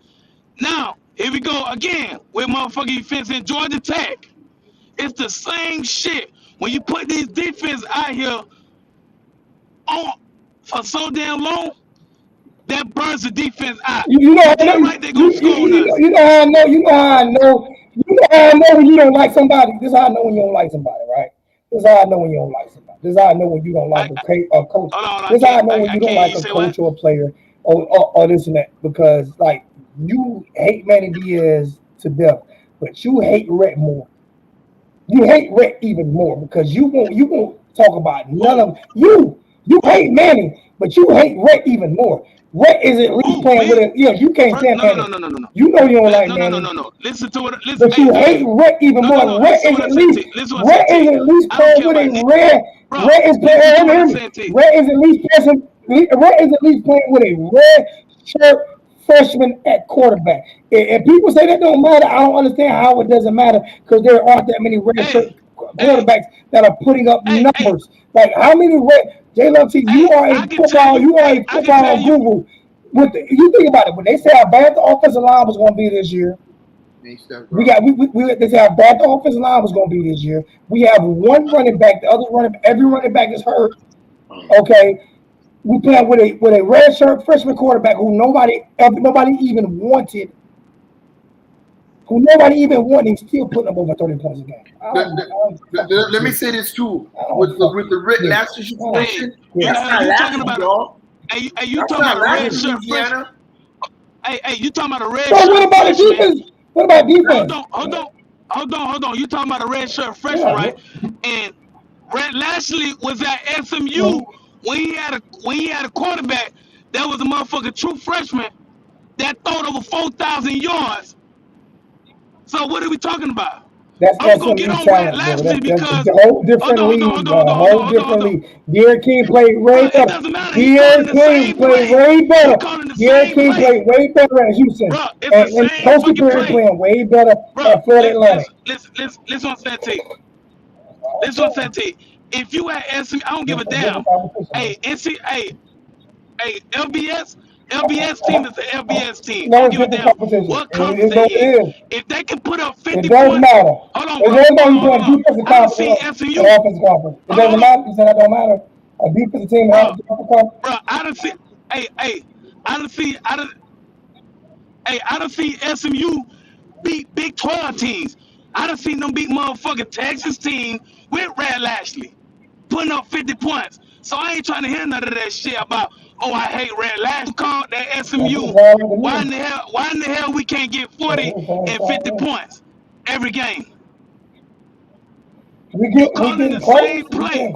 Now, here we go again with motherfucking defense in Georgia Tech. It's the same shit. When you put these defense out here on for so damn long, that burns the defense out. You know, Damn right they gonna score on us. you know how I know. You know how I know. You know how I know when you don't like somebody. This is how I know when you don't like somebody, right? This is how I know when you don't like somebody. This is how I know when you don't like a coach. This is how I know when you don't like a coach or a player or this and that. Because like you hate Manny Diaz to death, but you hate Rhett more. You hate Rhett even more because you won't talk about none of you. You hate Manny, but you hate Rhett even more. Rhett is at least playing with it. Yeah, you can't stand Manny. No. You know you don't like Manny. No. Listen to what. But you hate Rhett even more. Rhett is at least playing with a rare. Rhett is at least playing with a red shirt freshman at quarterback. And people say that don't matter. I don't understand how it doesn't matter because there aren't that many red shirt quarterbacks that are putting up numbers. Like how many red? JLT, you are a football guru. You think about it. When they say how bad the offensive line was going to be this year, they say how bad the offensive line was going to be this year. We have one running back. The other every running back is hurt. Okay, we playing with a red shirt freshman quarterback who nobody even wanted. He's still putting up over 30 points a game. Let me say this too. With the Red Lashley situation, you talking about y'all? Hey, you talking about a red shirt freshman? Hey, you talking about a red shirt? What about the defense? What about defense? Hold on. You talking about a red shirt freshman, right? And Red Lashley was at SMU when he had a quarterback that was a motherfucking true freshman that throwed over 4,000 yards. So what are we talking about? I'm gonna get on Red Lashley because a whole different league. A whole different league. Derek King played way better. Derek King played way better. Derek King played way better at Houston. And Coach Superior playing way better at Florida Atlantic. Listen what I'm saying to you. If you at SMU, I don't give a damn. LBS team is the LBS team. No, don't give a damn what conference they in. If they can put up 50 it doesn't points, matter. Hold on, it doesn't matter. You put a defensive conference I see SMU. Offensive conference. It doesn't matter. You said that don't matter. A defensive team has a defensive conference. Bro, I don't see SMU beat Big 12 teams. I done seen them beat motherfucking Texas team with Red Lashley, putting up 50 points. So I ain't trying to hear none of that shit about, oh, I hate Red Lashley. Called that SMU. Why in the hell we can't get 40 and 50 points every game? You calling the same play.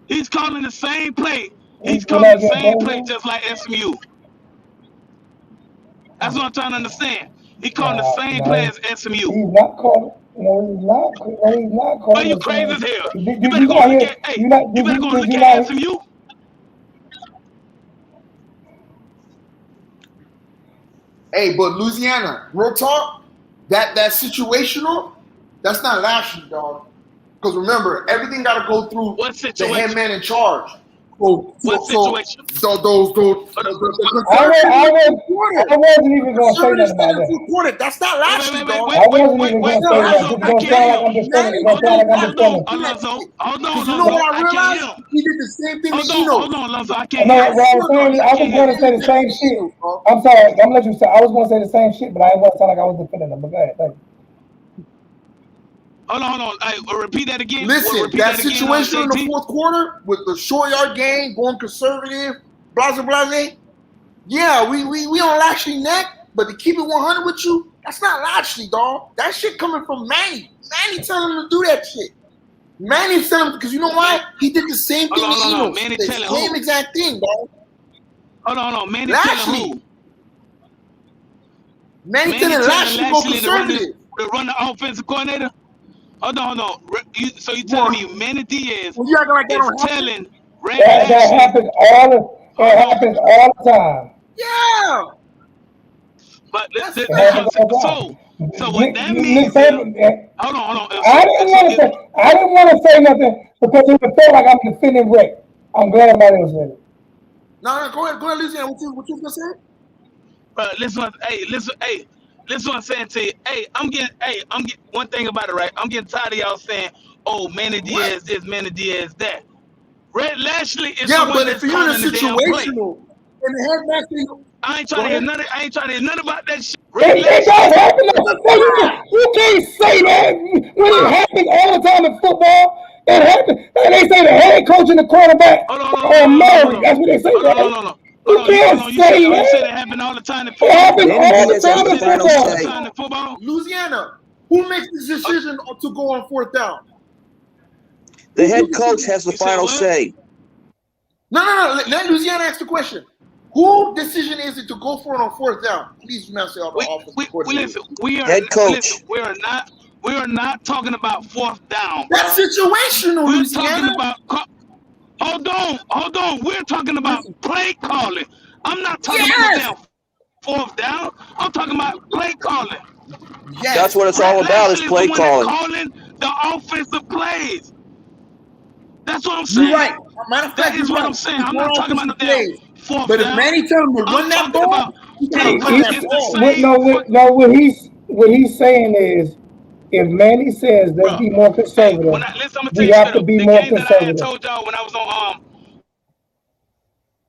He's calling the same play. He's calling the same play just like SMU. That's what I'm trying to understand. He calling the same play as SMU. He's not calling. No, he's not. No, he's not calling. Are you crazy as hell? You better go look at. Hey, you better go look at SMU. Hey, but Louisiana, real talk, that situational, that's not Lashley, dog. Because remember, everything got to go through the head man in charge. What situation? I wasn't even going to say nothing about that. That's not Lashley, dog. I wasn't even going to say that. Hold on. You know what I realized? He did the same thing as Eno. Hold on, Lonzo. I can't No, hear well, I was going to say the same shit. I'm sorry. I'm going to let you say. I was going to say the same shit, but I didn't want to sound like I was defending them. But go ahead. Thank you. Hold on. Repeat that again. Listen, that situation in the fourth quarter with the short yard game, going conservative, blase. Yeah, we on Lashley neck, but to keep it 100 with you, that's not Lashley, dog. That shit coming from Manny. Manny telling him to do that shit. Manny telling him, because you know why? He did the same thing to Eno. Manny The telling same who? exact thing, dog. Hold on. Manny Lashley. telling who? Manny telling Lashley to go conservative. To run the offensive coordinator? Hold on. So you telling me Manny Diaz Well, you acting like that don't is happen? telling Red That Lashley? happens all the time. Yeah. But so So what that means is, hold on. I didn't want to say nothing because it would feel like I'm defending Rick. I'm glad everybody was with it. No, go ahead, Lucian. What you gonna say? Listen what I'm saying to you. I'm getting one thing about it, right? I'm getting tired of y'all saying, oh, Manny Diaz this, Manny Diaz that. Red Lashley is the one that's calling the damn play. And the head I ain't trying to hear nothing about that shit. It don't happen. You can't say that when it happens all the time in football. It happens. And they say the head coach and the quarterback are married. That's what they say. No. You can't say that. You said it happen all the time in football. It happens all the time in football. Louisiana, who makes the decision to go on fourth down? The head coach has the final say. No. Let Louisiana ask the question. Who decision is it to go for it on fourth down? Please do not say all the offense. Head coach. We are not talking about fourth down. That's situational, We're Louisiana. talking about. Hold on. We're talking about play calling. I'm not talking about fourth down. I'm talking about play calling. Yes. That's what it's all about, is play calling. Calling the offensive plays. That's what I'm saying. You're right. Matter of fact, that is what I'm saying. I'm not talking about the damn fourth but down. if Manny tell him to run that ball, what he's saying is, if Manny says let's be more conservative, we have to be more conservative. I told y'all when I was on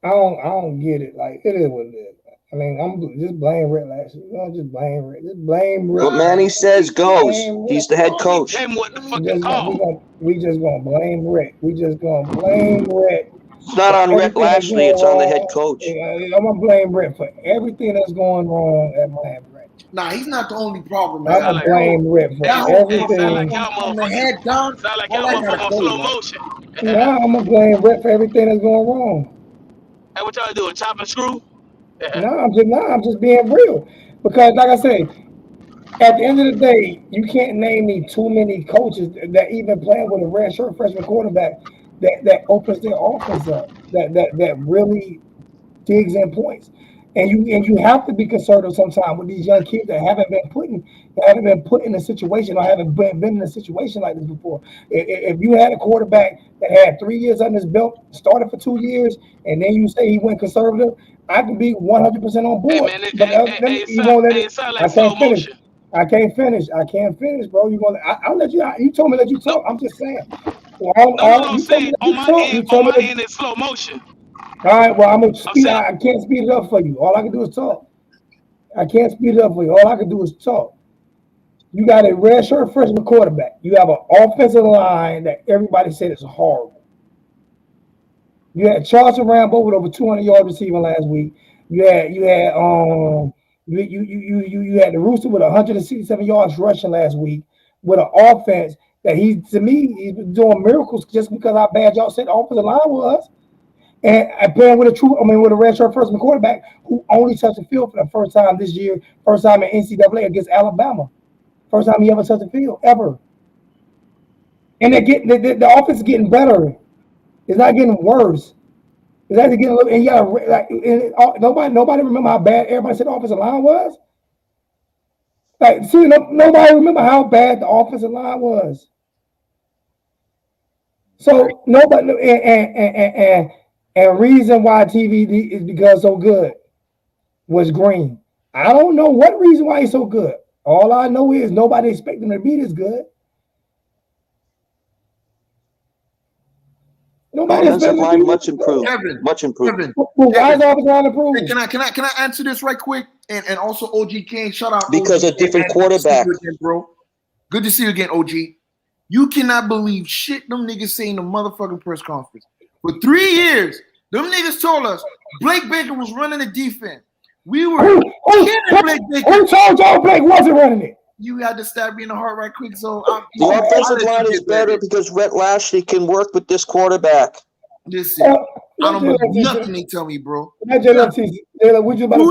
I don't get it. Like, it is what it is. I mean, I'm just blame Rick Lashley. Just blame Rick. Just blame Rick. What Manny says goes. He's the head coach. What the fucking call? We just gonna blame Rick. It's not on Rick Lashley. It's on the head coach. I'm gonna blame Rick for everything that's going wrong at Miami. Nah, he's not the only problem. I'm gonna blame Rick for everything. On the head down. Sound like y'all on slow motion. Yeah, I'm gonna blame Rick for everything that's going wrong. Hey, what y'all doing? Chop and screw? I'm just being real. Because like I say, at the end of the day, you can't name me too many coaches that even playing with a red shirt freshman quarterback that opens their offense up, that really digs in points. And you have to be conservative sometimes with these young kids that haven't been put in a situation or haven't been in a situation like this before. If you had a quarterback that had 3 years under his belt, started for 2 years, and then you say he went conservative, I can be 100% on board. I can't finish, bro. I'll let you. You told me that you talk. I'm just saying. I'm saying on my end it's slow motion. All right, well, I can't speed it up for you. All I can do is talk. I can't speed it up for you. All I can do is talk. You got a redshirt freshman quarterback. You have an offensive line that everybody said is horrible. You had Charleston Rambo with over 200 yards receiving last week. You had the Rooster with 167 yards rushing last week with an offense that he's doing miracles just because how bad y'all said the offensive line was. And playing with a redshirt freshman quarterback who only touched the field for the first time this year, first time in NCAA against Alabama. First time he ever touched the field, ever. And the offense is getting better. It's not getting worse. It's actually getting a little. And nobody remember how bad everybody said the offensive line was. Nobody remember how bad the offensive line was. So nobody and reason why TVD is because so good was Green. I don't know what reason why he's so good. All I know is nobody expected him to be this good. Nobody offensive line much improved. Much improved. Why is the offensive line improved? Can I answer this right quick? And also OG King, shout out because OG, a different quarterback. Again, bro. Good to see you again, OG. You cannot believe shit them niggas say in the motherfucking press conference. For 3 years, them niggas told us Blake Baker was running the defense. We were kidding Blake Baker. Who told y'all Blake wasn't running it? You had to stab me in the heart right quick. So the offensive line is better because Rhett Lashley can work with this quarterback. Listen, I don't believe nothing they tell me, bro. 2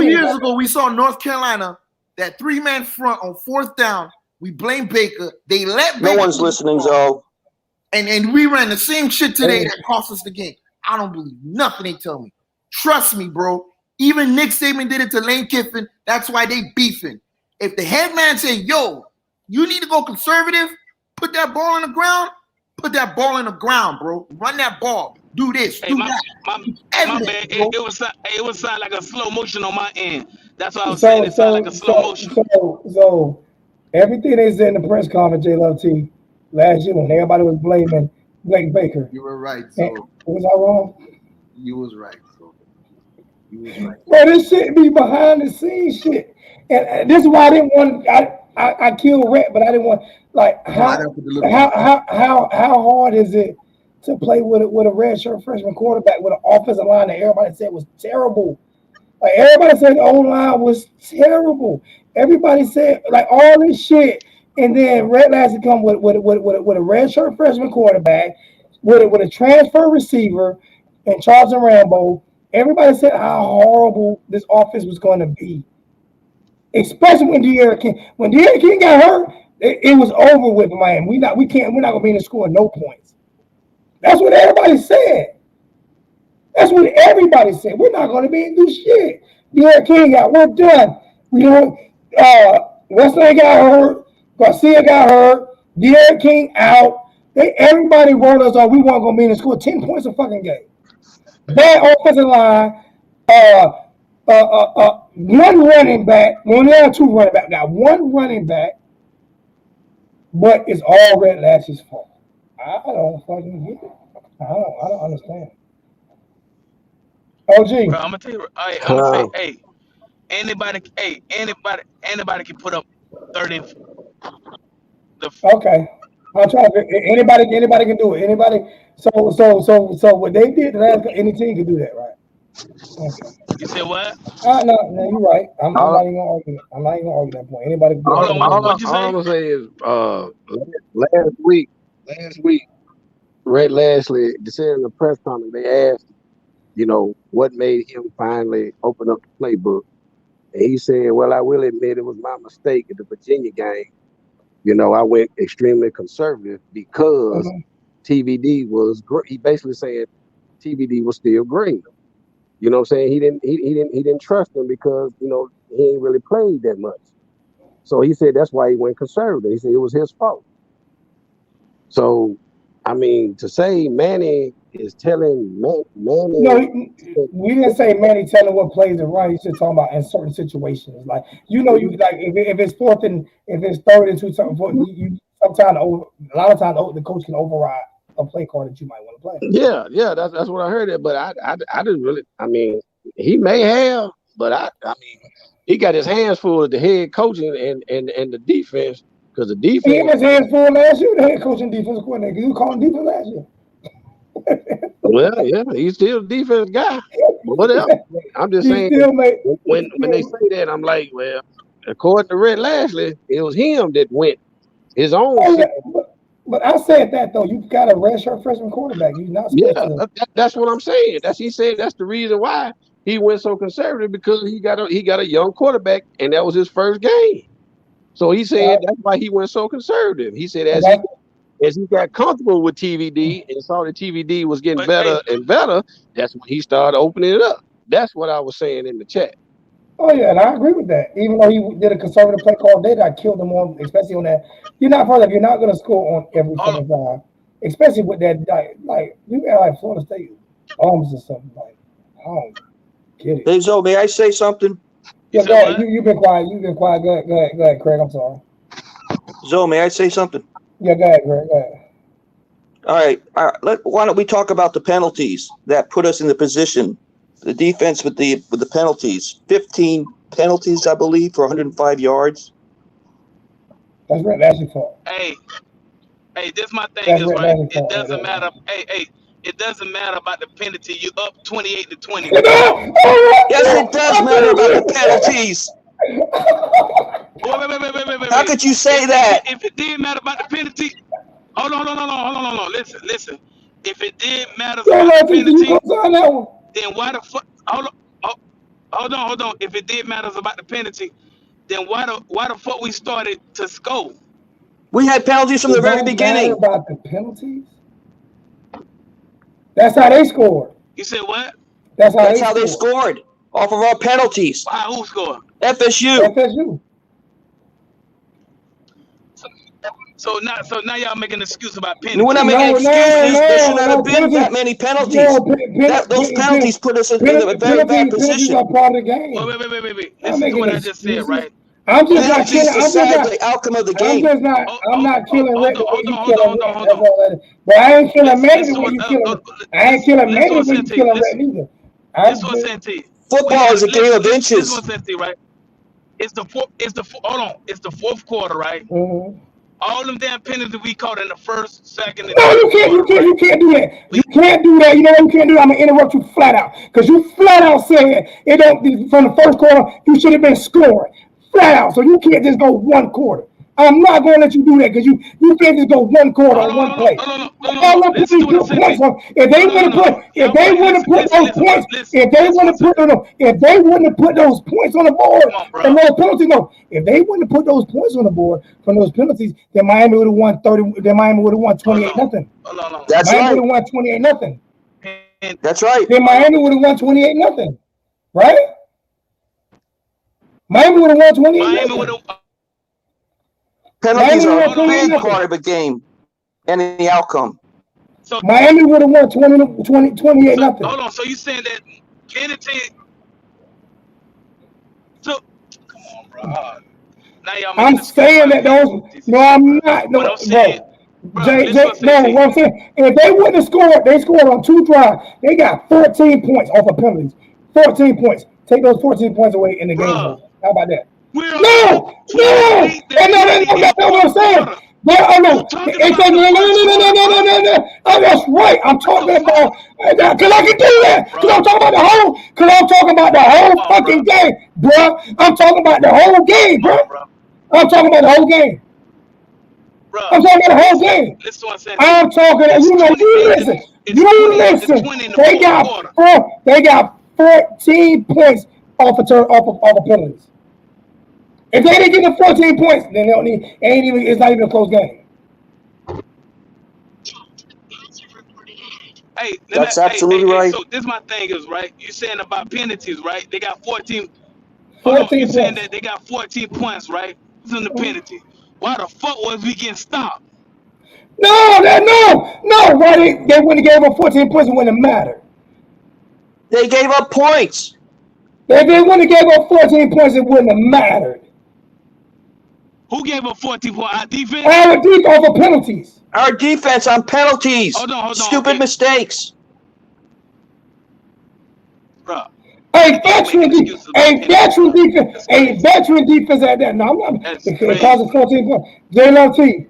years ago, we saw North Carolina, that 3-man front on 4th down. We blame Baker. They let Baker. No one's listening, Zoe. And we ran the same shit today that cost us the game. I don't believe nothing they tell me. Trust me, bro. Even Nick Saban did it to Lane Kiffin. That's why they beefing. If the head man say, yo, you need to go conservative, put that ball in the ground, bro. Run that ball. Do this. Do that. My bad. It was sound like a slow motion on my end. That's what I was saying. It sounded like a slow motion. So everything they said in the press conference, J Love T, last year when everybody was blaming Blake Baker. You were right. So was I wrong? You was right. So you was right. Bro, this shit be behind the scenes shit. And this is why I didn't want I killed Rhett, but I didn't want how hard is it to play with a redshirt freshman quarterback with an offensive line that everybody said was terrible. Like everybody said the O-line was terrible. Everybody said like all this shit, and then Rhett Lashley come with a redshirt freshman quarterback, with a transfer receiver, and Charleston Rambo. Everybody said how horrible this offense was going to be. Especially when De'Aaron King got hurt, it was over with Miami. We're not gonna be in the score no points. That's what everybody said. That's what everybody said. We're not gonna be able to do shit. De'Aaron King got work done. Wesley got hurt, Garcia got hurt, De'Aaron King out. Everybody wrote us on we weren't gonna be in the score 10 points a fucking game. Bad offensive line, one running back, two running back. Got one running back, but it's all Rhett Lashley's fault. I don't fucking get it. I don't understand. OG. Bro, I'm gonna tell you. I'm gonna say, anybody can put up 30. Okay. I'll try to. Anybody can do it. Anybody. So what they did last, any team can do that, right? Okay. You said what? No, you're right. I'm not even gonna argue. I'm not even gonna argue that point. Anybody can do it. All I'm gonna say is last week, Rhett Lashley, they said in the press conference, they asked, what made him finally open up the playbook. And he said, well, I will admit it was my mistake at the Virginia game. I went extremely conservative because TVD was he basically said TVD was still green. You know what I'm saying? He didn't trust him because, he ain't really played that much. So he said that's why he went conservative. He said it was his fault. So, I mean, to say Manny is telling Manny. No, we didn't say Manny telling what plays to run. He's just talking about in certain situations. Like, you like if it's third and 2, something, you sometimes a lot of times the coach can override a play call that you might want to play. Yeah, that's what I heard. It, but I didn't really. I mean, he may have, but I mean, he got his hands full with the head coaching and the defense because the He defense. was hands full last year. The head coach and defensive coordinator. You called him defense last year. Well, yeah, he's still a defense guy. But whatever. I'm just He saying still made. when they say that, I'm like, well, according to Red Lashley, it was him that went his own. Oh, yeah, but I said that though. You got a redshirt freshman quarterback. You're not supposed to. That's what I'm saying. He said that's the reason why he went so conservative, because he got a young quarterback and that was his first game. So he said that's why he went so conservative. He said as he got comfortable with TVD and saw that TVD was getting better and better, that's when he started opening it up. That's what I was saying in the chat. Oh yeah, and I agree with that. Even though he did a conservative play call, they got killed him on, especially on that. You're not going to score on every fucking drive, especially with that. Like you got like Florida State arms or something. Like I don't get it. Hey, Zoe, may I say something? Yeah, go ahead. You've been quiet. Go ahead, Craig. I'm sorry. Zoe, may I say something? Yeah, go ahead, Craig. Go ahead. All right. Why don't we talk about the penalties that put us in the position? The defense with the penalties. 15 penalties, I believe, for 105 yards. That's right. That's your fault. Hey, this my thing is right. It doesn't matter. Hey, it doesn't matter about the penalty. You up 28-20. Yes, it does matter about the penalties. Wait. How could you say that? If it did matter about the penalty, hold on. Listen. If it did matter about the penalty, then why the fuck? Hold on. If it did matter about the penalty, then why the fuck we started to score? We had penalties from the very beginning. About the penalties? That's how they scored. You said what? That's how they scored off of our penalties. Who scored? FSU. So now y'all making an excuse about penalties. We're not making excuses. There should not have been that many penalties. Those penalties put us in a very bad position. Are part of the game. Wait. Listen to what I just said, right? I'm just not killing. The outcome of the game. I'm not killing Rick the way you killing Rick. But I ain't killing Manny the way you killing. I ain't killing Manny the way you killing Rick neither. This one sent to you. Football is a game of inches. This one sent to you, right? It's the fourth quarter, right? Mm-hmm. All them damn penalties we caught in the first, second, and no, you can't do that. You can't do that. You know what you can't do? I'm gonna interrupt you flat out. Because you flat out said it don't from the first quarter, you should have been scoring. Flat out. So you can't just go one quarter. I'm not gonna let you do that because you can't just go one quarter on one play. If they wouldn't have put those points on the board from those penalties, if they wouldn't have put those points on the board from those penalties, then Miami would have won 30. Then Miami would have won 28-0. That's Miami right. would have won 28-0. That's right. Then Miami would have won 28-0. Right? Miami would have won 28-0. Penalties are a big part of a game and the outcome. So Miami would have won 28-0. Hold on. So you saying that penalty? So come on, bro. Now y'all I'm saying that those. No, I'm not. No, what I'm saying, what I'm saying, if they wouldn't have scored, they scored on 2 drives. They got 14 points off of penalties. 14 points. Take those 14 points away in the game. How about that? No. That's what I'm saying. No. That's right. I'm talking about because I can do that. Because I'm talking about the whole fucking game, bro. I'm talking about the whole game, bro. I'm talking about the whole game. I'm talking about the whole game. I'm talking. You listen. They got 14 points off of penalties. If they didn't get the 14 points, then they don't need. It's not even a close game. Hey, that's absolutely right. So this my thing is right. You saying about penalties, right? They got 14. 14 you points. saying that they got 14 points, right? It's in the penalty. Why the fuck was we getting stopped? No. Why they wouldn't have gave up 14 points? It wouldn't have mattered. They gave up points. If they wouldn't have gave up 14 points, it wouldn't have mattered. Who gave up 14 points? Our defense? Our defense over penalties. Our defense on penalties. Hold on. Stupid mistakes. Bro. A veteran defense at that. No, I'm not. That's It crazy. causes 14 points. J-Love T.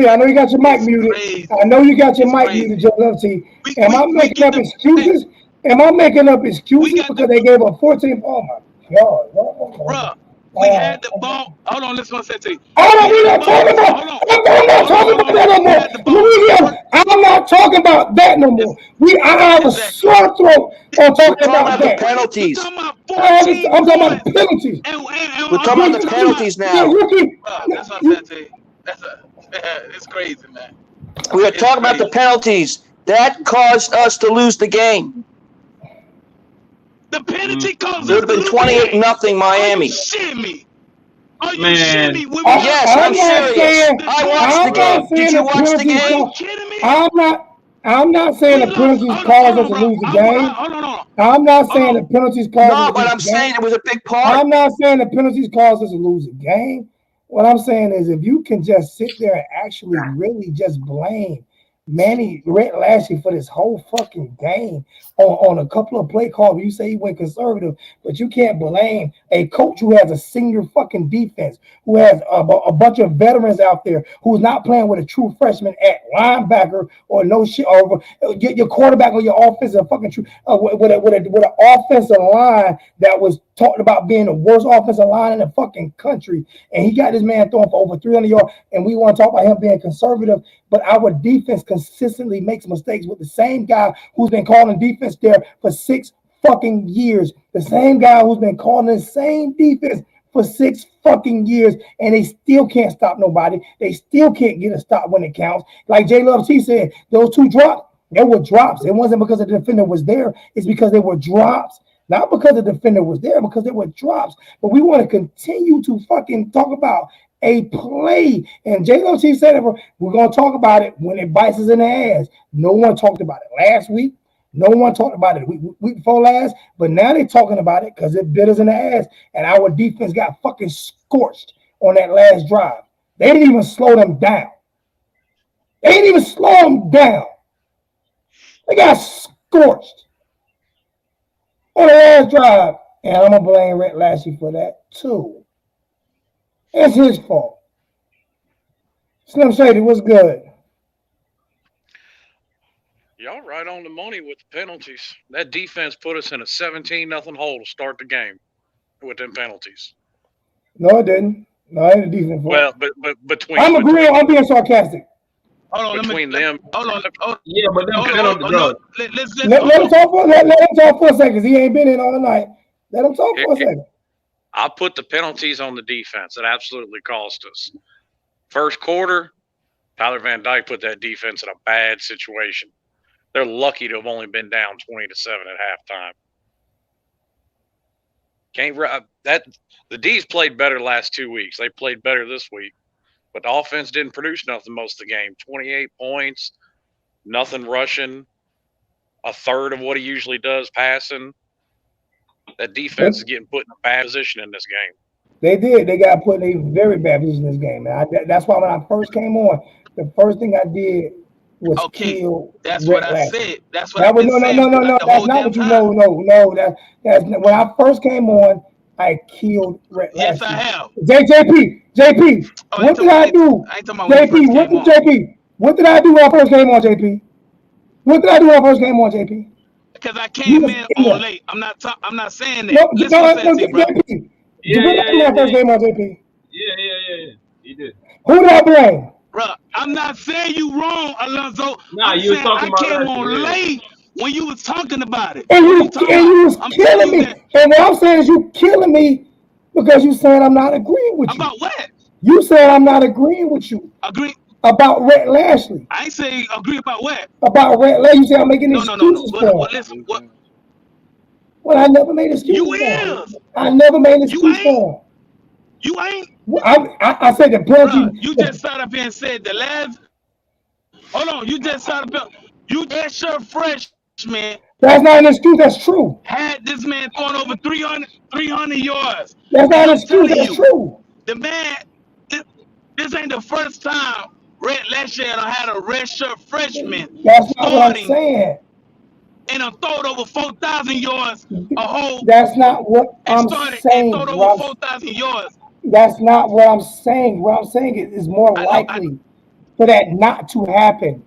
I know you got your mic muted. Crazy. I know you got your It's mic crazy. muted, J-Love T. We making get up the- excuses? Am I making up excuses got because they gave up 14? Oh my God. Bruh, we had the ball. Hold on, listen what I said to you. We're not talking about. I'm not talking about that no more. Louisiana, I'm not talking about that no more. I have a sore throat on talking about that. penalties. I'm talking about I'm 14 talking about points. the penalties. We're talking about the penalties now. That's what I'm saying to you. It's crazy, man. We are talking about the penalties. That caused us to lose the game. The penalty caused It would have been 28-0 Miami. Are you shitting me? Are you Man. shitting me? Yes, I'm serious. I watched the game. Did you watch the Are you game? kidding me? I'm not saying the penalties caused us to lose the game. Hold on. I'm not saying the penalties caused us No, to but lose I'm the saying game. it was a big part. I'm not saying the penalties caused us to lose the game. What I'm saying is if you can just sit there and actually really just blame Manny Lashley for this whole fucking game on a couple of play calls, you say he went conservative, but you can't blame a coach who has a senior fucking defense, who has a bunch of veterans out there, who's not playing with a true freshman at linebacker or no shit, or your quarterback or your offensive fucking true with an offensive line that was talked about being the worst offensive line in the fucking country, and he got this man throwing for over 300 yards, and we want to talk about him being conservative, but our defense consistently makes mistakes with the same guy who's been calling defense there for 6 fucking years, the same guy who's been calling the same defense for 6 fucking years, and they still can't stop nobody. They still can't get a stop when it counts. Like J-Love T said, those 2 drops, they were drops. It wasn't because the defender was there. It's because they were drops. Not because the defender was there, because they were drops. But we want to continue to fucking talk about a play. And J-Lo T said it, we're going to talk about it when it bites us in the ass. No one talked about it last week. No one talked about it week before last. But now they're talking about it because it bit us in the ass. And our defense got fucking scorched on that last drive. They didn't even slow them down. They got scorched on the last drive. And I'm going to blame Rhett Lashley for that too. It's his fault. Slim Shady, what's good? Y'all right on the money with the penalties. That defense put us in a 17-0 hole to start the game with them penalties. No, it didn't. No, it ain't a defense fault. Well, but between I'm agreeing. I'm being sarcastic. Hold on, between them. Hold on. Yeah, but them penalties, bro. Let him talk for a second, because he ain't been in all night. Let him talk for a second. I put the penalties on the defense. It absolutely cost us. First quarter, Tyler Van Dyke put that defense in a bad situation. They're lucky to have only been down 20-7 at halftime. The D's played better last 2 weeks. They played better this week, but the offense didn't produce nothing most of the game. 28 points, nothing rushing, a third of what he usually does passing. That defense is getting put in a bad position in this game. They did. They got put in a very bad position in this game. And that's why when I first came on, the first thing I did was kill. That's Rhett what Lashley. I said. That's what I said. No. That's not what you know. No. That's when I first came on, I killed Rhett Lashley. Yes, I have. JP. What did I do? JP, what did I do when I first came on, JP? What did I do when I first came on, JP? Because I came in on late. I'm not saying that. No, JP. Yeah. First game on JP. Yeah. You did. Who did I blame? Bro, I'm not saying you wrong, Alonzo. Nah, you were talking about I came on late when you was talking about it. And you was killing me. And what I'm saying is you killing me because you saying I'm not agreeing with you. About what? You said I'm not agreeing with you. Agree. About Rhett Lashley. I ain't say agree about what? About Rhett Lashley. You say I'm making excuses for him. Listen, what? Well, I never made excuses You for him. is. I never made excuses for him. You ain't. I said the penalty. You just sat up here and said the last. Hold on. You just sat up here. You just your freshman. That's not an excuse. That's true. Had this man throwing over 300 yards. That's not an excuse. That's true. The man, this ain't the first time Rhett Lashley had a redshirt freshman. That's not what I'm saying. and throwed over 4,000 yards a whole That's not what I'm and saying, throwed bro. over 4,000 yards. That's not what I'm saying. What I'm saying is more I know. likely for that not to happen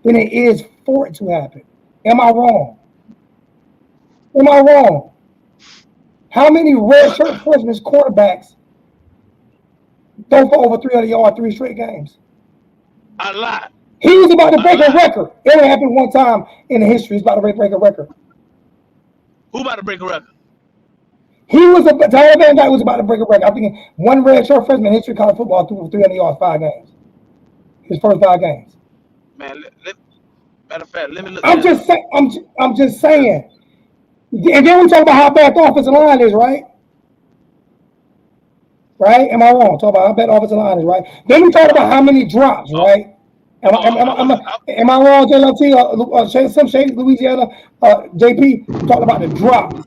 than it is for it to happen. Am I wrong? Am I wrong? How many redshirt freshman quarterbacks throw for over 300 yards 3 straight games? A lot. He was about to A break a lot. record. It only happened one time in the history. He's about to break a record. Who about to break a record? Tyler Van Dyke was about to break a record. I think one redshirt freshman in history of college football threw for 300 yards 5 games. His first 5 games. Man, matter of fact, let me look. I'm just saying. And then we talk about how bad the offensive line is, right? Right? Am I wrong? Talk about how bad the offensive line is, right? Then we talk about how many drops, right? Am I wrong, JLT? Some Shady Louisiana, JP talking about the drops,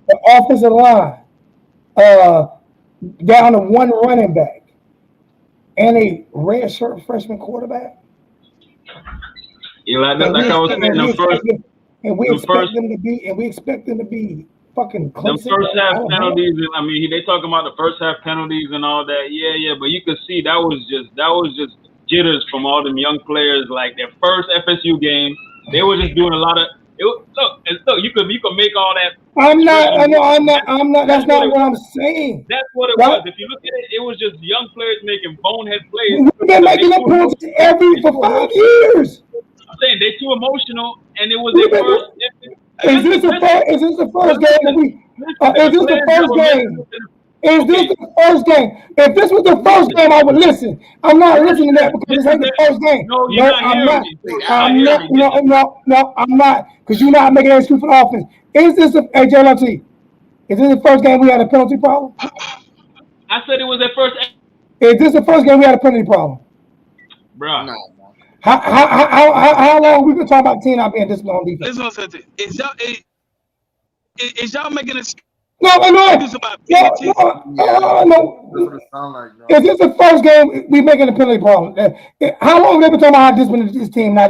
the offensive line, down to one running back, and a redshirt freshman quarterback. Yeah, like I was saying, we expect them to be fucking Clemson. The first half penalties. I mean, they talking about the first half penalties and all that. Yeah, but you could see that was just jitters from all them young players. Like their first FSU game, they were just doing a lot of. Look, you could make all that. I'm not. That's not what I'm saying. That's what it was. If you look at it, it was just young players making bonehead plays. We've been making that point for 5 years. I'm saying they too emotional, and it was their first. Is this the first game that we? Is this the first game? Is this the first game? If this was the first game, I would listen. I'm not listening to that because this ain't the first game. No, you're not hearing me. I'm not. Because you're not making an excuse for the offense. Is this JLT? Is this the first game we had a penalty problem? I said it was their first. Is this the first game we had a penalty problem? Bruh. No. How long we been talking about team not being disciplined on defense? Listen, is y'all making a No. Is this the first game we making a penalty problem? How long have they been talking about how disciplined this team not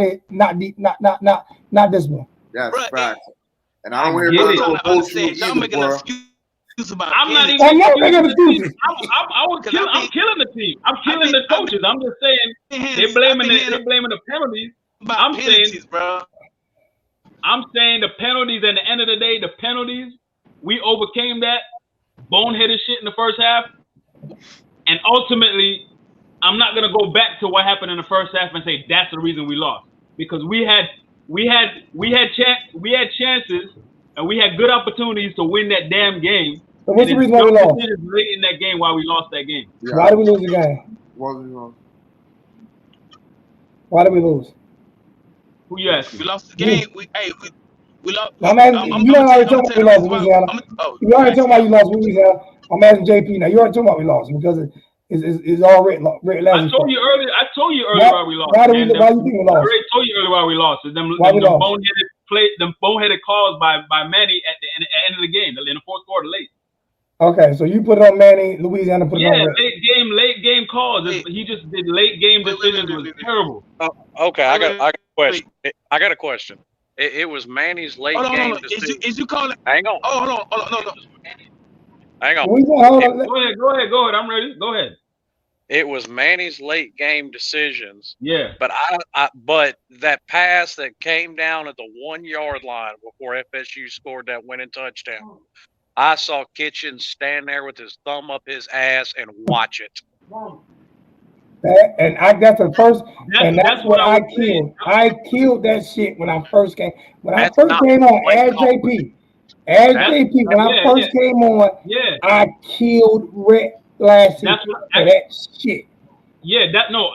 disciplined? That's Bruh, right. And I don't want to hear about no bullshit y'all either, making an bro. excuse about I'm not penalties. even. I'm not making excuses. I'm killing the team. I'm killing the coaches. I'm just saying they're blaming the penalties. I'm saying, bro. I'm saying the penalties. At the end of the day, the penalties. We overcame that boneheaded shit in the first half, and ultimately, I'm not gonna go back to what happened in the first half and say that's the reason we lost, because we had chances and we had good opportunities to win that damn game. So what's the reason why we lost? Late in that game, why we lost that game. Yeah. Why did we lose the game? Why did we lose? Who you asking? We lost the game. We lost. I'm asking, you already told me we lost Louisiana. You already told me you lost Louisiana. I'm asking JP now. You already told me we lost because it's all written. I told you earlier why we lost. Why you think we lost? I already told you earlier why we lost. Them boneheaded calls by Manny at the end of the game, in the fourth quarter, late. Okay, so you put it on Manny, Louisiana put it on Red. late game calls. He just did late game decisions. Was terrible. Okay, I got a question. I got a question. It was Manny's late game decision. Is you calling? Hang on. Oh, hold on. No. Hang on. Go ahead. I'm ready. Go ahead. It was Manny's late game decisions. Yeah. But but that pass that came down at the 1 yard line before FSU scored that winning touchdown, I saw Kitchens stand there with his thumb up his ass and watch it. That's the first, that's what I killed. I killed that shit when I first came. When I first came on as JP, when I first came on, I killed Red last year for that shit. Yeah,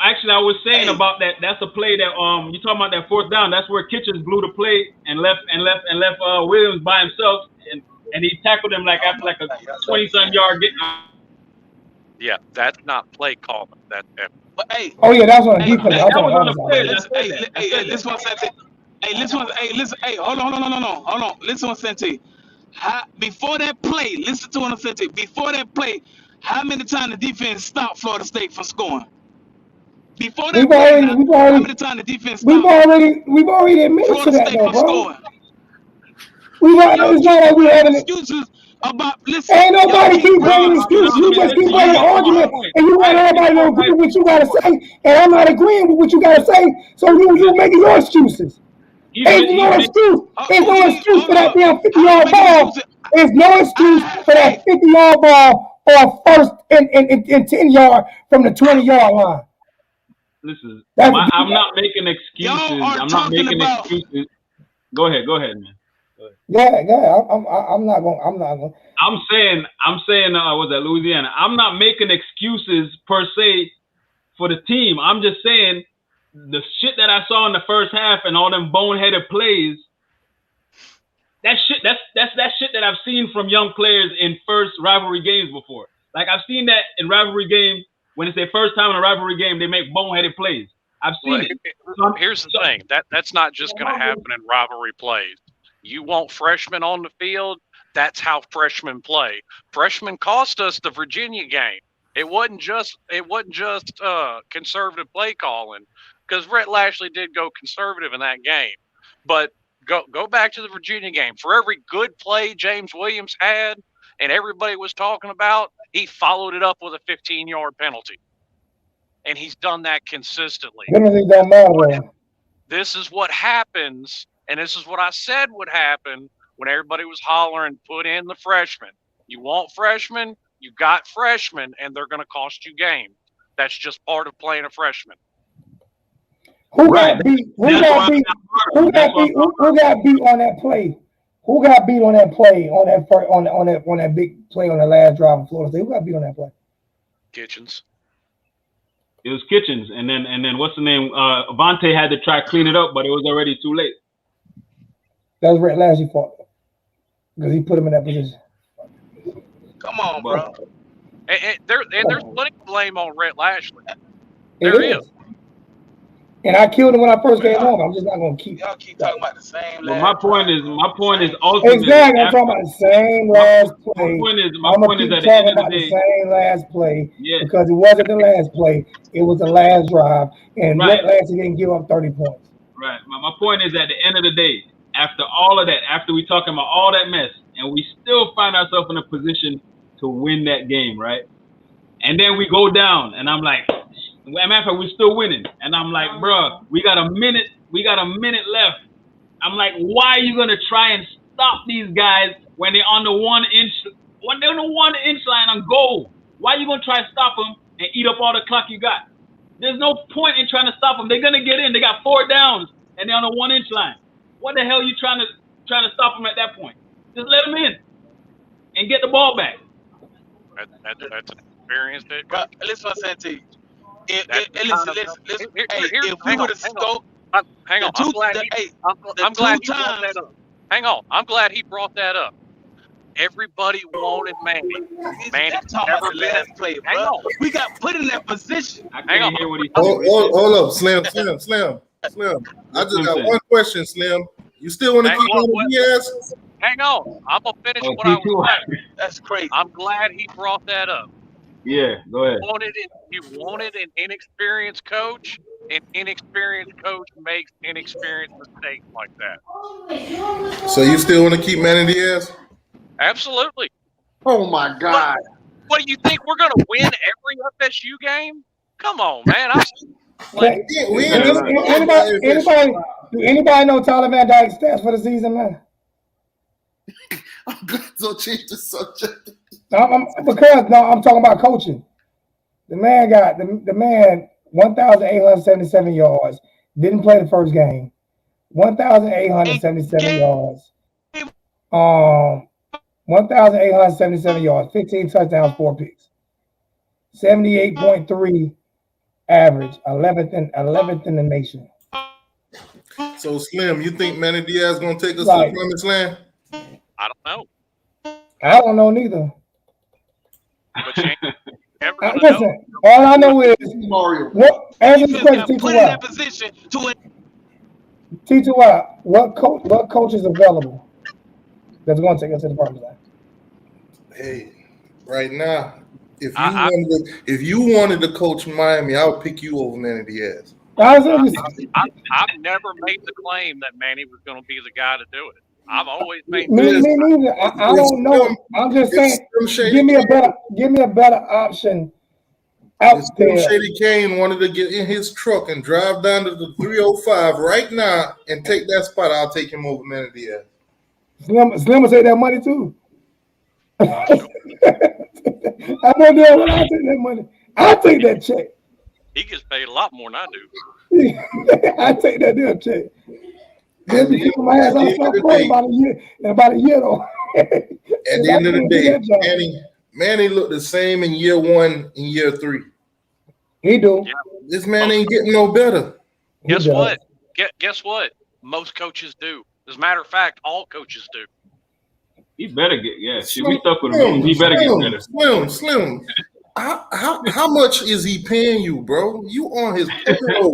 actually I was saying about that. That's a play that you talking about that fourth down. That's where Kitchens blew the play and left Williams by himself, and he tackled him after a 20-some yard get. Yeah, that's not play calling. But hey. Oh yeah, that's on defense. That was on the play. Listen. Hey, hold on. Listen what I'm saying. Before that play, listen to what I'm saying. Before that play, how many times the defense stopped Florida State from scoring? Before that We've play, already, now, we've how already, many times the defense we've stopped? already admitted to Florida that State though, was bro. scoring. We got, Y'all it's keep not like we bringing having it. excuses about, listen, Ain't y'all nobody keep keep bringing bringing Bro, excuses. excuses. You let just me keep let bringing me an get to my argument, point. and you want Right, everybody to before agree I with what you before gotta say, and I'm not agreeing with what you gotta say. So you listen, making your excuses. It's he's no making excuse. It's no What you mean? excuse Hold for that up. damn How I'm 50-yard making ball. excuses? There's no excuse for that Hey, 50-yard ball or first and 10-yard from the 20-yard line. listen. That's I'm not making y'all excuses. are I'm not talking making about. excuses. Go ahead, man. yeah. I'm not going. I'm saying, was that Louisiana? I'm not making excuses per se for the team. I'm just saying the shit that I saw in the first half and all them boneheaded plays. That shit, that's that shit that I've seen from young players in first rivalry games before. Like I've seen that in rivalry games when it's their first time in a rivalry game, they make boneheaded plays. I've seen Well, it. here's the thing. That's not just going to happen in rivalry plays. You want freshmen on the field. That's how freshmen play. Freshmen cost us the Virginia game. It wasn't just conservative play calling, because Rhett Lashley did go conservative in that game. But go back to the Virginia game. For every good play James Williams had and everybody was talking about, he followed it up with a 15-yard penalty. And he's done that consistently. Penalty don't matter. This is what happens, and this is what I said would happen when everybody was hollering, put in the freshmen. You want freshmen, you got freshmen, and they're going to cost you games. That's just part of playing a freshman. Who got beat? Who got beat on that play? Who got beat on that play on that big play on the last drive of Florida State? Who got beat on that play? Kitchens. It was Kitchens, and then what's the name? Avante had to try to clean it up, but it was already too late. That was Rhett Lashley's fault because he put him in that position. Come on, bro. And there's plenty of blame on Rhett Lashley. There is. And I killed him when I first came home. I'm just not gonna keep. Y'all keep talking about the same. But my point is ultimately. Exactly, I'm talking about the same last play. My point is at the end of the day, same last play because it wasn't the last play; it was the last drive, and Rhett Lashley didn't give up 30 points. Right. My point is at the end of the day, after all of that, after we talking about all that mess, and we still find ourselves in a position to win that game, right? And then we go down, and I'm like, matter of fact, we're still winning. And I'm like, bro, we got a minute left. I'm like, why are you gonna try and stop these guys when they're on the 1 inch line on goal? Why are you gonna try to stop them and eat up all the clock you got? There's no point in trying to stop them. They're gonna get in. They got 4 downs and they're on the 1 inch line. What the hell are you trying to stop them at that point? Just let them in and get the ball back. That's an experience, Bro, listen what I'm saying to you. Listen. If we would have scoped, hang on. I'm glad he brought that up. Everybody wanted Manny. Manny never the last play, bro. We got put in that position. Hang on. Hear what he Hold up, Slim. I just got one question, Slim. You still want to keep on Diaz? Hang on. I'm gonna finish what I was saying. That's crazy. I'm glad he brought that up. Yeah, go ahead. You wanted an inexperienced coach. An inexperienced coach makes inexperienced mistakes like that. So you still want to keep Manny Diaz? Absolutely. Oh my God! What do you think? We're gonna win every FSU game? Come on, man. Anybody know Tyler Van Dyke's stats for the season, man? I'm glad to change the subject. I'm talking about coaching. The man got the man 1,877 yards. Didn't play the first game. 1,877 yards. 1,877 yards. 15 touchdowns, 4 picks. 78.3 average. 11th in the nation. So Slim, you think Manny Diaz gonna take us to the promised land? I don't know. I don't know neither. But you ain't ever gonna listen, all I know is what answer the question, T2Y. What coach is available that's going to take us to the promised land? Hey, right now, If you wanted to coach Miami, I would pick you over Manny Diaz. I've never made the claim that Manny was going to be the guy to do it. I've always made. Me neither. I don't know. I'm just saying. Give me a better option out there. Shady Kane wanted to get in his truck and drive down to the 305 right now and take that spot. I'll take him over Manny Diaz. Slim will take that money too. I know that when I take that money, I'll take that check. He gets paid a lot more than I do. I take that damn check. They'll be kicking my ass off about a year. In about a year though. At the end of the day, Manny looked the same in year 1 and year 3. He do. Yeah. This man ain't getting no better. Guess what? Guess what? Most coaches do. As a matter of fact, all coaches do. He better get Shit, we stuck with him. He better get better. Slim. How much is he paying you, bro? You on his payroll?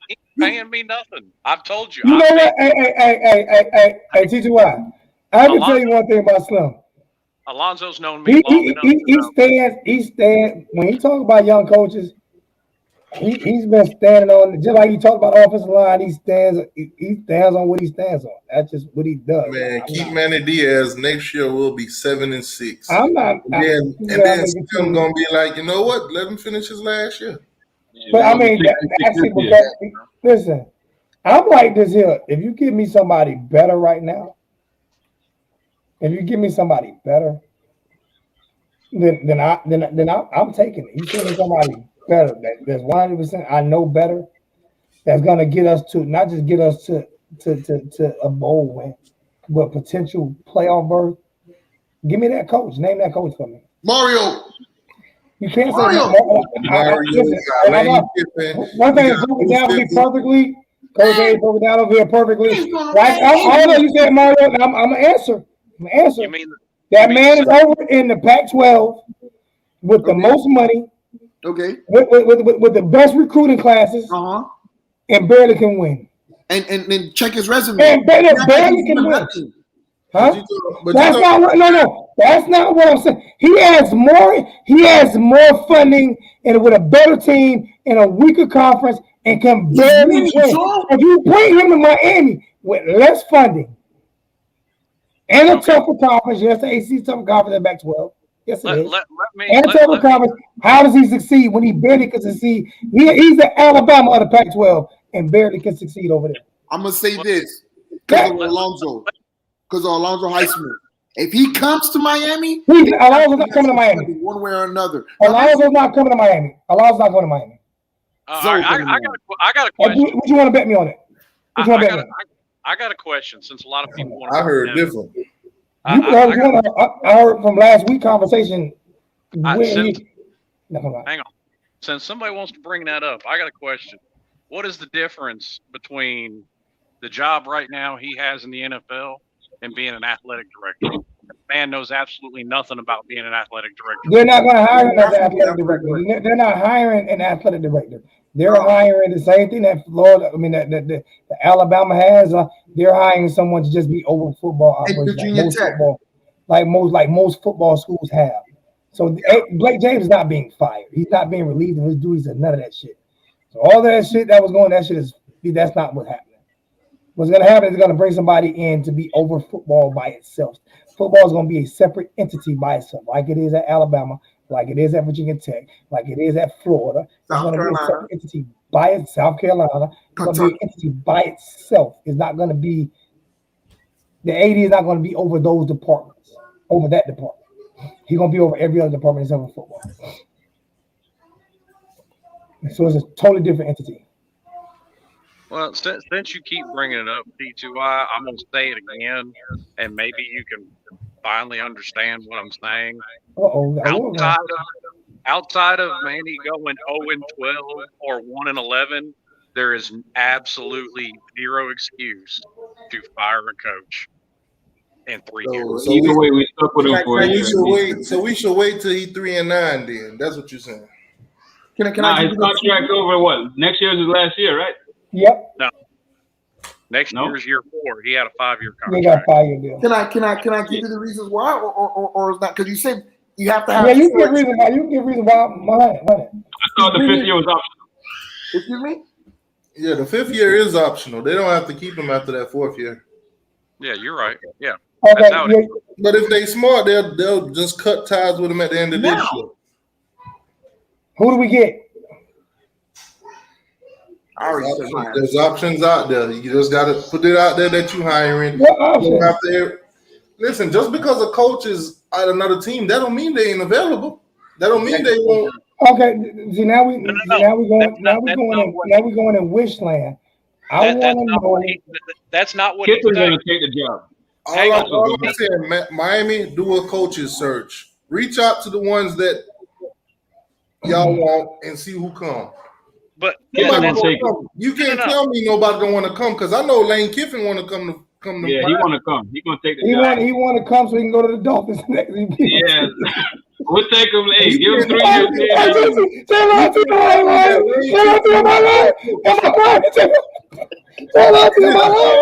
He ain't paying me nothing. I've told you. You know what? Hey, TGY. I can tell you one thing about Slim. Alonzo's known me long enough. He stands when he talks about young coaches. He's been standing on, just like he talked about offensive line. He stands on what he stands on. That's just what he does. Man, keep Manny Diaz. Next year we'll be 7-6. I'm not. And then I'm gonna be like, you know what? Let him finish his last year. But I mean, listen, I'm like this here. If you give me somebody better right now, then I'm taking it. You give me somebody better, that's 100%. I know better. That's gonna get us to not just get us to a bowl win, but potential playoff berth. Give me that coach. Name that coach for me. Mario. You can't say one thing is broken down to me perfectly. Coach A broke down over here perfectly. Right? Although you said Mario, I'm gonna answer. You mean that man is over in the Pac-12 with the most money. Okay. With the best recruiting classes. And barely can win. And check his resume. And barely can win. Huh? That's not what I'm saying. He has more funding and with a better team in a weaker conference and can barely win. If you bring him to Miami with less funding and a tougher conference, yes, the AC's tougher conference at Pac-12. Yes, it is. And a tougher conference. How does he succeed when he barely can succeed? He's the Alabama of the Pac-12 and barely can succeed over there. I'm gonna say this because of Alonzo Highsmith. If he comes to Miami, Alonzo's not coming to Miami. One way or another. Alonzo's not coming to Miami. Alonzo's not going to Miami. I got a question. Would you want to bet me on it? I got a question. Since a lot of people want to. I heard different. I heard from last week's conversation. Hang on. Since somebody wants to bring that up, I got a question. What is the difference between the job right now he has in the NFL and being an athletic director? The man knows absolutely nothing about being an athletic director. They're not going to hire him as an athletic director. They're not hiring an athletic director. They're hiring the same thing that that Alabama has. They're hiring someone to just be over football operations, like most football schools have. So Blake James is not being fired. He's not being relieved of his duties and none of that shit. So all that shit that was going, that's not what's happening. What's going to happen is going to bring somebody in to be over football by itself. Football is going to be a separate entity by itself, like it is at Alabama, like it is at Virginia Tech, like it is at Florida. It's going to be a separate entity by itself. South Carolina. It's going to be an entity by itself. It's not going to be, the AD is not going to be over those departments, over that department. He's going to be over every other department except for football. So it's a totally different entity. Well, since you keep bringing it up, P2I, I'm going to say it again, and maybe you can finally understand what I'm saying. Outside of Manny going 0-12 or 1-11, there is absolutely zero excuse to fire a coach in 3 years. Either way, we stuck with him for a year. So we should wait till he's 3-9 then. That's what you're saying. His contract's over what? Next year is his last year, right? Yep. No. Next year's year 4. He had a 5-year contract. He got a 5-year deal. Can I give you the reasons why, or is not? Because you said You have to have. Yeah, you can give reason why. You can give reason why. I thought the 5th year was optional. Excuse me? Yeah, the 5th year is optional. They don't have to keep him after that 4th year. Yeah, you're right. Yeah. Okay, That's how it is. But if they smart, they'll just cut ties with him at the end of this year. Who do we get? I already said mine. There's options out there. You just got to put it out there that you hiring. What You don't option? have to- listen, just because a coach is at another team, that don't mean they ain't available. That don't mean they won't. Okay, see now we No. now we going That's not we're going in wishland. I That's want to not know. what that's not what he's Kiffin's saying. going to take the job. All I'm saying, Miami, do a coach's search. Reach out to the ones that y'all want and see who come. But Nobody then gonna take it. come. You can't No. tell me nobody don't want to come because I know Lane Kiffin want to come to Yeah, he Miami. want to come. He going to take the He job. want to come so he can go to the Dolphins next. Yeah. We'll take him. Hey, give him 3 Hey, years. Jesse, tell her to my life. Tell her to my life. Tell her to my life.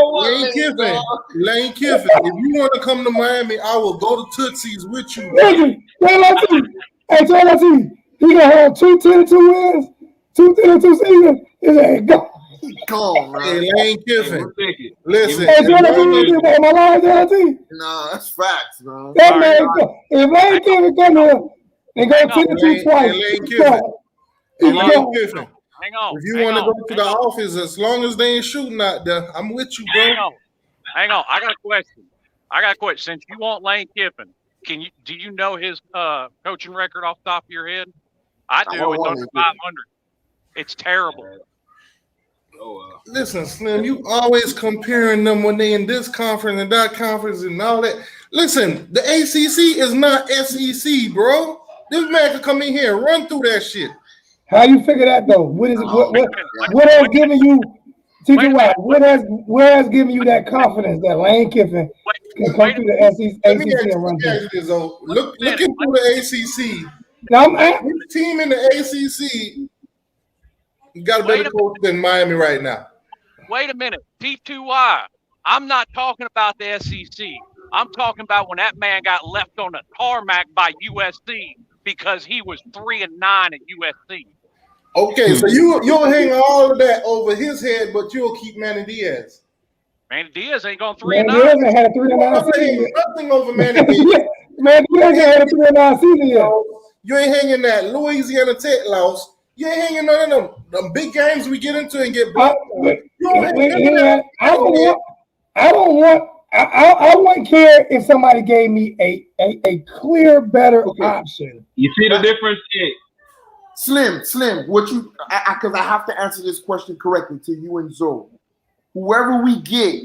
Lane Kiffin. If you want to come to Miami, I will go to Tootsie's with you. Listen, tell her to. Hey, tell her to. He gonna hold 2 10-2 wins, 2 10-2 seasons. He said, go. Go, man. Hey, Lane Kiffin. We'll take it. Listen, Hey, tell her to my life. Tell her to. Nah, that's facts, bro. That man, if Lane Kiffin come here and go Hang on. 10-2 twice, Lane he's Kiffin. gone. Hey, He's Lane gone. Kiffin. hang on. If you hang want to on, go to hang the on, office, as long as they ain't shooting out there, I'm with you, bro. hang on. I got a question. Since you want Lane Kiffin, do you know his coaching record off the top of your head? I do. want It's Lane under Kiffin. 500. It's terrible. Oh, Listen, Slim, you always comparing them when they in this conference and that conference and all that. Listen, the ACC is not SEC, bro. This man could come in here and run through that shit. How you figure that though? What is it? What has given you? TTY, what has given you that confidence that Lane Kiffin can come through the Let me ACC and run ask through? you this, though. Looking through the ACC, Now I'm at, which team in the ACC got a better coach than Miami right now? Wait a minute. T2Y. I'm not talking about the SEC. I'm talking about when that man got left on the tarmac by USC because he was 3-9 at USC. Okay, so you'll hang all of that over his head, but you'll keep Manny Diaz. Manny Diaz ain't going Man 3-9. Diaz ain't had a 3-9 I'm season hanging yet. nothing over Manny Diaz. Man Diaz ain't had a 3-9 season yet. You ain't hanging that Louisiana Tech loss. You ain't hanging none of them big games we get into and get blocked. I wouldn't care if somebody gave me a clear, better option. you see the difference? Hey, Slim, what you, because I have to answer this question correctly to you and Zoe. Whoever we get,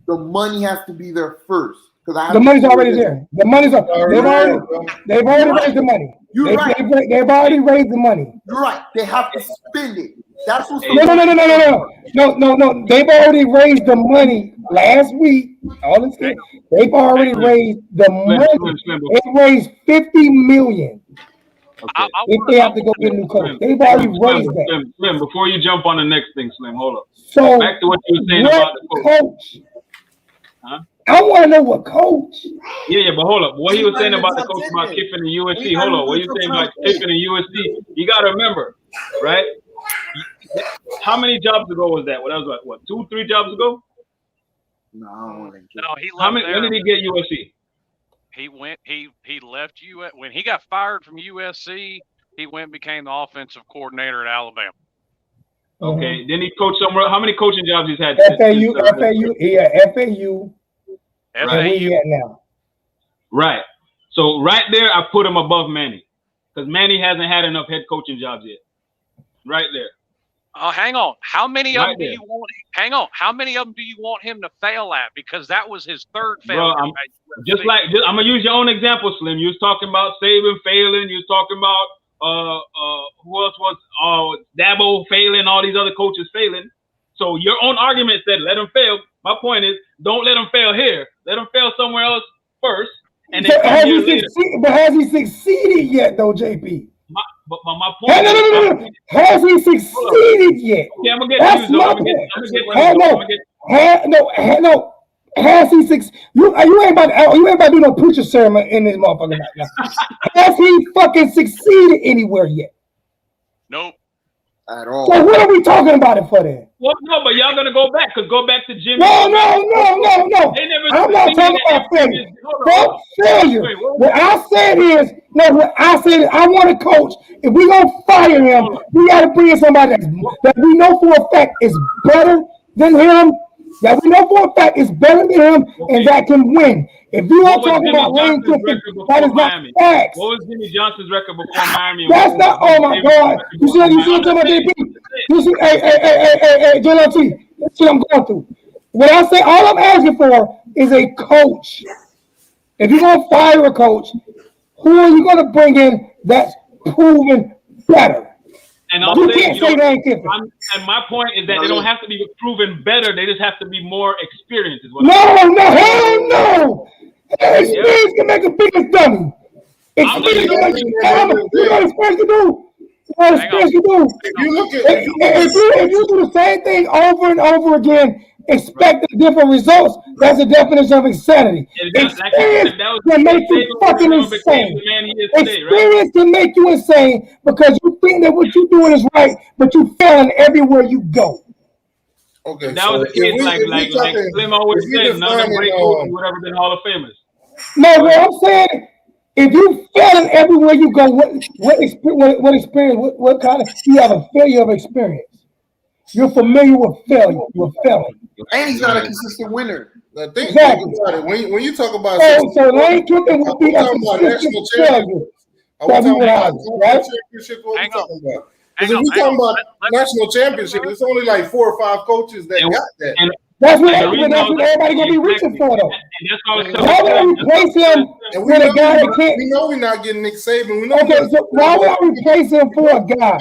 the money has to be there first. The money's already there. The money's they've already raised the money. You're right. They've already raised the money. You're right. They have to spend it. That's what's No. They've already raised the money last week. All this thing. They've already raised the money. They raised $50 million. If they have to go get a new coach, they've already raised that. Slim, before you jump on the next thing, Slim, hold up. So Back to what you were saying about the coach. Huh? I want to know what coach. Yeah, but hold up. What he was saying about the coach about Kiffin and USC. Hold on. What you saying about Kiffin and USC? You got to remember, right? How many jobs ago was that? Well, that was what 2-3 jobs ago? No, I don't want to. No, he left. How many? When did he get USC? He went. He left when he got fired from USC. He went and became the offensive coordinator at Alabama. Okay. Then he coached somewhere. How many coaching jobs he's had? FAU. FAU. FAU. Where he at now? Right. So right there, I put him above Manny because Manny hasn't had enough head coaching jobs yet. Right there. Hang on. How many of Right them do there. you want? Hang on. How many of them do you want him to fail at? Because that was his third Bro, failure. I'm gonna use your own example, Slim. You was talking about Saban failing. You was talking about who else was Dabo failing. All these other coaches failing. So your own argument said let him fail. My point is don't let him fail here. Let him fail somewhere else first, and then But has he succeeded yet, though, JP? But my point No. Has he succeeded yet? Okay, I'm gonna get That's to you, my I'm point. gonna get Has he you ain't about to do no preacher sermon in this motherfucker right now. Has he fucking succeeded anywhere yet? Nope. At all. So what are we talking about it for then? Well, no, but y'all gonna go back because go back to Jimmy. No. They never I'm not talking about failure. Fuck failure. What I said is, I want a coach. If we gonna fire him, we gotta bring in somebody that we know for a fact is better than him. That we know for a fact is better than him, and that can win. If you are talking about Lane Kiffin, that is not facts. What was Jimmy Johnson's record before Miami? That's not. Oh my God! You see what I'm saying? You see, hey, JLT. That's what I'm going through. What I say, all I'm asking for is a coach. If you're gonna fire a coach, who are you gonna bring in that's proven better? And you can't say Lane Kiffin. And my point is that they don't have to be proven better; they just have to be more experienced. Is what hell no! Experience can make a biggest dummy. Experience can make you dummy. You know what experience can do? What experience can do? If you do the same thing over and over again, expecting different results, that's a definition of insanity. Experience can make you fucking insane. Experience can make you insane because you think that what you're doing is right, but you're failing everywhere you go. Okay, that was the case, like Slim always said, none of the great coaches would ever been Hall of Famers. No, what I'm saying, if you failing everywhere you go, what experience, what kind of, you have a failure of experience. You're familiar with failure. You're failing. And he's not a consistent winner. Think Exactly. about it. When you talk about so Lane Kiffin would be a consistent failure. Are we talking about championship? What are we talking about? Because if we're talking about national championship, it's only like 4 or 5 coaches that got that. That's what everybody gonna be reaching for, though. Why would I replace him with a guy that can't? We know we're not getting Nick Saban. We know okay, so why would I replace him for a guy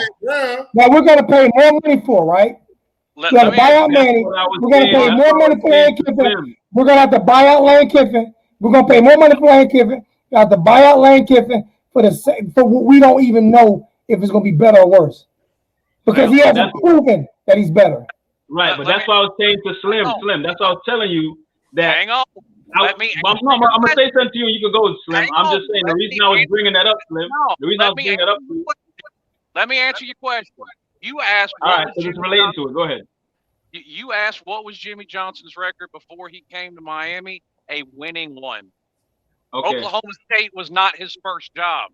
that we're gonna pay more money for, right? We're gonna buy out Manny. We're gonna pay more money for Lane Kiffin. We're gonna have to buy out Lane Kiffin. We're gonna pay more money for Lane Kiffin. We have to buy out Lane Kiffin for what we don't even know if it's gonna be better or worse, because he hasn't proven that he's better. Right, but that's why I was saying to Slim. That's why I was telling you that. Hang on. I'm gonna say something to you, and you can go, Slim. I'm just saying the reason I was bringing that up, Slim. The reason I was bringing that up. Let me answer your question. You asked. All right, so just relating to it. Go ahead. You asked what was Jimmy Johnson's record before he came to Miami? A winning one. Okay. Oklahoma State was not his first job.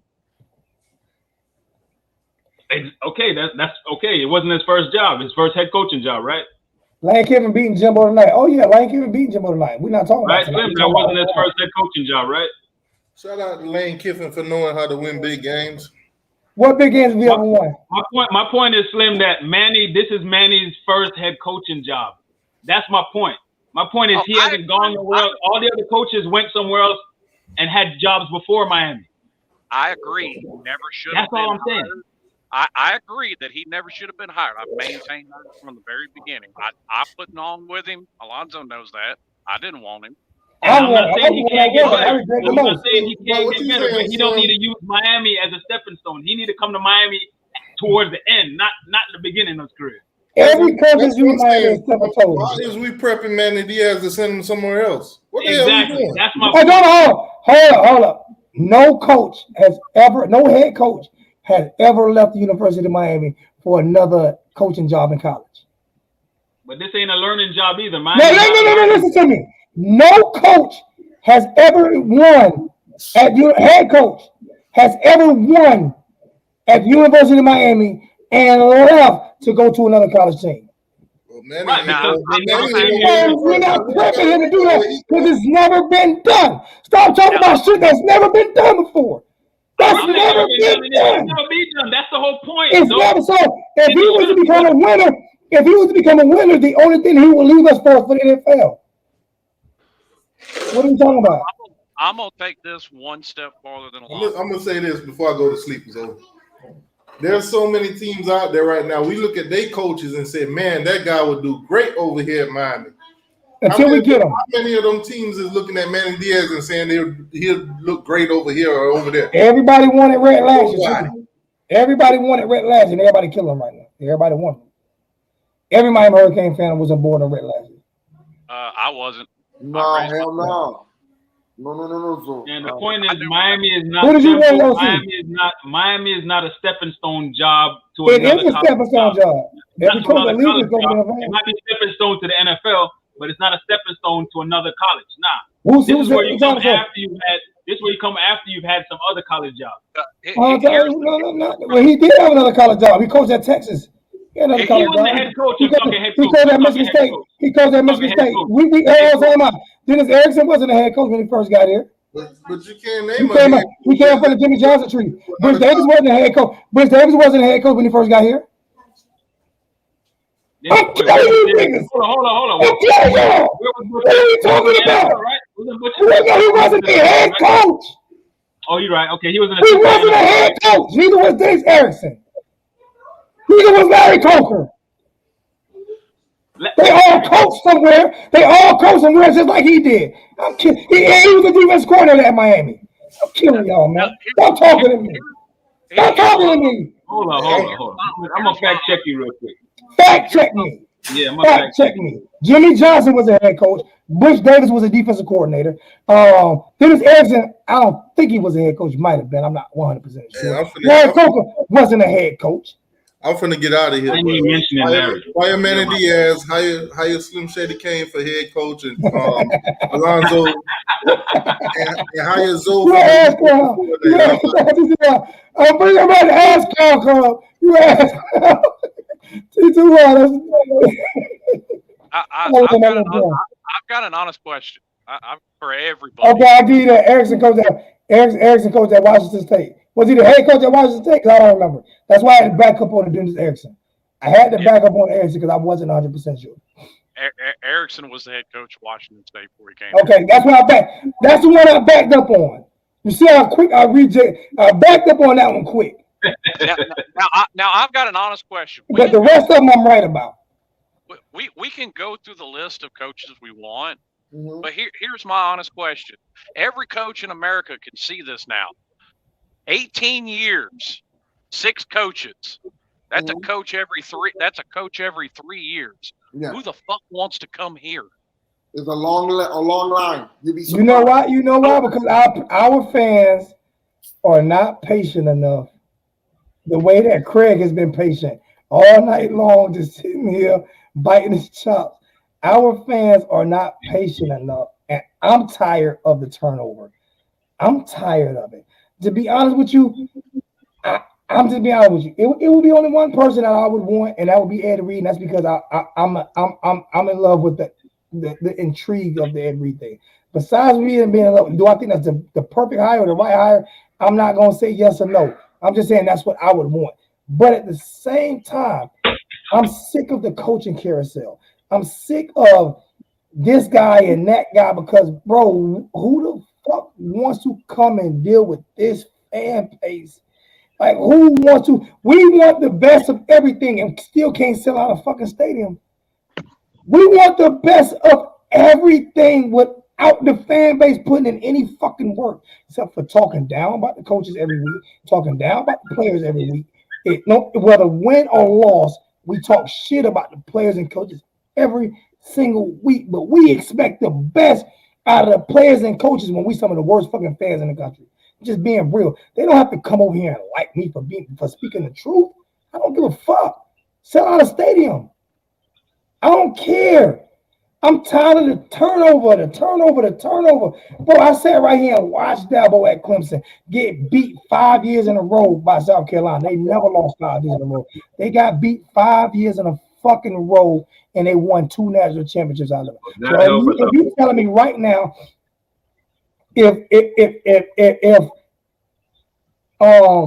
Okay, that's okay. It wasn't his first job. His first head coaching job, right? Lane Kiffin beating Jimbo tonight. Oh yeah, Lane Kiffin beating Jimbo tonight. We're not talking about Slim, that wasn't his first head coaching job, right? Shout out to Lane Kiffin for knowing how to win big games. What big games have we ever won? My point is, Slim, that this is Manny's first head coaching job. That's my point. My point is he hasn't gone nowhere else. All the other coaches went somewhere else and had jobs before Miami. I agree. He never should have been. That's all I'm saying. I agree that he never should have been hired. I've maintained that from the very beginning. I put on with him. Alonzo knows that. I didn't want him. I'm not saying he can't get better. I'm not saying he can't get better, but he don't need to use Miami as a stepping stone. He need to come to Miami towards the end, not in the beginning of his career. Every coach is using Miami as stepping stone. Why is we prepping Manny Diaz to send him somewhere else? What the hell are we doing? That's my point. Hold up. No head coach has ever left the University of Miami for another coaching job in college. But this ain't a learning job either. No, listen to me. No coach has ever won at your head coach has ever won at University of Miami and left to go to another college team. Well, right now, we're not prepping him to do that because it's never been done. Stop talking about shit that's never been done before. That's never been done. That's the whole point. It's never so. If he was to become a winner, the only thing he will leave us for the NFL. What are you talking about? I'm gonna take this one step farther than I'm gonna say this before I go to sleep. So there's so many teams out there right now. We look at their coaches and say, "Man, that guy would do great over here at Miami." Until we get him. How many of them teams is looking at Manny Diaz and saying he'll look great over here or over there? Everybody wanted Red last year. Everybody wanted Red last year, and everybody killing him right now. Everybody wanted him. Every Miami Hurricane fan was on board on Red last year. I wasn't. No, hell no. No. So, And the point is, Miami is not. Who did you want to Miami is not a stepping stone job to It another is a stepping stone job. Not Every to coach another that leaves college is going to job. be It a fan. might be a stepping stone to the NFL, but it's not a stepping stone to another college. Nah. Who's This is where you come Jonathan? after you've had. This is where you come after you've had some other college jobs. No. Well, he did have another college job. He coached at Texas. He had another He college wasn't job. the head coach. He I'm talking head he coach. coached at I'm talking Michigan head State. coach. He coached at Michigan State. We time out. Dennis Erickson wasn't a head coach when he first got here. But you can't He name came, a he came from the Jimmy Johnson tree. Bruce Davis wasn't a head coach. Bruce Davis wasn't a head coach when he first got here. I'm telling you niggas. Hold on. I'm telling y'all. What are you talking about? He wasn't the head coach. Oh, you're right. Okay, he wasn't He wasn't a head coach. Neither was Dennis Erickson. Neither was Larry Coker. They all coached somewhere. They all coached somewhere just like he did. I'm kidding. He was a defense coordinator at Miami. I'm killing y'all, man. Stop talking to me. Stop talking to me. Hold on. I'm gonna fact check you real quick. Fact check me. Yeah, I'm gonna Fact check me. Jimmy Johnson was a head coach. Bush Davis was a defensive coordinator. Dennis Erickson, I don't think he was a head coach. Might have been. I'm not 100% sure. Larry Coker wasn't a head coach. I'm finna get out of here. I didn't even mention it, Fire Manny Diaz, hire Slim Shady Kane for head coach, and Alonzo, and hire Zoe. You ask him. I'm bringing him back to ask Club. You ask him. I've got an honest question. For everybody. Okay, I'll give you that. Erickson coached at Washington State. Was he the head coach at Washington State? Because I don't remember. That's why I had to back up on the Dennis Erickson. I had to back up on Erickson because I wasn't 100% sure. Erickson was the head coach of Washington State before he came. Okay, that's what I backed. That's the one I backed up on. You see how quick I reject? I backed up on that one quick. Now I've got an honest question. But the rest of them I'm right about. We can go through the list of coaches we want, but here's my honest question. Every coach in America can see this now. 18 years, 6 coaches. That's a coach every 3. That's a coach every 3 years. Yeah. Who the fuck wants to come here? It's a long line. You know why? Because our fans are not patient enough. The way that Craig has been patient all night long, just sitting here biting his chops. Our fans are not patient enough, and I'm tired of the turnover. I'm tired of it. To be honest with you, I'm just being honest with you. It would be only one person that I would want, and that would be Ed Reed. And that's because I'm in love with the intrigue of the Ed Reed thing. Besides me and being in love, do I think that's the perfect hire or the right hire? I'm not gonna say yes or no. I'm just saying that's what I would want. But at the same time, I'm sick of the coaching carousel. I'm sick of this guy and that guy because, bro, who the fuck wants to come and deal with this fan base? Like, who wants to? We want the best of everything and still can't sell out a fucking stadium. We want the best of everything without the fan base putting in any fucking work, except for talking down about the coaches every week, talking down about the players every week. Whether win or loss, we talk shit about the players and coaches every single week. But we expect the best out of the players and coaches when we some of the worst fucking fans in the country. Just being real. They don't have to come over here and like me for speaking the truth. I don't give a fuck. Sell out a stadium. I don't care. I'm tired of the turnover. Bro, I sat right here and watched Dabo at Clemson get beat 5 years in a row by South Carolina. They never lost 5 years in a row. They got beat 5 years in a fucking row, and they won 2 national championships out of it. So if you're telling me right now, if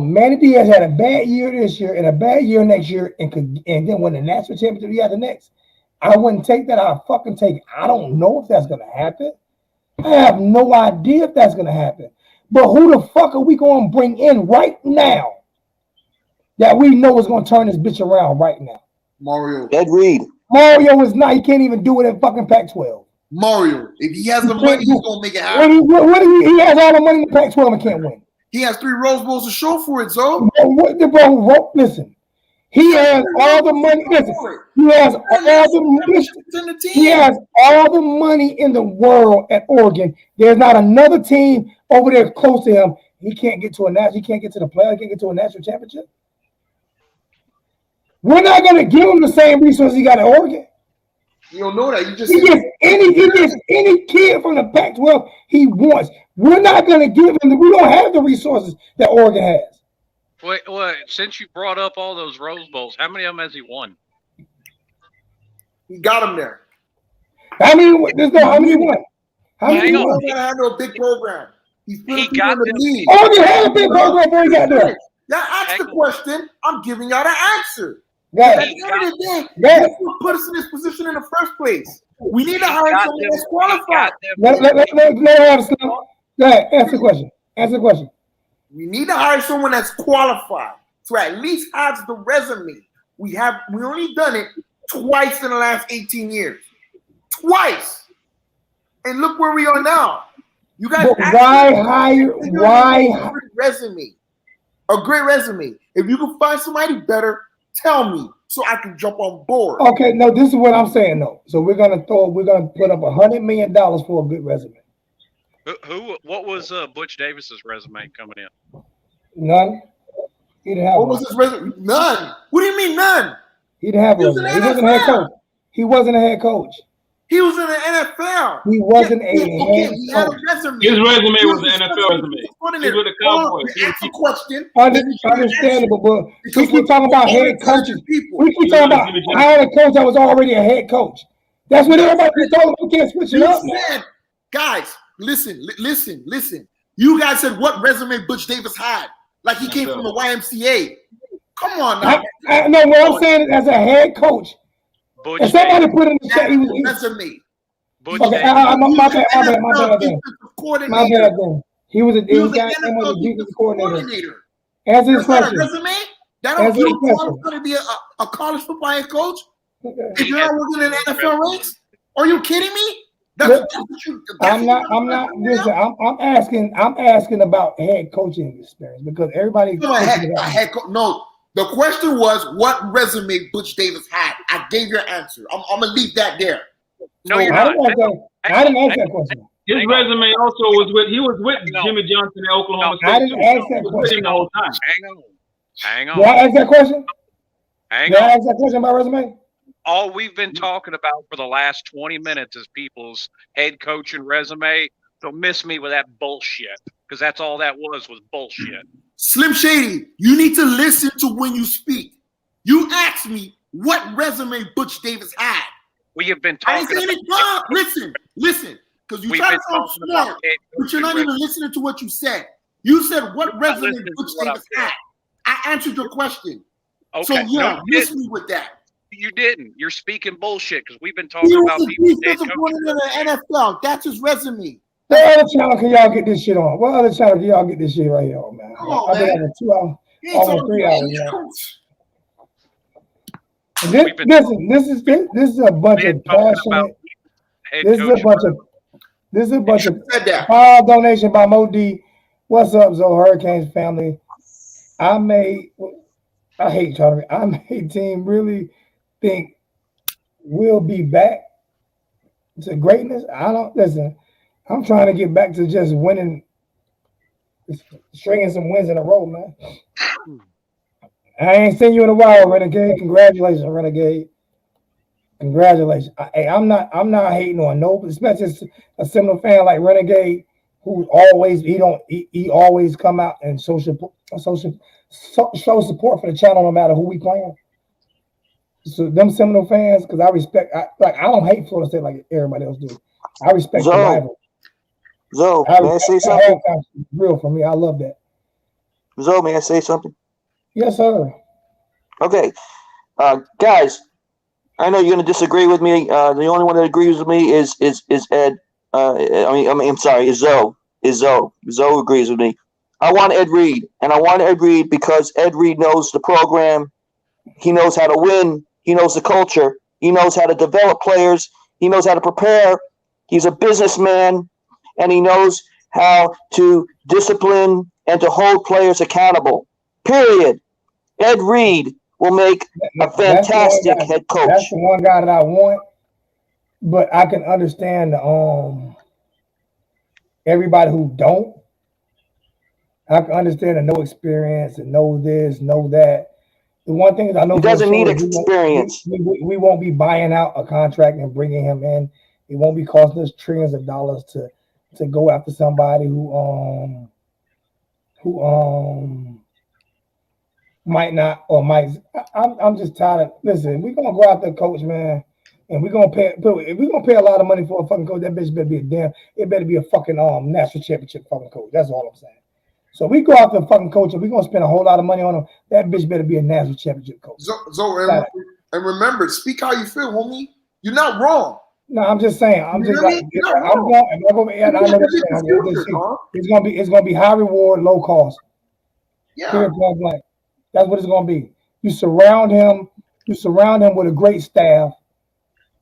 Manny Diaz had a bad year this year and a bad year next year and then win the national championship the year after next, I wouldn't take that. I'd fucking take it. I don't know if that's gonna happen. I have no idea if that's gonna happen. But who the fuck are we gonna bring in right now that we know is gonna turn this bitch around right now? Mario. Ed Reed. Mario is not. He can't even do it in fucking Pac-12. Mario. If he has the money, he's gonna make it happen. He has all the money in the Pac-12 and can't win. He has 3 Rose Bowls to show for it, so. Bro, listen. He has all the money. Listen, he has all the money in the world at Oregon. There's not another team over there close to him. He can't get to a national. He can't get to the playoff. He can't get to a national championship. We're not going to give him the same resources he got at Oregon. You don't know that. You just he gets any kid from the Pac-12 he wants. We're not going to give him. We don't have the resources that Oregon has. Wait, since you brought up all those Rose Bowls, how many of them has he won? He got him there. How many? How many won? How many He won? don't have no big program. He got the league. Oregon had a big program before he got there. Y'all asked the question. I'm giving y'all the answer. Right. At the end of the day, that's what put us in this position in the first place. We need to hire someone that's qualified. Let her have some. Go ahead. Answer the question. Answer the question. We need to hire someone that's qualified to at least have the resume. We only done it twice in the last 18 years. Twice. And look where we are now. You guys why hire resume? A great resume. If you can find somebody better, tell me so I can jump on board. Okay, no, this is what I'm saying though. So we're gonna put up $100 million for a good resume. What was Butch Davis's resume coming in? None. He didn't have what was his resume? None. What do you mean none? He didn't have one. He wasn't a head coach. He wasn't a head coach. He was in the NFL. He wasn't a head he had a coach. resume. His resume was the NFL resume. He was with the Cowboys. Ask a question. Understandable, but we keep talking about head coaches. We keep talking about hiring a coach that was already a head coach. That's what everybody told him. We can't switch it up now. Guys, listen. You guys said what resume Butch Davis had. Like he came from the YMCA. Come on now. No, what I'm saying is as a head coach. And somebody put in the chat he was resume. Okay, my bad. He was a defensive coordinator. Answer his question. Resume? That don't mean he's going to be a college football head coach. If you're not working in the NFL ranks, are you kidding me? I'm asking about head coaching experience because everybody. No, the question was what resume Butch Davis had. I gave your answer. I'm gonna leave that there. No, you're not. I didn't ask that question. His resume also was with Jimmy Johnson at Oklahoma State. I didn't ask that question the whole time. Hang on. Did I ask that question? Did I ask that question about resume? All we've been talking about for the last 20 minutes is people's head coach and resume. Don't miss me with that bullshit, because that's all that was bullshit. Slim Shady, you need to listen to when you speak. You asked me what resume Butch Davis had. We have been talking about... Listen, because you try to sound smart, but you're not even listening to what you said. You said what resume Butch Davis had. I answered your question. Okay. So miss me with that. You didn't. You're speaking bullshit because we've been talking about people. He's disappointed in the NFL. That's his resume. What other channel can y'all get this shit on? What other channel can y'all get this shit right here on, man? Come on, I've been having 2 hours, almost 3 hours now. This is a bunch of passionate. This is a bunch of $5 donation by Mo D. What's up, Zoe Hurricanes family? I hate Charlie. I made team really think we'll be back to greatness. I'm trying to get back to just winning, stringing some wins in a row, man. I ain't seen you in a while, Renegade. Congratulations, Renegade. Congratulations. I'm not hating on nobody, especially a Seminole fan like Renegade, who he always come out and show support for the channel no matter who we playing. So them Seminole fans, because I don't hate Florida State like everybody else do. I respect the rival. Zoe, may I say something? Real for me. I love that. Zoe, may I say something? Yes, sir. Okay. Guys, I know you're going to disagree with me. The only one that agrees with me is Ed. I'm sorry, is Zoe. Zoe agrees with me. I want Ed Reed, and I want Ed Reed because Ed Reed knows the program. He knows how to win. He knows the culture. He knows how to develop players. He knows how to prepare. He's a businessman, and he knows how to discipline and to hold players accountable. Period. Ed Reed will make a fantastic head coach. That's the one guy that I want, but I can understand everybody who don't. I can understand the no experience and know this, know that. The one thing is I know he doesn't need experience. We won't be buying out a contract and bringing him in. It won't be costing us trillions of dollars to go after somebody who might not or might. I'm just tired of. Listen, we're gonna go after a coach, man, and we're gonna pay. If we're gonna pay a lot of money for a fucking coach, that bitch better be it better be a fucking national championship fucking coach. That's all I'm saying. So we go after a fucking coach and we're gonna spend a whole lot of money on him. That bitch better be a national championship coach. And remember, speak how you feel, homie. You're not wrong. No, I'm just saying. It's gonna be high reward, low cost. Yeah. That's what it's gonna be. You surround him with a great staff,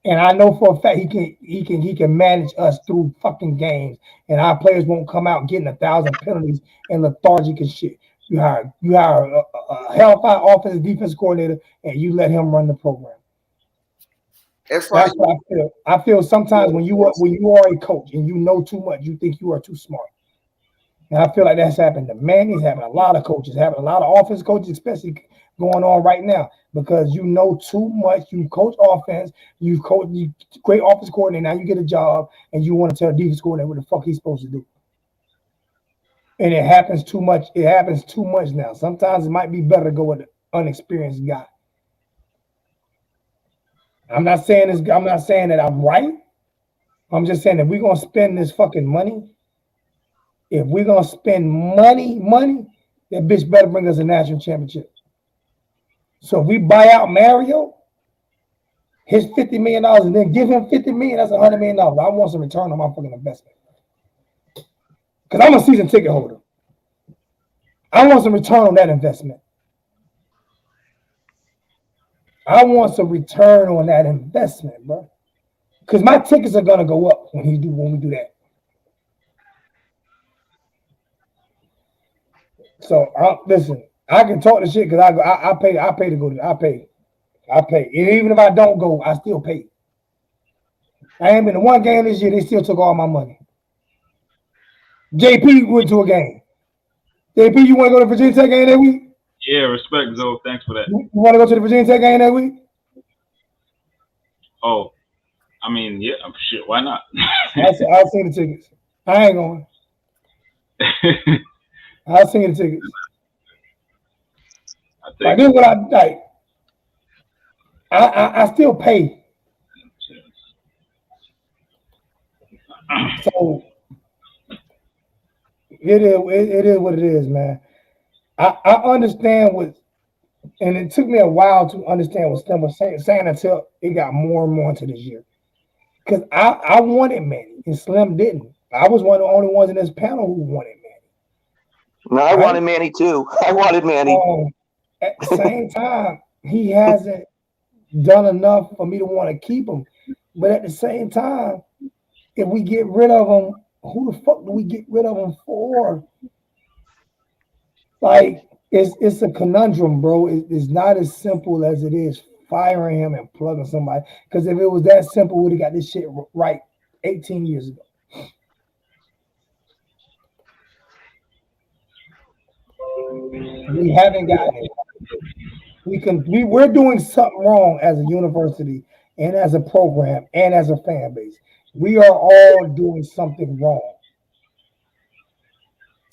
and I know for a fact he can manage us through fucking games, and our players won't come out getting 1,000 penalties and lethargic and shit. You hire a hellfire offensive defense coordinator, and you let him run the program. That's what I feel. I feel sometimes when you are a coach and you know too much, you think you are too smart. And I feel like that's happened to Manny's happened. A lot of coaches happened. A lot of offense coaches, especially going on right now, because you know too much. You coach offense. You great offense coordinator. Now you get a job and you want to tell a defense coordinator what the fuck he's supposed to do. And it happens too much. It happens too much now. Sometimes it might be better to go with an unexperienced guy. I'm not saying that I'm right. I'm just saying that we're gonna spend this fucking money. If we're gonna spend money, that bitch better bring us a national championship. So if we buy out Mario, his $50 million, and then give him $50 million, that's $100 million. I want some return on my fucking investment. Because I'm a season ticket holder. I want some return on that investment. I want some return on that investment, bro. Because my tickets are gonna go up when we do that. So listen, I can talk the shit because I pay to go. I pay. And even if I don't go, I still pay. I ain't been to one game this year. They still took all my money. JP went to a game. JP, you want to go to Virginia Tech game that week? Yeah, respect, Zoe. Thanks for that. You want to go to the Virginia Tech game that week? Oh, I mean, yeah, shit. Why not? I'll see the tickets. I ain't going. I'll see the tickets. Like this is what I like. I still pay. So it is what it is, man. I understand what, and it took me a while to understand what Slim was saying until it got more and more into this year. Because I wanted Manny, and Slim didn't. I was one of the only ones in this panel who wanted Manny. No, I wanted Manny too. I wanted Manny. At the same time, he hasn't done enough for me to want to keep him. But at the same time, if we get rid of him, who the fuck do we get rid of him for? Like, it's a conundrum, bro. It's not as simple as it is firing him and plugging somebody. Because if it was that simple, we would have got this shit right 18 years ago. We haven't gotten it. We're doing something wrong as a university and as a program and as a fan base. We are all doing something wrong.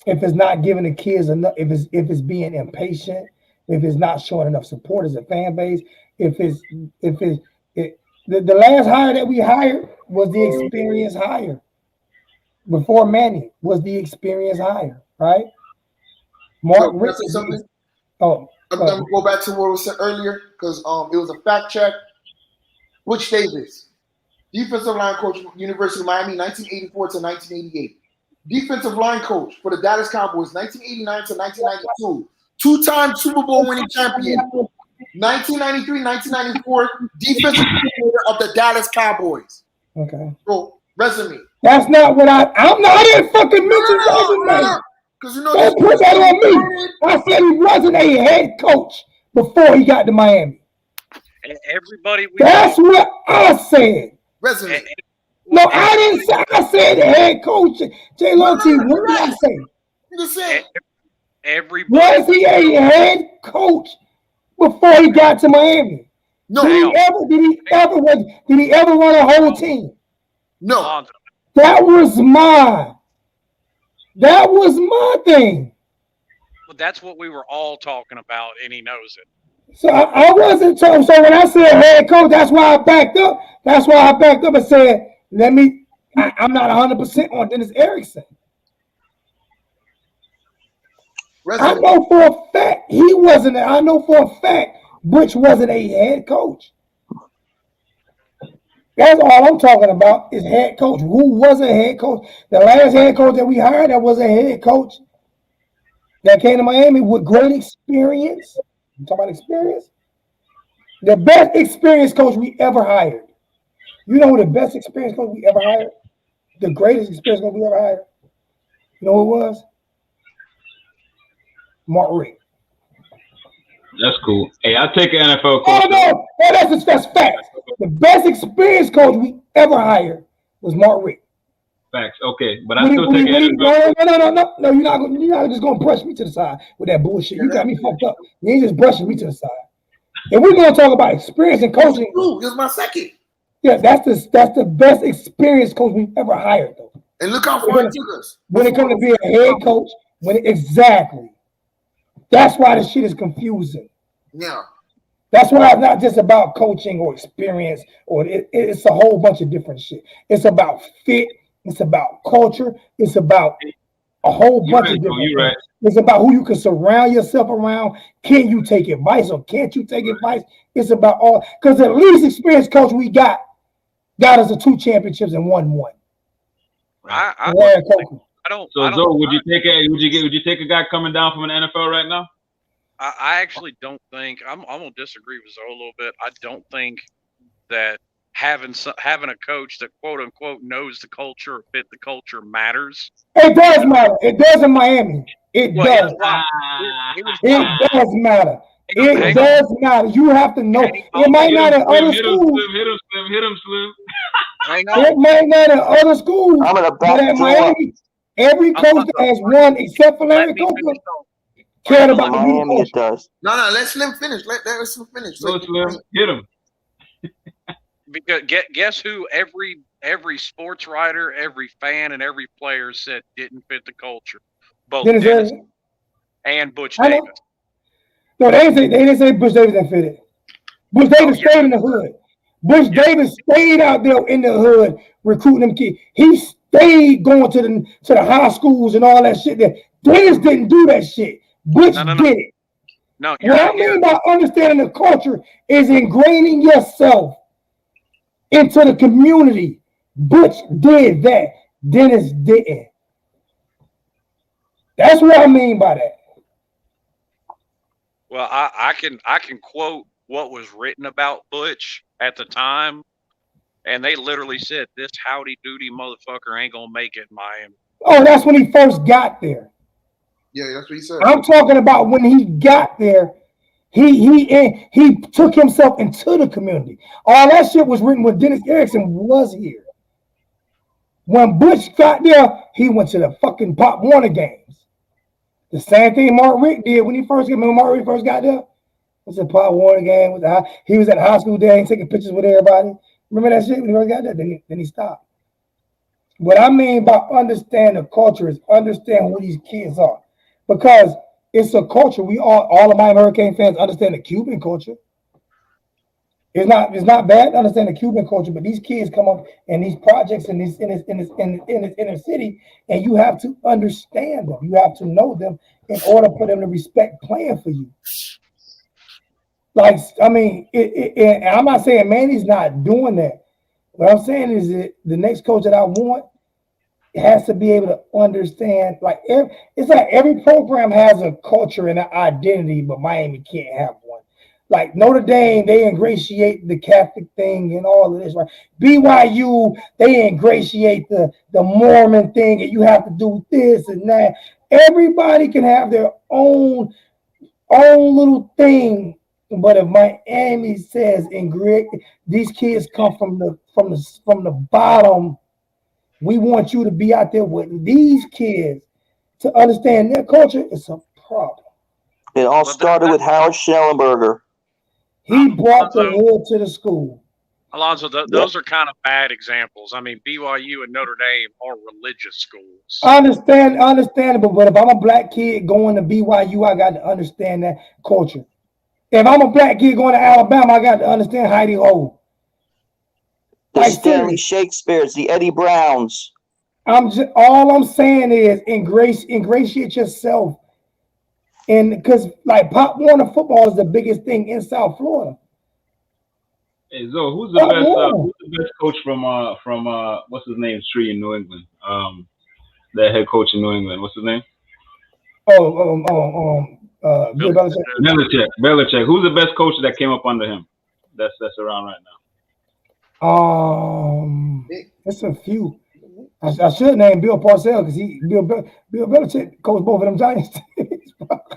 If it's not giving the kids enough, if it's being impatient, if it's not showing enough support as a fan base, the last hire that we hired was the experienced hire. Before Manny was the experienced hire, right? Mark Richt. I'm gonna go back to what was said earlier because it was a fact check. Butch Davis, defensive line coach, University of Miami, 1984 to 1988. Defensive line coach for the Dallas Cowboys, 1989 to 1992. Two-time Super Bowl winning champion. 1993, 1994. Defensive coordinator of the Dallas Cowboys. Okay. So resume. That's not what I didn't fucking mention resume. Because you know don't put that on me. I said he wasn't a head coach. before he got to Miami. And everybody, That's what I said. Resume. No, I didn't say. I said the head coach, J. Lotti. What did I say? You just said everybody. Was he a head coach before he got to Miami? no. Did he ever run a whole team? No. That was my thing. But that's what we were all talking about, and he knows it. So I wasn't talking. So when I said head coach, that's why I backed up. That's why I backed up and said, I'm not 100% on Dennis Erickson. I know for a fact he wasn't. I know for a fact Butch wasn't a head coach. That's all I'm talking about is head coach. Who was a head coach? The last head coach that we hired that was a head coach that came to Miami with great experience. I'm talking about experience. The best experienced coach we ever hired. You know who the best experienced coach we ever hired? The greatest experienced coach we ever hired. You know who it was? Mark Richt. That's cool. Hey, I'll take an NFL coach. Oh no, that's facts. The best experienced coach we ever hired was Mark Richt. Facts. Okay, but I still take an NFL. No. You're not just gonna brush me to the side with that bullshit. You got me fucked up. You ain't just brushing me to the side. If we're gonna talk about experience and coaching, this is my second. Yeah, that's the best experienced coach we've ever hired, though. And look how far it took us. When it comes to being a head coach, exactly. That's why the shit is confusing. Yeah. That's why it's not just about coaching or experience, or it's a whole bunch of different shit. It's about fit. It's about culture. It's about a whole bunch of different things. Right. It's about who you can surround yourself around. Can you take advice or can't you take advice? It's about all, because the least experienced coach we got us the 2 championships and won 1. I don't. So, Zoe, would you take a guy coming down from an NFL right now? I actually don't think I'm gonna disagree with Zoe a little bit. I don't think that having a coach that quote unquote knows the culture or fit the culture matters. It does matter. It does in Miami. It does. It does matter. It does matter. You have to know. It might not in other schools. Hit him, Slim. It might not in other schools. But at Miami, every coach that has won, except for Larry Copeland, cared about the Miami. It does. No. Let Slim finish. Let Slim finish. Go, Slim. Hit him. Because guess who every sports writer, every fan, and every player said didn't fit the culture. Both Dennis and Butch Davis. No, they didn't say Butch Davis didn't fit it. Butch Davis stayed in the hood. Butch Davis stayed out there in the hood recruiting them kids. He stayed going to the high schools and all that shit there. Dennis didn't do that shit. Butch did it. No, what I mean by understanding the culture is ingraining yourself into the community. Butch did that. Dennis didn't. That's what I mean by that. Well, I can quote what was written about Butch at the time, and they literally said, "This howdy doody motherfucker ain't gonna make it in Miami." Oh, that's when he first got there. Yeah, that's what he said. I'm talking about when he got there. He took himself into the community. All that shit was written when Dennis Erickson was here. When Butch got there, he went to the fucking Pop Warner games. The same thing Mark Richt did when he first got. When Mark Richt first got there, it was a Pop Warner game. He was at high school there and taking pictures with everybody. Remember that shit when he first got there? Then he stopped. What I mean by understand the culture is understand who these kids are, because it's a culture. We all of Miami Hurricane fans understand the Cuban culture. It's not bad to understand the Cuban culture, but these kids come up in these projects in this inner city, and you have to understand them. You have to know them in order for them to respect playing for you. Like, I mean, and I'm not saying Manny's not doing that. What I'm saying is that the next coach that I want has to be able to understand. Like, it's like every program has a culture and an identity, but Miami can't have one. Like Notre Dame, they ingratiate the Catholic thing and all of this, right? BYU, they ingratiate the Mormon thing, and you have to do this and that. Everybody can have their own little thing But if Miami says in Greg, these kids come from the bottom, we want you to be out there with these kids to understand their culture. It's a problem. It all started with Howard Schnellenberger. He brought the hood to the school. Alonzo, those are kind of bad examples. I mean, BYU and Notre Dame are religious schools. Understandable, but if I'm a black kid going to BYU, I got to understand that culture. If I'm a black kid going to Alabama, I got to understand Heidi Ho. The Stanley Shakespeare's, the Eddie Browns. All I'm saying is ingratiate yourself. And because like Pop Warner football is the biggest thing in South Florida. Hey Zo, who's the best coach from what's his name? Tree in New England. That head coach in New England. What's his name? Bill Belichick. Belichick. Who's the best coach that came up under him? That's around right now. There's a few. I should name Bill Parcells because Bill Belichick coached both of them Giants.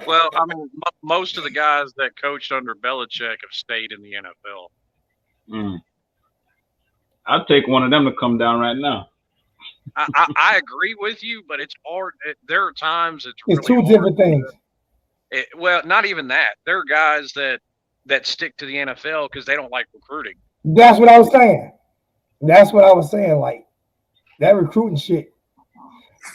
Well, I mean, most of the guys that coached under Belichick have stayed in the NFL. I'd take one of them to come down right now. I agree with you, but it's hard. There are times it's really two different things. Well, not even that. There are guys that stick to the NFL because they don't like recruiting. That's what I was saying. Like that recruiting shit.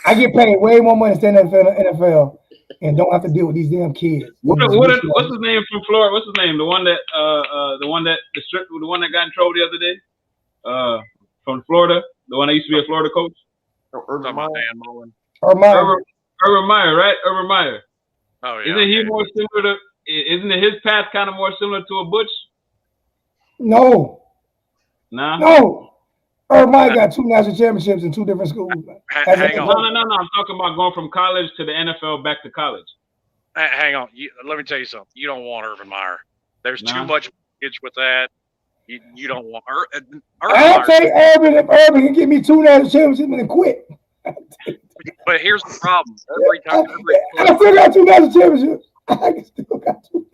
I get paid way more money to stay in the NFL and don't have to deal with these damn kids. What's his name from Florida? What's his name? The one that got in trouble the other day? From Florida, the one that used to be a Florida coach. Urban Meyer. Urban Meyer, right? Urban Meyer. Oh yeah. Isn't he more similar to? Isn't his path kind of more similar to a Butch? No. Nah. No. Urban Meyer got 2 national championships in 2 different schools. Hang on. No. I'm talking about going from college to the NFL back to college. Hang on. Let me tell you something. You don't want Urban Meyer. There's too much baggage with that. You don't want Urban. I'll take Urban if Urban can give me 2 national championships and quit. But here's the problem. I still got 2 national championships. I still got 2.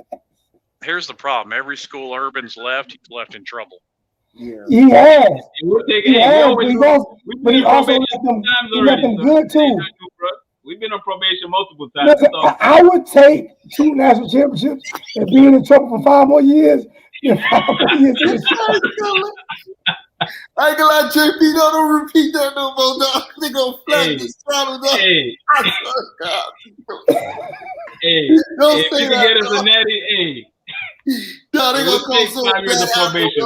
Here's the problem. Every school Urban's left, he's left in trouble. Yeah. He has. But he also let them good too. We've been on probation multiple times. Listen, I would take 2 national championships and be in trouble for 5 more years. I ain't gonna lie, JP, don't repeat that no more, dog. They gonna flatten this throttle, dog. Don't say that. Get us a natty, No, they gonna call so 5 years of probation.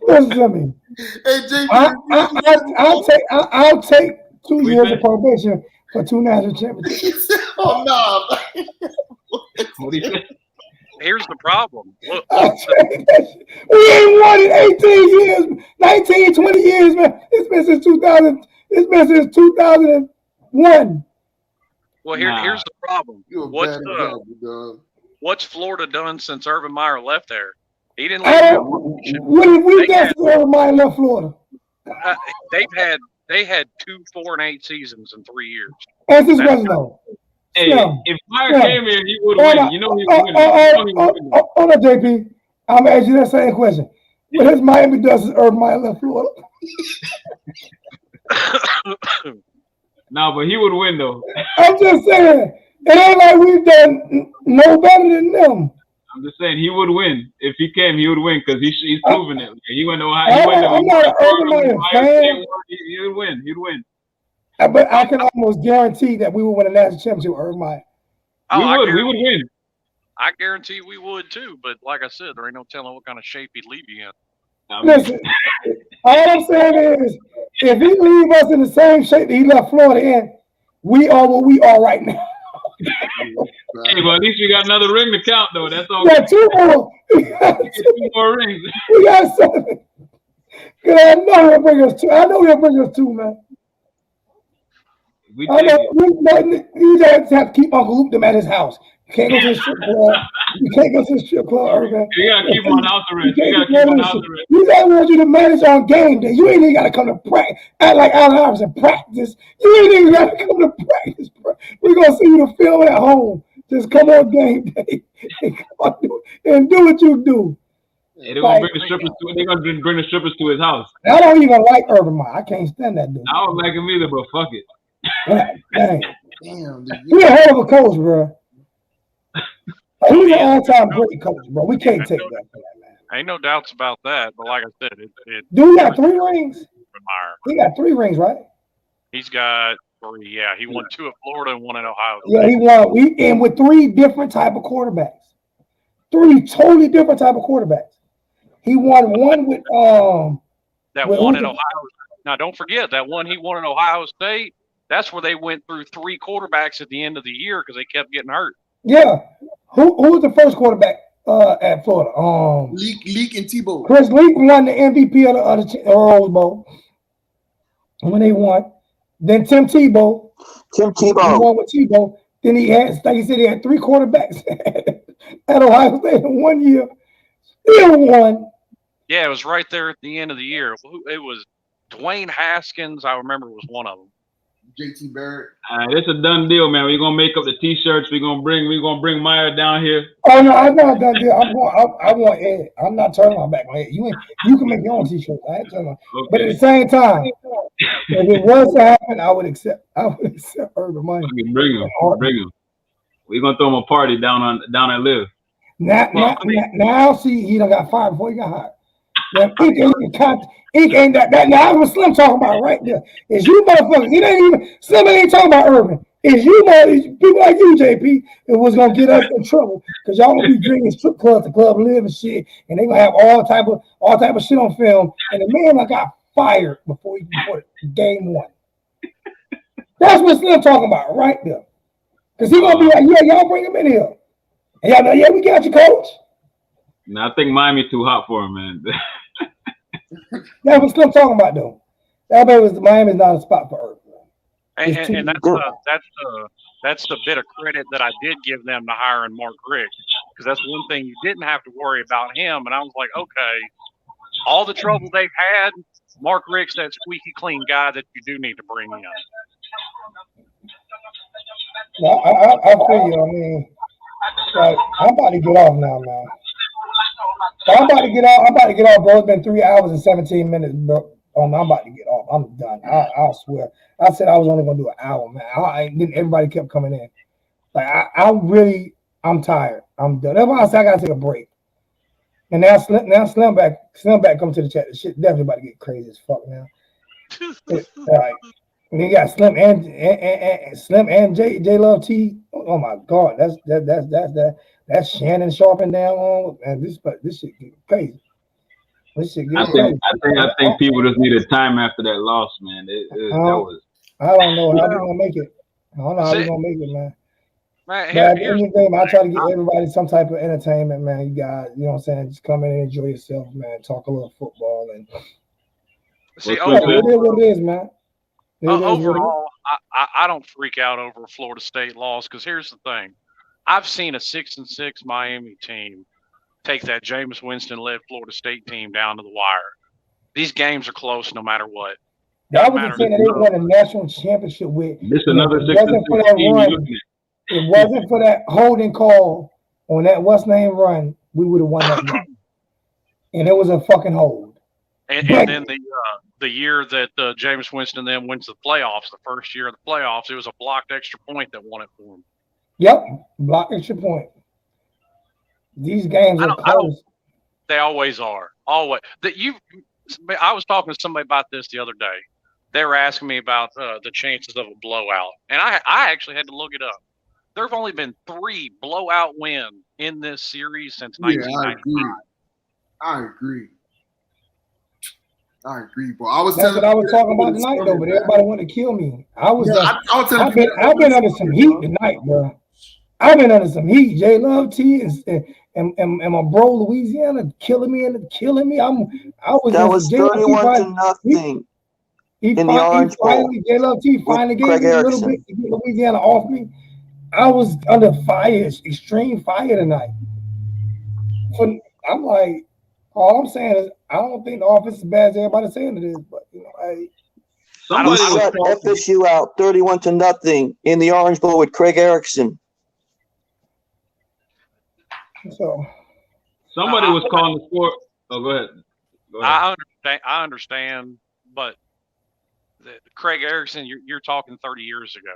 Listen to me. Hey, JP, I'll take 2 years of probation for 2 national championships. Oh no. What do you think? Here's the problem. Look, we ain't won in 18 years, 19, 20 years, man. It's been since 2000. It's been since 2001. Well, here's the problem. What's Florida done since Urban Meyer left there? He didn't leave. What have we done since Urban Meyer left Florida? They had 2 4-8 seasons in 3 years. Answer this question though. Hey, if Meyer came here, he would win. You know he would win. Hold on, JP. I'm gonna ask you that same question. What has Miami done since Urban Meyer left Florida? No, but he would win though. I'm just saying. It ain't like we've done no better than them. I'm just saying he would win. If he came, he would win because he's proven it. He went to Ohio. I'm not an Urban Meyer fan. He would win. He'd win. But I can almost guarantee that we will win a national championship with Urban Meyer. We would win. I guarantee we would too. But like I said, there ain't no telling what kind of shape he'd leave you in. Listen, all I'm saying is, if he leave us in the same shape that he left Florida in, we are what we are right now. Hey, but at least we got another ring to count, though. That's all. We got 2 more. We got 2 more rings. We got 7. I know he'll bring us 2. I know he'll bring us 2, man. You just have to keep Uncle Luke them at his house. You can't go to the strip club. You can't go to the strip club, Urban. You gotta keep him on house arrest. You gotta keep him on house arrest. You just want you to manage on game day. You ain't even gotta come to practice. Act like Allen Iverson practice. You ain't even gotta come to practice. We're gonna see you to film at home. Just come on game day and do what you do. Hey, they're gonna bring the strippers to. They're gonna bring the strippers to his house. I don't even like Urban Meyer. I can't stand that dude. I don't like him either, but fuck it. Dang. Damn, He's a hell of a coach, bro. He's an all-time great coach, bro. We can't take that for that, man. Ain't no doubts about that. But like I said, Dude, he got 3 rings. He got 3 rings, right? He's got 3. Yeah, he won 2 at Florida and 1 at Ohio. Yeah, he won. And with 3 different type of quarterbacks. 3 totally different type of quarterbacks. He won 1 with that one at Ohio. Now, don't forget that one he won at Ohio State. That's where they went through 3 quarterbacks at the end of the year because they kept getting hurt. Yeah. Who was the first quarterback at Florida? Leak and Tebow. Chris Leak won the MVP of the Rose Bowl when they won. Then Tim Tebow. He won with Tebow. Then he had, like he said, he had 3 quarterbacks at Ohio State in 1 year. Still won. Yeah, it was right there at the end of the year. It was Dwayne Haskins, I remember, was one of them. JT Barrett. It's a done deal, man. We're gonna make up the T-shirts. We're gonna bring Meyer down here. Oh no, I'm not done deal. I want Ed. I'm not turning my back on Ed. You can make your own T-shirts. I ain't turning. Okay. But at the same time, if it was to happen, I would accept Urban Meyer. Bring him. We're gonna throw him a party down at Live. Now, see, he done got fired before he got hired. Ink ain't that. Now, that's what Slim talking about right there. Is you motherfuckers. It ain't even Slim ain't talking about Urban. It's you people like you, JP, that was gonna get us in trouble because y'all gonna be drinking strip clubs, the Club Live and shit, and they gonna have all type of shit on film. And the man got fired before game 1. That's what Slim talking about right there. Because he gonna be like, yeah, y'all bring him in here. And y'all know, yeah, we got you, coach. No, I think Miami's too hot for him, man. That's what Slim talking about, though. Miami's not a spot for Urban. And that's the bit of credit that I did give them to hiring Mark Richt, because that's one thing you didn't have to worry about him. And I was like, okay, all the trouble they've had, Mark Richt's that squeaky clean guy that you do need to bring in. No, I feel you. I mean, like, I'm about to get off now, man. I'm about to get off, bro. It's been 3 hours and 17 minutes, bro. I'm about to get off. I'm done. I swear. I said I was only gonna do an hour, man. Then everybody kept coming in. Like I'm tired. I'm done. That's why I said I gotta take a break. And now Slim back come to the chat. The shit definitely about to get crazy as fuck now. All right. And you got Slim and J Love T. Oh my God, that's Shannon Sharpen down on, and this shit get crazy. This shit get crazy. I think people just needed time after that loss, man. I don't know how we gonna make it. I don't know how we gonna make it, man. But at the end of the day, I try to give everybody some type of entertainment, man. You guys, you know what I'm saying? Just come in and enjoy yourself, man. Talk a little football and see. It is what it is, man. Overall, I don't freak out over a Florida State loss because here's the thing. I've seen a 6-6 Miami team take that Jameis Winston-led Florida State team down to the wire. These games are close no matter what. That was the thing that they won a national championship with. This another 6-6 team. It wasn't for that holding call on that what's name run, we would have won that game. And it was a fucking hold. And then the year that Jameis Winston then went to the playoffs, the first year of the playoffs, it was a blocked extra point that won it for him. Yep, blocked extra point. These games are close. They always are. Always. I was talking to somebody about this the other day. They were asking me about the chances of a blowout, and I actually had to look it up. There have only been 3 blowout wins in this series since 1995. I agree, bro. That's what I was talking about tonight, though. But everybody wanted to kill me. I've been under some heat tonight, bro. I've been under some heat. J Love T and my bro Louisiana killing me. That was 31-0 in the Orange Bowl. J Love T finally gave me a little bit to get Louisiana off me. I was under fire, extreme fire tonight. I'm like, all I'm saying is I don't think the offense is as bad as everybody's saying it is, but somebody shut FSU out 31-0 in the Orange Bowl with Craig Erickson. So somebody was calling the score. Oh, go ahead. Go ahead. I understand, but Craig Erickson, you're talking 30 years ago.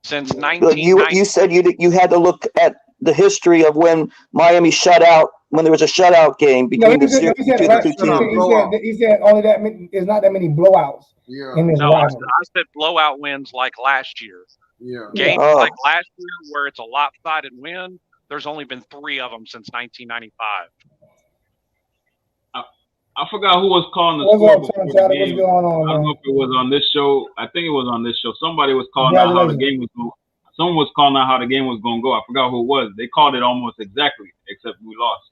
Since 1990, You said you had to look at the history of when Miami shut out, when there was a shutout game between the two teams. He said only that it's not that many blowouts. Yeah. In this no, I rivalry. said blowout wins like last year. Yeah. Games Oh. like last year where it's a lopsided win, there's only been 3 of them since 1995. I forgot who was calling the What's score up, before Tony? the game. What's going on, I don't man? know if it was on this show. I think it was on this show. Somebody was calling out how the game was going. Someone was calling out how the game was going to go. I forgot who it was. They called it almost exactly, except we lost.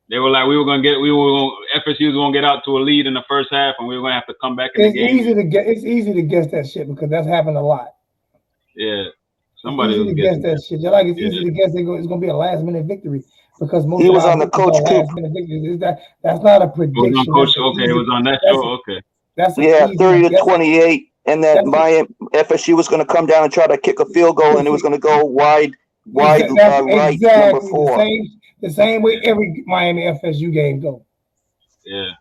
They were like, FSU was going to get out to a lead in the first half, and we were going to have to come back in the game. It's easy to guess that shit because that's happened a lot. Yeah, somebody it's was easy to guess guessing that shit. Just like it's easy to guess it's going to be a last minute victory because most He of was our on the victories Coach are Coop. last minute victories. That's not a It prediction. was on Coach. Okay, it was on that show. Okay. That's 30-28, and that Miami FSU was going to come down and try to kick a field goal, and it was going to go wide right, number 4. The same way every Miami FSU game goes. Yeah.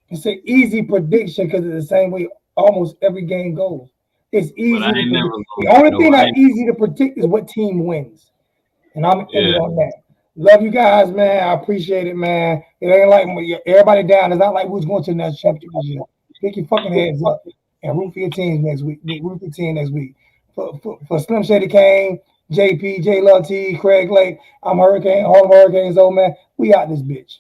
It's an easy prediction because it's the same way almost every game goes. It's easy. The only thing that's easy to predict is what team wins. And I'm ending on that. Love you guys, man. I appreciate it, man. It ain't like everybody down. It's not like who's going to the national championship this year. Pick your fucking heads up and root for your teams next week. Root for your team next week. For Slim Shady Kane, JP, J Love T, Craig Lake, I'm Harlem Hurricanes, old man. We out this bitch.